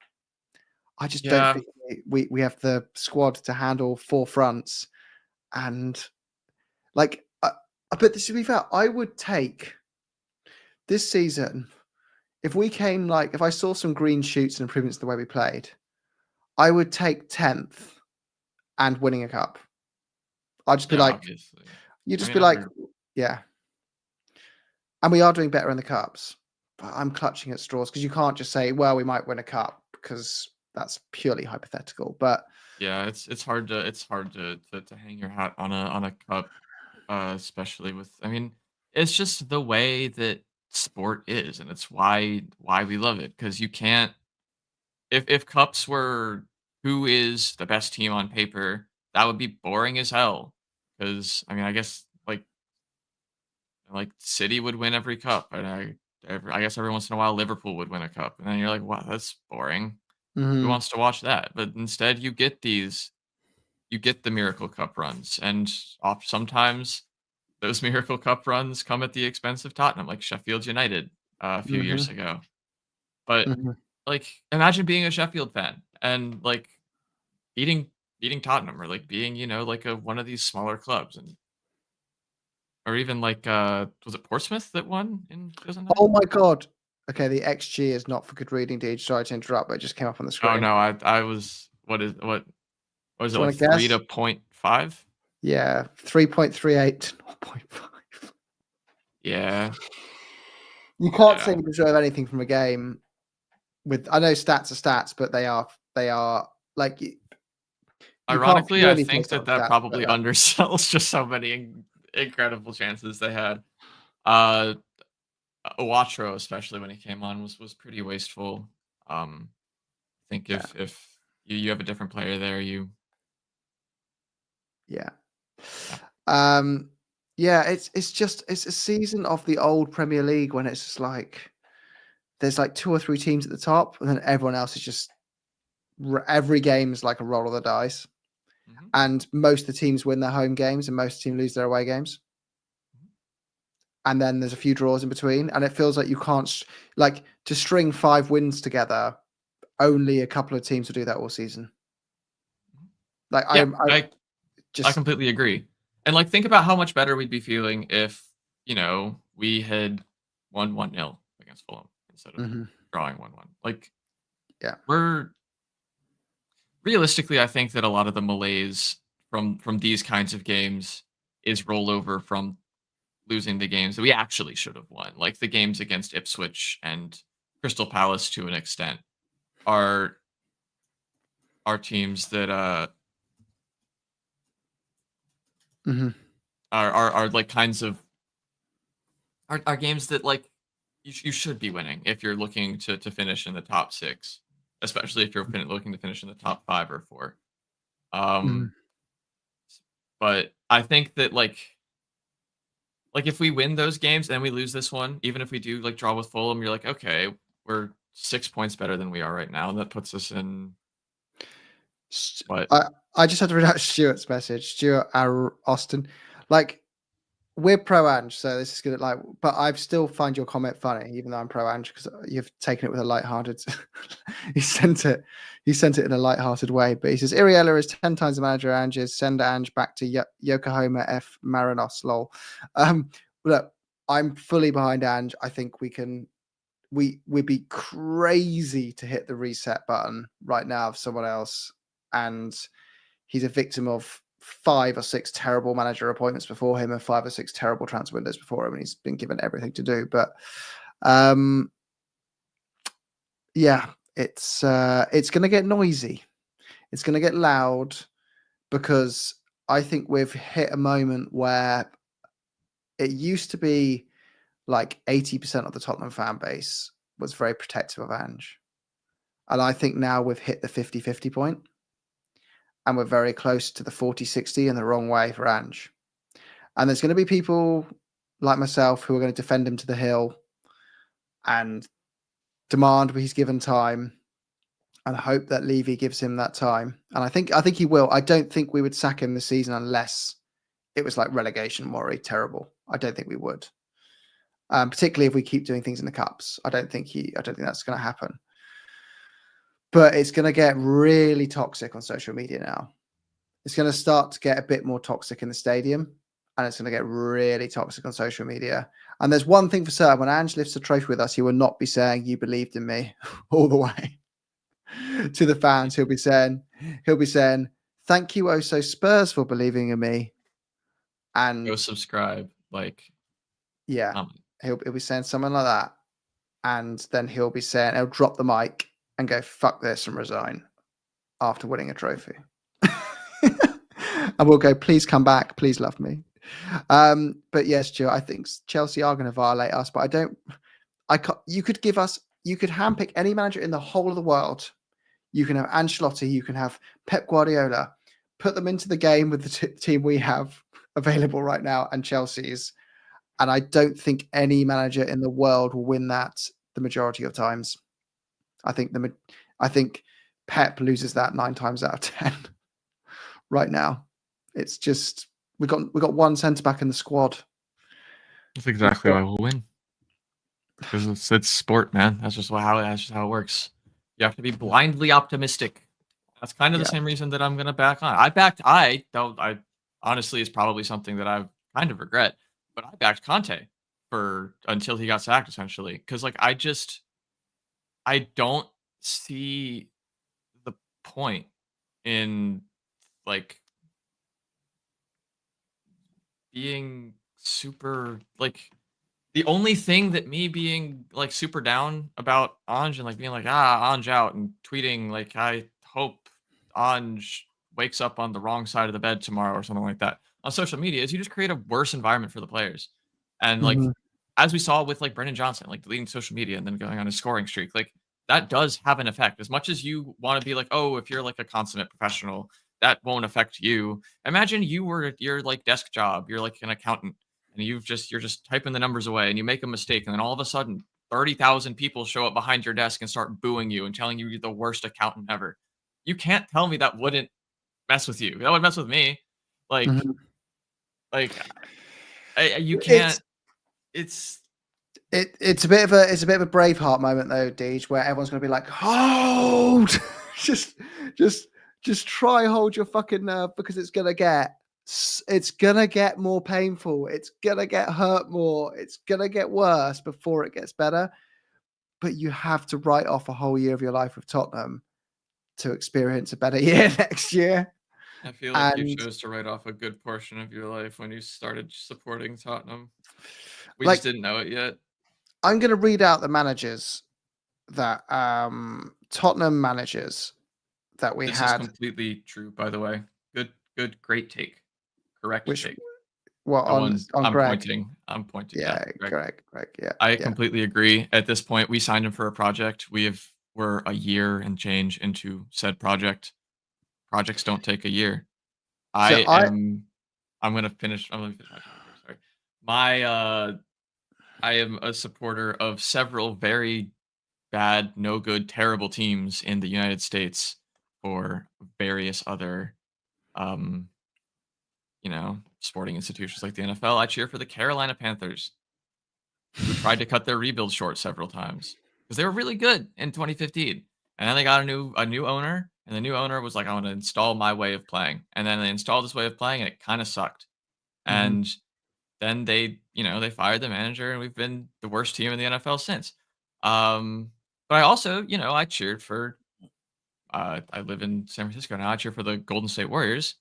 I just don't Yeah, think we have the squad to handle 4 fronts, and like, but to be fair, I would take this season if we came like if I saw some green shoots and improvements to the way we played, I would take 10th and winning a cup. I'd just be yeah, like, obviously. you I just mean, be like, under yeah. And we are doing better in the cups, but I'm clutching at straws because you can't just say, well, we might win a cup because that's purely hypothetical. But yeah, it's hard to hang your hat on a cup, especially with. I mean, it's just the way that sport is, and it's why we love it because you can't. If cups were who is the best team on paper, that would be boring as hell. Because I mean, I guess like City would win every cup, and I guess every once in a while Liverpool would win a cup, and then you're like, wow, that's boring. Who mhm, wants to watch that? But instead, you get the Miracle Cup runs, and sometimes those Miracle Cup runs come at the expense of Tottenham, like Sheffield United a few years mhm, ago. But mhm. like, imagine being a Sheffield fan and like beating beating Tottenham, or like being like a one of these smaller clubs, and or even like was it Portsmouth that won in 2009? Oh my god. Okay, the XG is not for good reading, dude. Sorry to interrupt, but it just came up on the Oh screen. no, I was what was it Do you like want to 3 guess? to point 5? Yeah, 3.38 to 0.5. Yeah, You can't yeah. say you deserve anything from a game with. I know stats are stats, but they are like you can't Ironically, I purely base think it on that stats. But probably undersells just how many incredible chances they had. Uh, Watro, especially when he came on, was pretty wasteful. I think yeah, if you have a different player there, yeah. yeah. Um, yeah, it's a season of the old Premier League when it's just like there's like 2 or 3 teams at the top, and then everyone else is just every game is like a roll of the dice, Mhm. and most of the teams win their home games, and most of the teams lose their away games, and then there's a few draws in between, and it feels like you can't like to string 5 wins together. Only a couple of teams will do that all season. Like Yeah, I I just completely agree. And like, think about how much better we'd be feeling if we had won 1-0 against Fulham instead of mhm, drawing 1-1. Like, yeah, we're realistically, I think that a lot of the malaise from these kinds of games is rollover from losing the games that we actually should have won, like the games against Ipswich and Crystal Palace to an extent are teams that mhm, are like kinds of are games that like you should be winning if you're looking to finish in the top 6, especially if you're looking to finish in the top 5 or 4. mhm. Um, but I think that like if we win those games and we lose this one, even if we do like draw with Fulham, you're like, okay, we're 6 points better than we are right now, and that puts us in what? I just had to read out Stuart's message, Stuart Austin. Like we're pro Ange, so this is gonna like. But I still find your comment funny, even though I'm pro Ange, because you've taken it with a light-hearted. he sent it in a light-hearted way. But he says Iriella is 10 times the manager Ange is. Send Ange back to Yokohama F Marinos. Lol. Look, I'm fully behind Ange. I think we can. We'd be crazy to hit the reset button right now of someone else, and he's a victim of 5 or 6 terrible manager appointments before him and 5 or 6 terrible transfer windows before him, and he's been given everything to do. But yeah, it's going to get noisy. It's going to get loud, because I think we've hit a moment where it used to be like 80% of the Tottenham fan base was very protective of Ange. And I think now we've hit the 50-50 point, and we're very close to the 40-60 in the wrong way for Ange. And there's going to be people like myself who are going to defend him to the hill and demand he's given time, and hope that Levy gives him that time. And I think he will. I don't think we would sack him this season unless it was like relegation worry terrible. I don't think we would. Particularly if we keep doing things in the cups. I don't think that's going to happen. But it's going to get really toxic on social media now. It's going to start to get a bit more toxic in the stadium, and it's going to get really toxic on social media. And there's one thing for certain: when Ange lifts the trophy with us, he will not be saying "you believed in me" all the way to the fans. He'll be saying, "Thank you, Oso Spurs, for believing in me." And Go subscribe, yeah, he'll be saying something like that, and then he'll drop the mic and go, "Fuck this," and resign after winning a trophy. And we'll go, "Please come back, please love me." But yes, Joe, I think Chelsea are going to violate us, but you could handpick any manager in the whole of the world. You can have Ancelotti, you can have Pep Guardiola, put them into the game with the team we have available right now and Chelsea's, and I don't think any manager in the world will win that the majority of times. I think Pep loses that 9 times out of 10 right now. It's just we got one centre back in the squad. That's exactly why we'll win. Because it's sport, man. That's just how it works. You have to be blindly optimistic. That's kind of the same reason that I'm gonna back on. I honestly, it's probably something that I kind of regret, but I backed Conte until he got sacked, essentially. Because I don't see the point in being super the only thing that me being super down about Ange and being Ange out and tweeting I hope Ange wakes up on the wrong side of the bed tomorrow or something like that on social media is you just create a worse environment for the players. And as we saw with Brendan Johnson, deleting social media and then going on a scoring streak, that does have an effect. As much as you want to be oh, if you're a consummate professional, that won't affect you. Imagine you were at your desk job, you're an accountant, and you're just typing the numbers away and you make a mistake, and then all of a sudden 30,000 people show up behind your desk and start booing you and telling you you're the worst accountant ever. You can't tell me that wouldn't mess with you. That would mess with me. You can't. It's a bit of a Braveheart moment though, Deej, where everyone's going to be like, hold, just try hold your fucking nerve, because it's gonna get more painful. It's gonna get hurt more. It's gonna get worse before it gets better. But you have to write off a whole year of your life with Tottenham to experience a better year next year. I feel like you chose to write off a good portion of your life when you started supporting Tottenham. We just didn't know it yet. I'm going to read out the managers that Tottenham managers that we had. This is completely true, by the way. Good, great take. Correct take. Well, on I'm Greg. I'm pointing. Yeah, Greg. Yeah. I completely agree. At this point, we signed him for a project. We're a year and change into said project. Projects don't take a year. I'm gonna finish. I'm gonna finish my talk. Sorry. I am a supporter of several very bad, no good, terrible teams in the United States for various other sporting institutions like the NFL. I cheer for the Carolina Panthers, who tried to cut their rebuild short several times because they were really good in 2015, and then they got a new owner, and the new owner was like, "I want to install my way of playing," and then they installed this way of playing, and it kind of sucked. And then they fired the manager, and we've been the worst team in the NFL since. But I also, I cheered for. I live in San Francisco now. I cheer for the Golden State Warriors.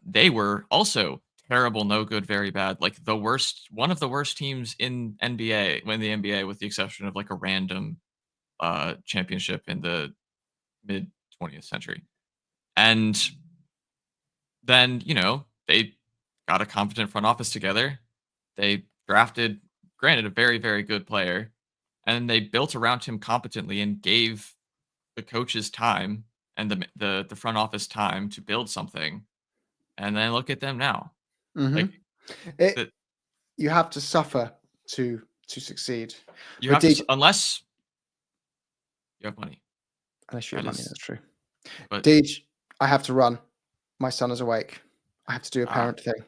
They were also terrible, no good, very bad. Like one of the worst teams in NBA, when the NBA, with the exception of like a random championship in the mid 20th century. And then, they got a competent front office together. They drafted, granted, a very, very good player, and they built around him competently and gave the coaches time and the front office time to build something. And then look at them now. Like the, You have to suffer to succeed. you But have to, unless you have money. Unless you have money, that's true. But Deej, I have to run. My son is awake. I have to do a parent thing.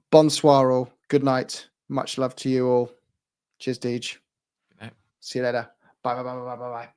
Bonsoir all. Good night. Much love to you all. Cheers, Deej. Good night. See you later. Bye, bye, bye, bye, bye, bye.